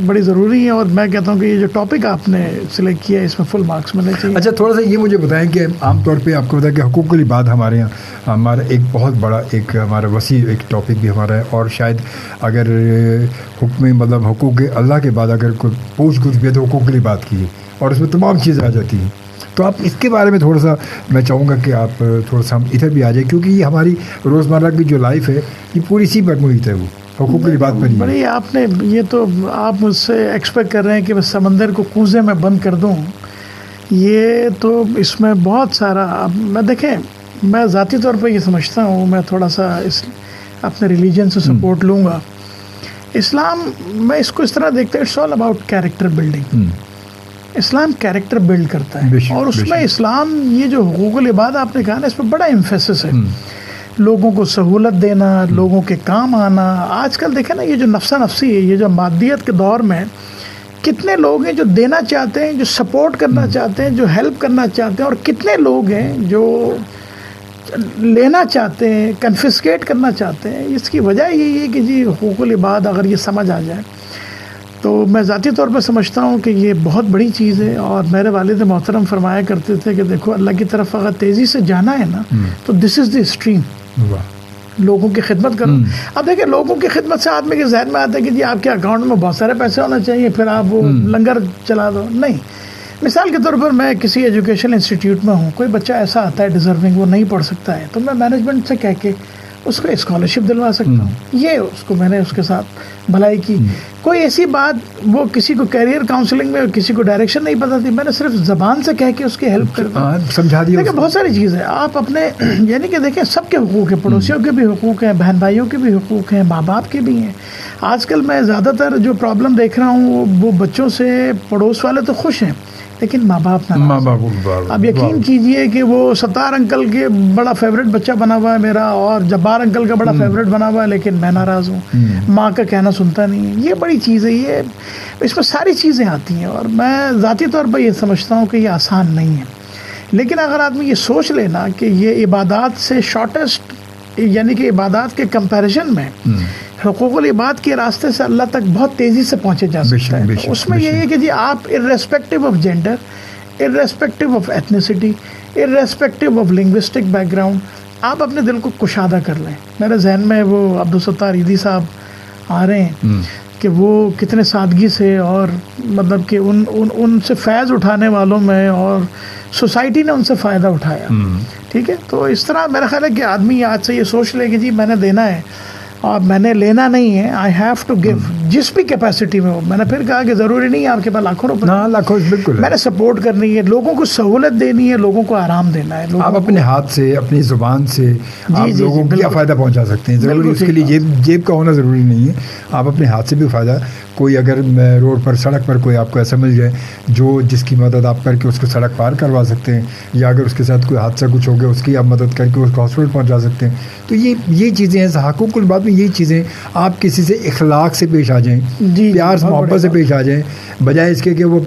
بڑی ضروری ہیں، اور میں کہتا ہوں کہ یہ جو ٹاپک آپ نے سلیکٹ کیا ہے اس میں فل مارکس ملنے چاہیے. اچھا، تھوڑا سا یہ مجھے بتائیں کہ عام طور پہ آپ کو بتائیں کہ حقوق العباد ہمارے یہاں ہمارا ایک بہت بڑا ایک ہمارا وسیع ایک ٹاپک بھی ہمارا ہے، اور شاید اگر حکم مطلب حقوق اللہ کے بعد اگر کوئی پوچھ گچھ بھی ہے تو حقوق العباد کی ہے، اور اس میں تمام چیزیں آ جاتی ہیں. تو آپ اس کے بارے میں تھوڑا سا میں چاہوں گا کہ آپ تھوڑا سا ہم ادھر بھی آ جائیں، کیونکہ یہ ہماری روزمرہ کی جو لائف ہے یہ پوری اسی پر محیط ہے. وہ حقوق کی بات پر بڑی آپ نے، یہ تو آپ مجھ سے ایکسپیکٹ کر رہے ہیں کہ میں سمندر کو کوزے میں بند کر دوں. یہ تو اس میں بہت سارا، میں دیکھیں میں ذاتی طور پہ یہ سمجھتا ہوں، میں تھوڑا سا اس اپنے ریلیجن سے سپورٹ لوں گا. اسلام میں اس کو اس طرح دیکھتا ہے، it's all about character building. Islam character build کرتا ہے، اور اس میں اسلام یہ جو حقوق العباد آپ نے کہا نا، اس پہ بڑا ایمفیسس ہے. لوگوں کو سہولت دینا، لوگوں کے کام آنا. آج کل دیکھیں نا، یہ جو نفسا نفسی ہے، یہ جو مادیت کے دور میں کتنے لوگ ہیں جو دینا چاہتے ہیں، جو سپورٹ کرنا چاہتے ہیں، جو ہیلپ کرنا چاہتے ہیں، اور کتنے لوگ ہیں جو لینا چاہتے ہیں، کنفسکیٹ کرنا چاہتے ہیں. اس کی وجہ یہی ہے کہ جی حقوق العباد اگر یہ سمجھ آ جائے تو میں ذاتی طور پہ سمجھتا ہوں کہ یہ بہت بڑی چیز ہے. اور میرے والد محترم فرمایا کرتے تھے کہ دیکھو اللہ کی طرف اگر تیزی سے جانا ہے نا تو دس از دی اسٹریم. لوگوں کی خدمت کرو. اب دیکھیں لوگوں کی خدمت سے آدمی کے ذہن میں آتا ہے کہ جی آپ کے اکاؤنٹ میں بہت سارے پیسے ہونا چاہیے، پھر آپ وہ لنگر چلا دو. نہیں، مثال کے طور پر میں کسی ایجوکیشن انسٹیٹیوٹ میں ہوں، کوئی بچہ ایسا آتا ہے ڈیزرونگ، وہ نہیں پڑھ سکتا ہے، تو میں مینجمنٹ سے کہہ کے اس کو اسکالرشپ دلوا سکتا ہوں. یہ اس کو میں نے اس کے ساتھ بھلائی کی. کوئی ایسی بات، وہ کسی کو کیریئر کاؤنسلنگ میں کسی کو ڈائریکشن نہیں پتہ تھی، میں نے صرف زبان سے کہہ کے اس کی ہیلپ کر دیا، سمجھا دیا. دیکھیں بہت ساری چیزیں آپ اپنے، یعنی کہ دیکھیں سب کے حقوق ہیں، پڑوسیوں کے بھی حقوق ہیں، بہن بھائیوں کے بھی حقوق ہیں، ماں باپ کے بھی ہیں. آج کل میں زیادہ تر جو پرابلم دیکھ رہا ہوں وہ بچوں سے پڑوس والے تو خوش ہیں لیکن ماں باپ ناراض. اب یقین کیجئے کہ وہ ستار انکل کے بڑا فیوریٹ بچہ بنا ہوا ہے میرا، اور جبار انکل کا بڑا فیوریٹ بنا ہوا ہے، لیکن میں ناراض ہوں، ماں کا کہنا سنتا نہیں ہے. یہ بڑی چیز ہے، یہ اس میں ساری چیزیں آتی ہیں، اور میں ذاتی طور پر یہ سمجھتا ہوں کہ یہ آسان نہیں ہے. لیکن اگر آدمی یہ سوچ لینا کہ یہ عبادات سے شارٹیسٹ، یعنی کہ عبادات کے کمپیریزن میں حقوق العباد کے راستے سے اللہ تک بہت تیزی سے پہنچے جا سکتا ہے. اس میں یہ ہے کہ جی آپ irrespective of gender, irrespective of ethnicity, irrespective of linguistic background، آپ اپنے دل کو کشادہ کر لیں. میرے ذہن میں وہ عبدالستار عیدی صاحب آ رہے ہیں کہ وہ کتنے سادگی سے اور مطلب کہ ان سے فیض اٹھانے والوں میں اور سوسائٹی نے ان سے فائدہ اٹھایا. ٹھیک ہے, تو اس طرح میرا خیال ہے کہ آدمی آج سے یہ سوچ لے کہ جی میں نے دینا ہے اور میں نے لینا نہیں ہے, آئی ہیو ٹو گیو, جس بھی کیپیسٹی میں ہو. میں نے پھر کہا کہ ضروری نہیں ہے آپ کے پاس لاکھوں روپے, لاکھوں بالکل میں نے سپورٹ کرنی ہے, لوگوں کو سہولت دینی ہے, لوگوں کو آرام دینا ہے. آپ اپنے ہاتھ سے, اپنی زبان سے آپ لوگوں کو کیا فائدہ پہنچا سکتے ہیں. ضروری اس کے لیے جیب کا ہونا ضروری نہیں ہے, آپ اپنے ہاتھ سے بھی فائدہ. کوئی اگر روڈ پر سڑک پر کوئی آپ کو ایسا مل جائے جو جس کی مدد آپ کر کے اس کو سڑک پار کروا سکتے ہیں, یا اگر اس کے ساتھ کوئی حادثہ کچھ ہو گیا اس کی آپ مدد کر کے اس کو ہاسپٹل پہنچا سکتے ہیں, تو یہ چیزیں ہیں. حقوق العباد میں یہی چیزیں, آپ کسی سے اخلاق سے پیش آ جائیں, پیار سے محبت سے پیش آ جائیں, بجائے اس کے کہ وہ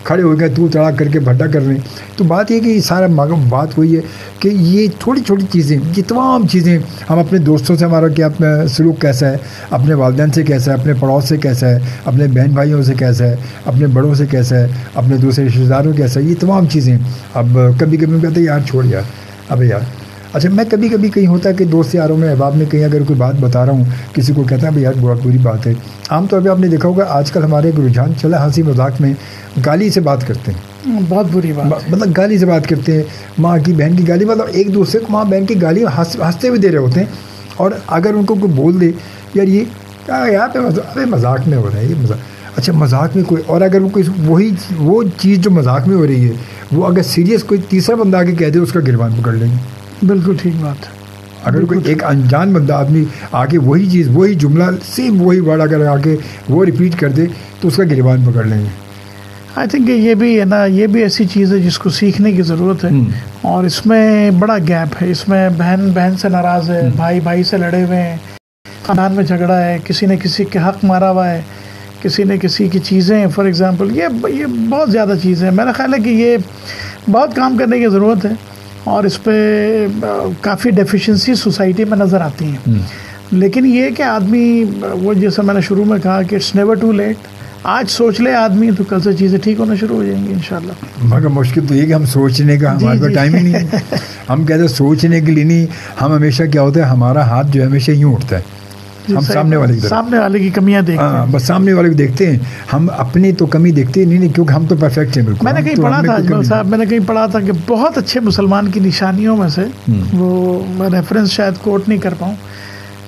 کھڑے ہو گئے تو تڑاک کر کے بھٹا کر رہے ہیں. تو بات یہ کہ سارا بات وہی ہے کہ یہ چھوٹی چھوٹی چیزیں, یہ تمام چیزیں, ہم اپنے دوستوں سے ہمارا کیا سلوک کیسا ہے, اپنے والدین سے کیسا ہے, اپنے پڑوس سے کیسا ہے, اپنے بہن بھائیوں سے کیسا ہے, اپنے بڑوں سے کیسا ہے, اپنے دوسرے رشتہ داروں کیسا ہے, یہ تمام چیزیں. اب کبھی کبھی کہتے ہیں یار چھوڑ یار, ابے یار. اچھا میں کبھی کبھی کہیں ہوتا ہے کہ دوست یاروں میں احباب میں کہیں اگر کوئی بات بتا رہا ہوں, کسی کو کہتا ہے بھائی یار بہت بری بات ہے. عام طور پہ آپ نے دیکھا ہوگا آج کل ہمارے ایک رجحان چلا, ہنسی مذاق میں گالی سے بات کرتے ہیں, بہت بری بات, مطلب گالی سے بات کرتے ہیں, ماں کی بہن کی گالی, مطلب ایک دوسرے کو ماں بہن کی گالی ہنستے ہوئے دے رہے ہوتے ہیں. اور اگر ان کو کوئی بول دے یار یہ یار مذاق میں ہو رہا ہے, یہ مذاق, اچھا مذاق میں کوئی, اور اگر وہ کوئی وہ چیز جو مذاق میں ہو رہی ہے وہ اگر سیریس کوئی تیسرا بندہ آ کے کہہ دے اس کا گریبان پکڑ لیں گے. بالکل ٹھیک بات ہے. اگر کوئی ایک انجان بندہ آدمی آ کے وہی چیز, وہی جملہ, سیم وہی ورڈ اگر آ کے وہ ریپیٹ کر دے تو اس کا گریبان پکڑ لیں گے. آئی تھنک یہ بھی ہے نا, یہ بھی ایسی چیز ہے جس کو سیکھنے کی ضرورت ہے, اور اس میں بڑا گیپ ہے. اس میں بہن سے ناراض ہے, بھائی سے لڑے ہوئے ہیں, خاندان میں جھگڑا ہے, کسی نے کسی کے حق مارا ہوا ہے, کسی نے کسی کی چیزیں, فار ایگزامپل یہ بہت زیادہ چیزیں ہیں. میرا خیال ہے کہ یہ بہت کام کرنے کی ضرورت ہے, اور اس پہ کافی ڈیفیشنسی سوسائٹی میں نظر آتی ہیں. لیکن یہ کہ آدمی, وہ جیسا میں نے شروع میں کہا کہ اٹس نیور ٹو لیٹ, آج سوچ لے آدمی تو کل سے چیزیں ٹھیک ہونا شروع ہو جائیں گی انشاءاللہ. مگر مشکل تو یہ کہ ہم سوچنے کا ہمارے پاس ٹائم ہی نہیں ہے. ہم کہتے ہیں سوچنے کے لیے نہیں, ہم ہمیشہ کیا ہوتا ہے ہمارا ہاتھ جو ہے ہمیشہ یوں اٹھتا ہے, ہم سامنے والے کی کمیاں دیکھتے ہیں, بس سامنے والے کو دیکھتے ہیں, ہم اپنی تو کمی دیکھتے نہیں, کیونکہ ہم تو پرفیکٹ ہیں بالکل. میں نے کہیں پڑھا تھا اجمل صاحب, میں نے کہیں پڑھا تھا کہ بہت اچھے مسلمان کی نشانیوں میں سے, وہ میں ریفرنس شاید کوٹ نہیں کر پاؤں,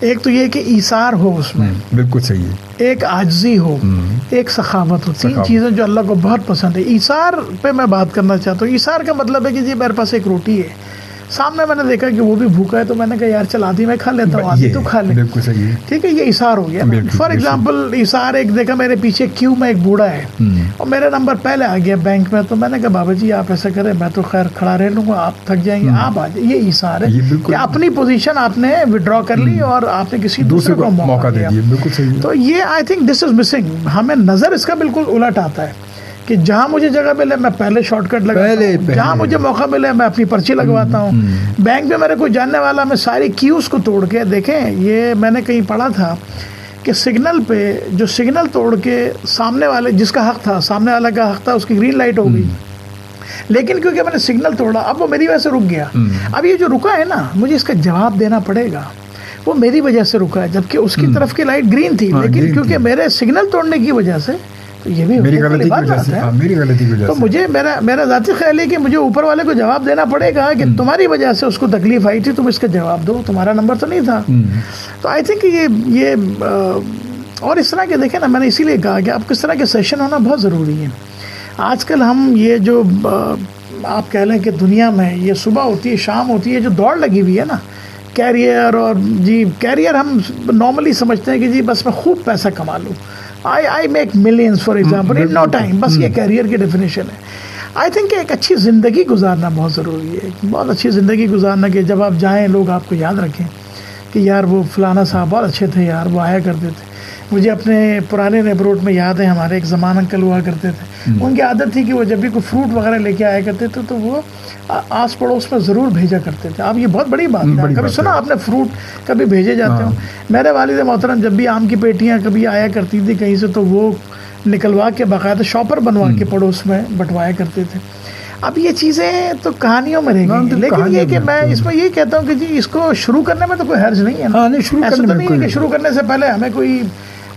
ایک تو یہ کہ ایثار ہو اس میں, بالکل صحیح ہے, ایک عاجزی ہو, ایک سخاوت ہو. 3 چیزیں جو اللہ کو بہت پسند ہے. ایثار پہ میں بات کرنا چاہتا ہوں. ایثار کا مطلب ہے کہ جی میرے پاس ایک روٹی ہے, سامنے میں نے دیکھا کہ وہ بھی بھوکا ہے, تو میں نے کہا یار چل آدھی میں کھا لیتا ہوں, آدھی تو کھا لے. بالکل صحیح ہے, ٹھیک ہے, یہ ایثار ہو گیا. فار ایگزامپل ایثار, ایک دیکھا میرے پیچھے کیوں میں ایک بوڑھا ہے اور میرا نمبر پہلے آ گیا بینک میں, تو میں نے کہا بابا جی آپ ایسا کریں, میں تو خیر کھڑا رہ لوں گا, آپ تھک جائیں گے, آپ آ جائیں. یہ ایثار ہے کہ اپنی پوزیشن آپ نے ودرا کر لی اور آپ نے کسی دوسرے کو موقع دیا. بالکل صحیح. تو یہ I think this is missing. ہمیں نظر اس کا بالکل الٹ آتا ہے کہ جہاں مجھے جگہ ملے میں پہلے شارٹ کٹ لگاتا ہوں, جہاں مجھے موقع ملے میں اپنی پرچی لگواتا ہوں. بینک میں میرے کوئی جاننے والا, میں ساری کیوز کو توڑ کے, دیکھیں یہ میں نے کہیں پڑھا تھا کہ سگنل پہ جو سگنل توڑ کے سامنے والے, جس کا حق تھا, سامنے والا کا حق تھا, اس کی گرین لائٹ ہو گئی, لیکن کیونکہ میں نے سگنل توڑا اب وہ میری وجہ سے رک گیا. اب یہ جو رکا ہے نا, مجھے اس کا جواب دینا پڑے گا, وہ میری وجہ سے رکا ہے, جبکہ اس کی طرف کی لائٹ گرین تھی, لیکن کیونکہ میرے سگنل توڑنے کی وجہ سے, یہ بھی میری غلطی کی وجہ سے, تو مجھے میرا ذاتی خیال ہے کہ مجھے اوپر والے کو جواب دینا پڑے گا کہ تمہاری وجہ سے اس کو تکلیف آئی تھی, تم اس کا جواب دو, تمہارا نمبر تو نہیں تھا. تو آئی تھنک یہ اور اس طرح کے دیکھیں نا, میں نے اسی لیے کہا کہ اب کس طرح کے سیشن ہونا بہت ضروری ہے. آج کل ہم یہ جو آپ کہہ لیں کہ دنیا میں یہ صبح ہوتی ہے شام ہوتی ہے, جو دوڑ لگی ہوئی ہے نا, کیریئر, اور جی کیریئر ہم نارملی سمجھتے ہیں کہ جی بس میں خوب پیسہ کما لوں, I make millions for example in no time, بس یہ کیریئر کی ڈیفینیشن ہے. آئی تھنک کہ ایک اچھی زندگی گزارنا بہت ضروری ہے, بہت اچھی زندگی گزارنا, کہ جب آپ جائیں لوگ آپ کو یاد رکھیں کہ یار وہ فلانا صاحب بہت اچھے تھے یار, وہ آیا کرتے تھے. مجھے اپنے پرانے نیبرہڈ میں یاد ہے, ہمارے ایک زمان انکل ہوا کرتے تھے, ان کی عادت تھی کہ وہ جب بھی کوئی فروٹ وغیرہ لے کے آیا کرتے تھے تو وہ آس پڑوس میں ضرور بھیجا کرتے تھے. اب یہ بہت بڑی بات ہے, کبھی سنا آپ نے فروٹ کبھی بھیجے جاتے ہوں؟ میرے والد محترم جب بھی آم کی پیٹیاں کبھی آیا کرتی تھی کہیں سے, تو وہ نکلوا کے باقاعدہ شاپر بنوا کے پڑوس میں بٹوایا کرتے تھے. اب یہ چیزیں تو کہانیوں میں رہ گئی, لیکن یہ کہ میں اس میں یہ کہتا ہوں کہ جی اس کو شروع کرنے میں تو کوئی حرج نہیں ہے. ایسا تو نہیں ہے کہ شروع کرنے سے پہلے ہمیں کوئی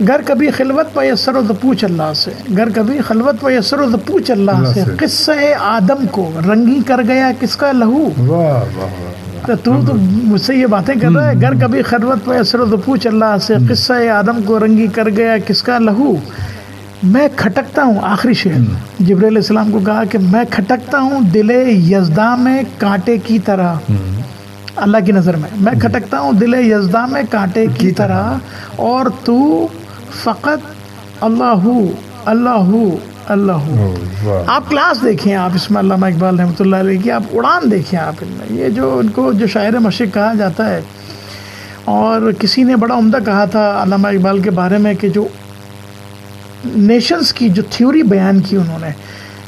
گر کبھی خلوت میسر ہو تو پوچھ اللہ سے، گر کبھی خلوت میسر ہو تو پوچھ اللہ سے، قصہ آدم کو رنگی کر گیا کس کا لہو. تو مجھ سے یہ باتیں کر رہا ہے. گر کبھی خلوت میسر ہو تو پوچھ اللہ سے، قصہ آدم کو رنگی کر گیا کس کا لہو. میں کھٹکتا ہوں، آخری شعر جبرائیل علیہ السلام کو کہا کہ میں کھٹکتا ہوں دل یزداں میں کانٹے کی طرح اللہ کی نظر میں کھٹکتا ہوں دل یزداں میں کانٹے کی طرح، اور تو فقط اللہ اللہ اللہ. آپ کلاس دیکھیں، آپ اس میں علامہ اقبال رحمۃ اللہ علیہ کی آپ اڑان دیکھیں. آپ ان میں یہ جو ان کو جو شاعر مشرق کہا جاتا ہے، اور کسی نے بڑا عمدہ کہا تھا علامہ اقبال کے بارے میں کہ جو نیشنز کی جو تھیوری بیان کی انہوں نے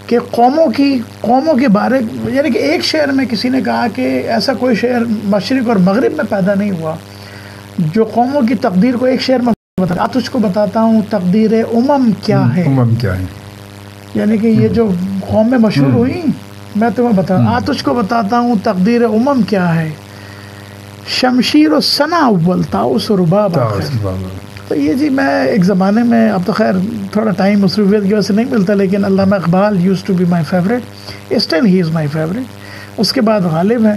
کہ قوموں کے بارے، یعنی کہ ایک شعر میں کسی نے کہا کہ ایسا کوئی شعر مشرق اور مغرب میں پیدا نہیں ہوا جو قوموں کی تقدیر کو ایک شعر میں بتا. تجھ کو بتاتا ہوں تقدیر کیا ہے، یعنی کہ یہ جو قوم میں مشہور ہوئی میں تمہیں بتا تجھ کو بتاتا ہوں تقدیر کیا ہے، شمشیر و ثنا اول تاؤس و رباب. تو یہ جی میں ایک زمانے میں، اب تو خیر تھوڑا ٹائم مصروفیت کی وجہ سے نہیں ملتا، لیکن Allama Iqbal used to be my favourite, still he is my favourite. اس کے بعد غالب ہیں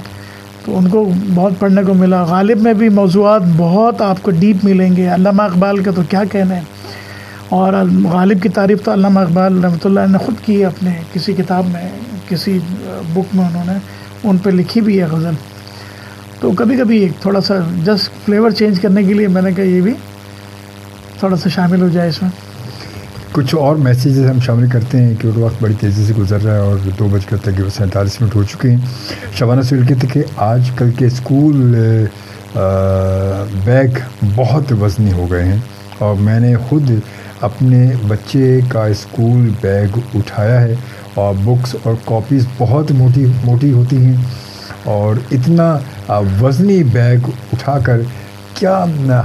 تو ان کو بہت پڑھنے کو ملا. غالب میں بھی موضوعات بہت آپ کو ڈیپ ملیں گے. علامہ اقبال کا تو کیا کہنا ہے، اور غالب کی تعریف تو علامہ اقبال رحمۃ اللہ نے خود کی ہے اپنے کسی کتاب میں، کسی بک میں انہوں نے ان پہ لکھی بھی ہے غزل. تو کبھی کبھی تھوڑا سا جسٹ فلیور چینج کرنے کے لیے میں نے کہا یہ بھی تھوڑا سا شامل ہو جائے اس میں. کچھ اور میسیجز ہم شامل کرتے ہیں کہ وقت بڑی تیزی سے گزر رہا ہے اور 2:47 ہو چکے ہیں. شبانہ سہیل کہتے کہ آج کل کے اسکول بیگ بہت وزنی ہو گئے ہیں، اور میں نے خود اپنے بچے کا اسکول بیگ اٹھایا ہے، اور بکس اور کاپیز بہت موٹی ہوتی ہیں، اور اتنا وزنی بیگ اٹھا کر کیا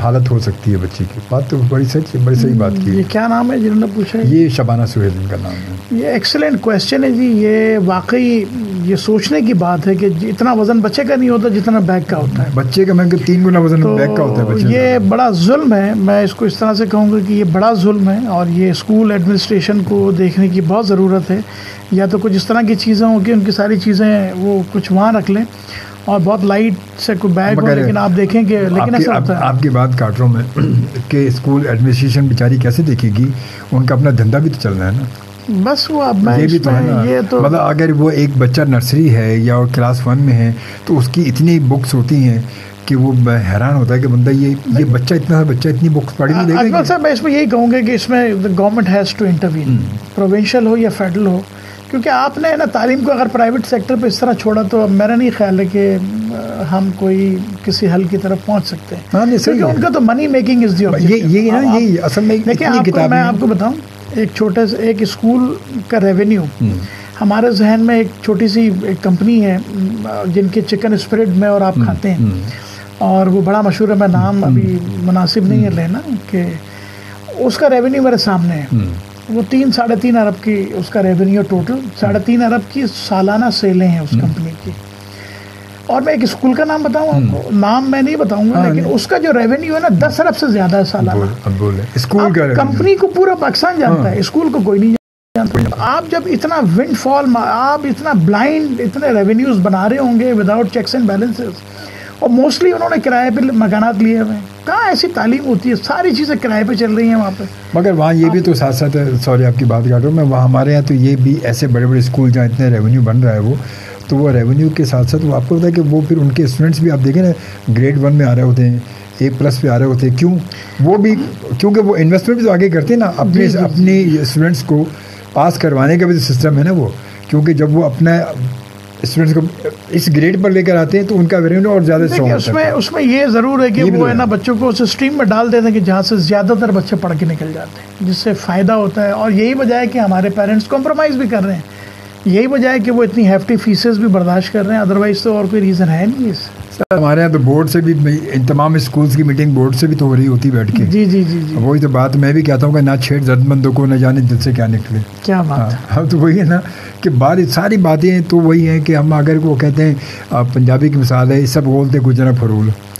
حالت ہو سکتی ہے بچے کی. بات تو بڑی صحیح بات کی. یہ کیا نام ہے جنہوں نے پوچھا؟ یہ شبانہ سہیل ان کا نام ہے. یہ ایکسلنٹ کویسچن ہے جی. یہ واقعی یہ سوچنے کی بات ہے کہ اتنا وزن بچے کا نہیں ہوتا جتنا بیگ کا ہوتا ہے. بچے کا میں 3 گنا وزن بیگ کا ہوتا ہے بچے. یہ بڑا ظلم ہے. میں اس کو اس طرح سے کہوں گا کہ یہ بڑا ظلم ہے، اور یہ اسکول ایڈمنسٹریشن کو دیکھنے کی بہت ضرورت ہے. یا تو کچھ اس طرح کی چیزیں ہوں کہ ان کی ساری چیزیں وہ کچھ وہاں رکھ لیں، اور بہت لائٹ سے کوئی بیگ ہو. لیکن آپ دیکھیں کہ لیکن ایسا ہوتا ہے. آپ کی بات کاٹ رہا ہوں میں کہ اسکول ایڈمنسٹریشن بیچاری کیسے دیکھے گی، ان کا اپنا دھندا بھی تو چل رہا ہے نا. بس وہ اب یہ بھی تو ہے نا. مطلب اگر وہ ایک بچہ نرسری ہے یا کلاس 1 میں ہے تو اس کی اتنی بکس ہوتی ہیں کہ وہ حیران ہوتا ہے کہ بندہ یہ بچہ اتنی بکس پڑھی نہیں دے گا. اکمل صاحب میں اس میں یہی کہوں گا کہ اس میں government has to intervene, provincial ہو یا فیڈرل ہو، کیونکہ آپ نے نا تعلیم کو اگر پرائیویٹ سیکٹر پہ اس طرح چھوڑا تو میرا نہیں خیال ہے کہ ہم کوئی کسی حل کی طرف پہنچ سکتے ہیں. کیونکہ ان کا تو money making is the objective. یہ اصل میں میں آپ کو بتاؤں ایک چھوٹے سے ایک اسکول کا ریونیو ہمارے ذہن میں ایک چھوٹی سی ایک کمپنی ہے جن کے چکن اسپرٹ میں اور آپ کھاتے ہیں، اور وہ بڑا مشہور ہے. میں نام ابھی مناسب نہیں ہے لینا، کہ اس کا ریونیو میرے سامنے ہے. وہ 3-3.5 ارب کی اس کا ریونیو، ٹوٹل 3.5 ارب کی سالانہ سیلیں ہیں اس کمپنی کی. اور میں ایک اسکول کا نام بتاؤں آپ کو، نام میں نہیں بتاؤں گا، لیکن اس کا جو ریونیو ہے نا 10 ارب سے زیادہ ہے سالانہ. کمپنی کو پورا پاکستان جانتا ہے، اسکول کو کوئی نہیں جانتا. آپ جب اتنا ونڈ فال، آپ اتنا بلائنڈ اتنے ریونیوز بنا رہے ہوں گے وداؤٹ چیکس اینڈ بیلنسز، اور موسٹلی انہوں نے کرائے پہ مکانات لیے ہوئے ہیں. کہاں ایسی تعلیم ہوتی ہے؟ ساری چیزیں کرائے پہ چل رہی ہیں وہاں پہ. مگر وہاں یہ بھی تو ساتھ ساتھ، سوری آپ کی بات کر رہا ہوں میں، وہاں ہمارے یہاں تو یہ بھی ایسے بڑے بڑے اسکول جہاں اتنے ریونیو بن رہا ہے تو وہ ریونیو کے ساتھ ساتھ وہ آپ کو پتا ہے کہ وہ پھر ان کے اسٹوڈنٹس بھی آپ دیکھیں نا گریڈ 1 میں آ رہے ہوتے ہیں، A+ پہ آ رہے ہوتے ہیں. کیوں؟ وہ بھی کیونکہ وہ انویسٹمنٹ بھی تو آگے کرتے ہیں نا اپنے اسٹوڈنٹس کو پاس کروانے کا بھی سسٹم ہے نا وہ. کیونکہ جب وہ اپنا اسٹوڈنٹس کو اس گریڈ پر لے کر آتے ہیں تو ان کا ریونیو اور زیادہ اس میں یہ ضرور ہے کہ وہ ہے نا بچوں کو اس اسٹریم میں ڈال دیتے ہیں کہ جہاں سے زیادہ تر بچے پڑھ کے نکل جاتے ہیں، جس سے فائدہ ہوتا ہے. اور یہی وجہ ہے کہ ہمارے پیرنٹس کمپرومائز بھی کر رہے ہیں. یہی وجہ ہے کہ وہ اتنی ہیفٹی فیسز بھی برداشت کر رہے ہیں. ادروائز تو اور کوئی ریزن ہے نہیں اس. ہمارے یہاں تو بورڈ سے بھی تمام اسکولس کی میٹنگ بورڈ سے بھی تو ہو رہی ہوتی بیٹھ کے. جی وہی تو بات میں بھی کہتا ہوں کہ نہ چھیڑ ضرورتمندوں کو، نہ جانے دل سے کیا نکلے. کیا بات. ہاں تو وہی ہے نا کہ ساری باتیں تو وہی ہیں کہ ہم اگر وہ کہتے ہیں پنجابی کی مثال ہے، سب بولتے گجرا فرول.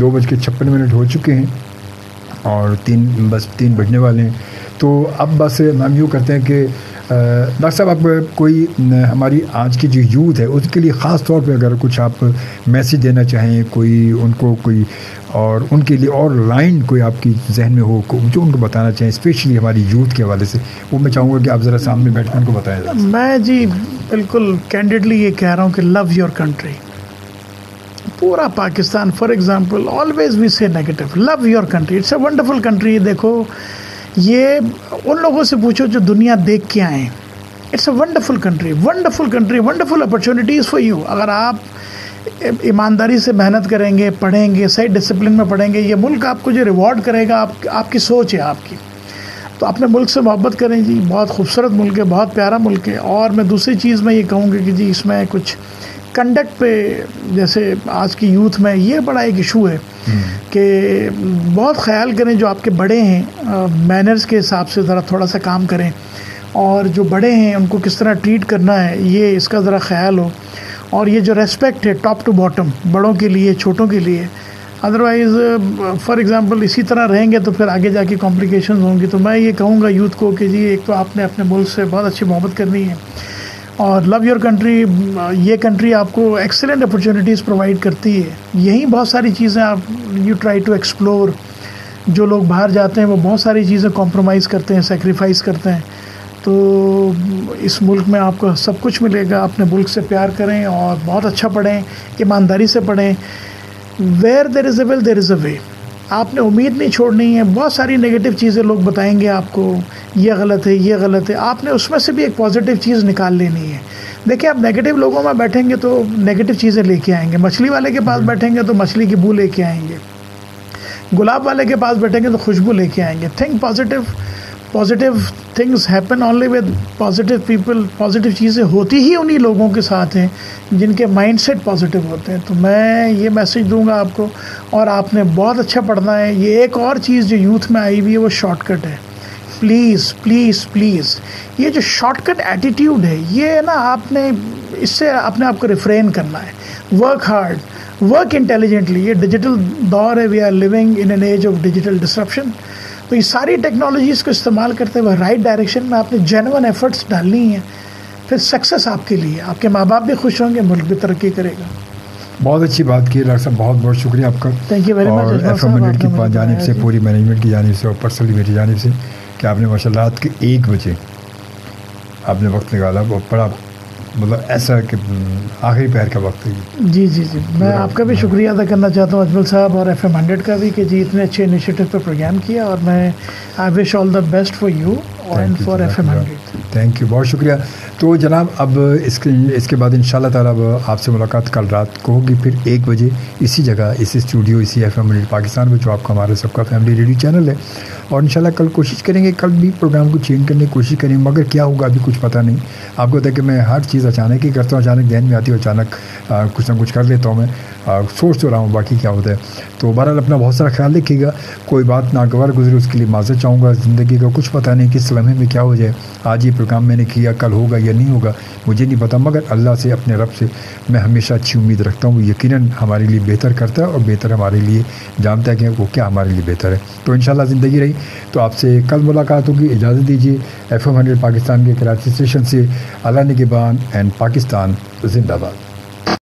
2:56 ہو چکے ہیں اور 3 بجنے والے ہیں. تو اب بس ہم یوں کرتے ہیں کہ ڈاکٹر صاحب آپ کوئی ہماری آج کی جو یوتھ ہے اس کے لیے خاص طور پہ اگر کچھ آپ میسیج دینا چاہیں, کوئی ان کو کوئی اور ان کے لیے اور لائن کوئی آپ کی ذہن میں ہو جو ان کو بتانا چاہیں اسپیشلی ہماری یوتھ کے حوالے سے, وہ میں چاہوں گا کہ آپ ذرا سامنے بیٹھ کر ان کو بتائیں. میں جی بالکل کینڈیڈلی یہ کہہ رہا ہوں کہ لو یور کنٹری. پورا Pakistan for example always we say negative, love your country, it's a wonderful country. دیکھو یہ ان لوگوں سے پوچھو جو دنیا دیکھ کے آئیں, it's a wonderful country, wonderful country, wonderful opportunities for you. اگر آپ ایمانداری سے محنت کریں گے, پڑھیں گے, صحیح ڈسپلن میں پڑھیں گے, یہ ملک آپ کو جو ریوارڈ کرے گا آپ کی سوچ ہے آپ کی. تو اپنے ملک سے محبت کریں جی, بہت خوبصورت ملک ہے, بہت پیارا ملک ہے. اور میں دوسری چیز میں یہ کہوں گا کہ جی اس میں کچھ کنڈکٹ پہ, جیسے آج کی یوتھ میں یہ بڑا ایک ایشو ہے کہ بہت خیال کریں جو آپ کے بڑے ہیں, مینرز کے حساب سے ذرا تھوڑا سا کام کریں, اور جو بڑے ہیں ان کو کس طرح ٹریٹ کرنا ہے یہ اس کا ذرا خیال ہو. اور یہ جو ریسپیکٹ ہے ٹاپ ٹو باٹم, بڑوں کے لیے چھوٹوں کے لیے, ادروائز فار ایگزامپل اسی طرح رہیں گے تو پھر آگے جا کے کمپلیکیشنز ہوں گی. تو میں یہ کہوں گا یوتھ کو کہ جی ایک تو آپ نے اپنے ملک سے بہت اچھی محبت کرنی ہے, اور لو یور کنٹری. یہ کنٹری آپ کو ایکسلنٹ اپرچونیٹیز پرووائڈ کرتی ہے. یہیں بہت ساری چیزیں آپ یو ٹرائی ٹو ایکسپلور. جو لوگ باہر جاتے ہیں وہ بہت ساری چیزیں کمپرومائز کرتے ہیں, سیکریفائز کرتے ہیں. تو اس ملک میں آپ کو سب کچھ ملے گا. اپنے ملک سے پیار کریں اور بہت اچھا پڑھیں, ایمانداری سے پڑھیں. ویئر دیر از اے ول دیر از اے وے. آپ نے امید نہیں چھوڑنی ہے. بہت ساری نگیٹو چیزیں لوگ بتائیں گے آپ کو, یہ غلط ہے, یہ غلط ہے. آپ نے اس میں سے بھی ایک پازیٹیو چیز نکال لینی ہے. دیکھیں آپ نیگیٹو لوگوں میں بیٹھیں گے تو نیگیٹو چیزیں لے کے آئیں گے. مچھلی والے کے پاس بیٹھیں گے تو مچھلی کی بو لے کے آئیں گے. گلاب والے کے پاس بیٹھیں گے تو خوشبو لے کے آئیں گے. Think positive. Positive things happen only with positive people. Positive چیزیں ہوتی ہی انہی لوگوں کے ساتھ ہیں جن کے مائنڈ سیٹ پازیٹیو ہوتے ہیں. تو میں یہ میسیج دوں گا آپ کو, اور آپ نے بہت اچھا پڑھنا ہے. یہ ایک اور چیز جو یوتھ میں آئی ہوئی ہے وہ شارٹ کٹ ہے. پلیز پلیز پلیز, یہ جو شارٹ کٹ ایٹیٹیوڈ ہے یہ نا آپ نے اس سے اپنے آپ کو ریفرین کرنا ہے. Work hard, work intelligently. یہ ڈیجیٹل دور ہے, we are living in an age of digital disruption. تو یہ ساری ٹیکنالوجیز کو استعمال کرتے ہوئے رائٹ ڈائریکشن میں آپ نے جینون ایفرٹس ڈالنی ہیں. پھر سکسیس آپ کے لیے, آپ کے ماں باپ بھی خوش ہوں گے, ملک بھی ترقی کرے گا. بہت اچھی بات کی ڈاکٹر صاحب, بہت بہت شکریہ آپ کا. Thank you very much. اور ایف ایم 100 کی جانب سے, پوری مینجمنٹ کی جانب سے اور پرسنلی میری جانب سے کہ آپ نے ماشاء اللہ رات کے 1 بجے آپ نے وقت نکالا, وہ بڑا مطلب ایسا کہ آخری پہر کا وقت ہے. جی جی جی, میں آپ کا بھی شکریہ ادا کرنا چاہتا ہوں اجمل صاحب اور ایف ایم 100 کا بھی کہ جی اتنے اچھے انیشیٹو پہ پروگرام کیا. اور میں I wish all the best for you and for F M 100. Thank you, بہت شکریہ. تو جناب اب اس کے بعد ان شاء اللہ تعالیٰ آپ سے ملاقات کل رات کو ہوگی, پھر 1 بجے اسی جگہ, اسی اسٹوڈیو, اسی ایف ایم پاکستان میں جو آپ کا ہمارا سب کا فیملی ریڈیو چینل ہے. اور انشاءاللہ کل کوشش کریں گے, کل بھی پروگرام کو چینج کرنے کی کوشش کریں گے, مگر کیا ہوگا ابھی کچھ پتہ نہیں. آپ کو ہوتا ہے کہ میں ہر چیز اچانک ہی کرتا ہوں, اچانک ذہن میں آتی ہے, اچانک کچھ نہ کچھ کر لیتا ہوں. میں سوچ تو رہا ہوں باقی کیا ہوتا ہے. تو بہرحال اپنا بہت سارا خیال رکھیے گا. کوئی بات ناگوار گزرے اس کے لیے معذرت چاہوں گا. زندگی کا کچھ پتہ نہیں کس لمحے میں کیا ہو جائے. آج یہ پروگرام میں نے کیا, کل ہوگا یا نہیں ہوگا مجھے نہیں پتہ, مگر اللہ سے, اپنے رب سے میں ہمیشہ اچھی امید رکھتا ہوں. وہ یقیناً ہمارے لیے بہتر کرتا ہے, اور بہتر ہمارے لیے جانتا ہے کہ وہ کیا ہمارے لیے بہتر ہے. تو انشاءاللہ زندگی رہی تو آپ سے کل ملاقات ہوگی. اجازت دیجیے. ایف ایم 100 پاکستان کے کراچی اسٹیشن سے اللہ نگہبان اینڈ پاکستان زندہ باد.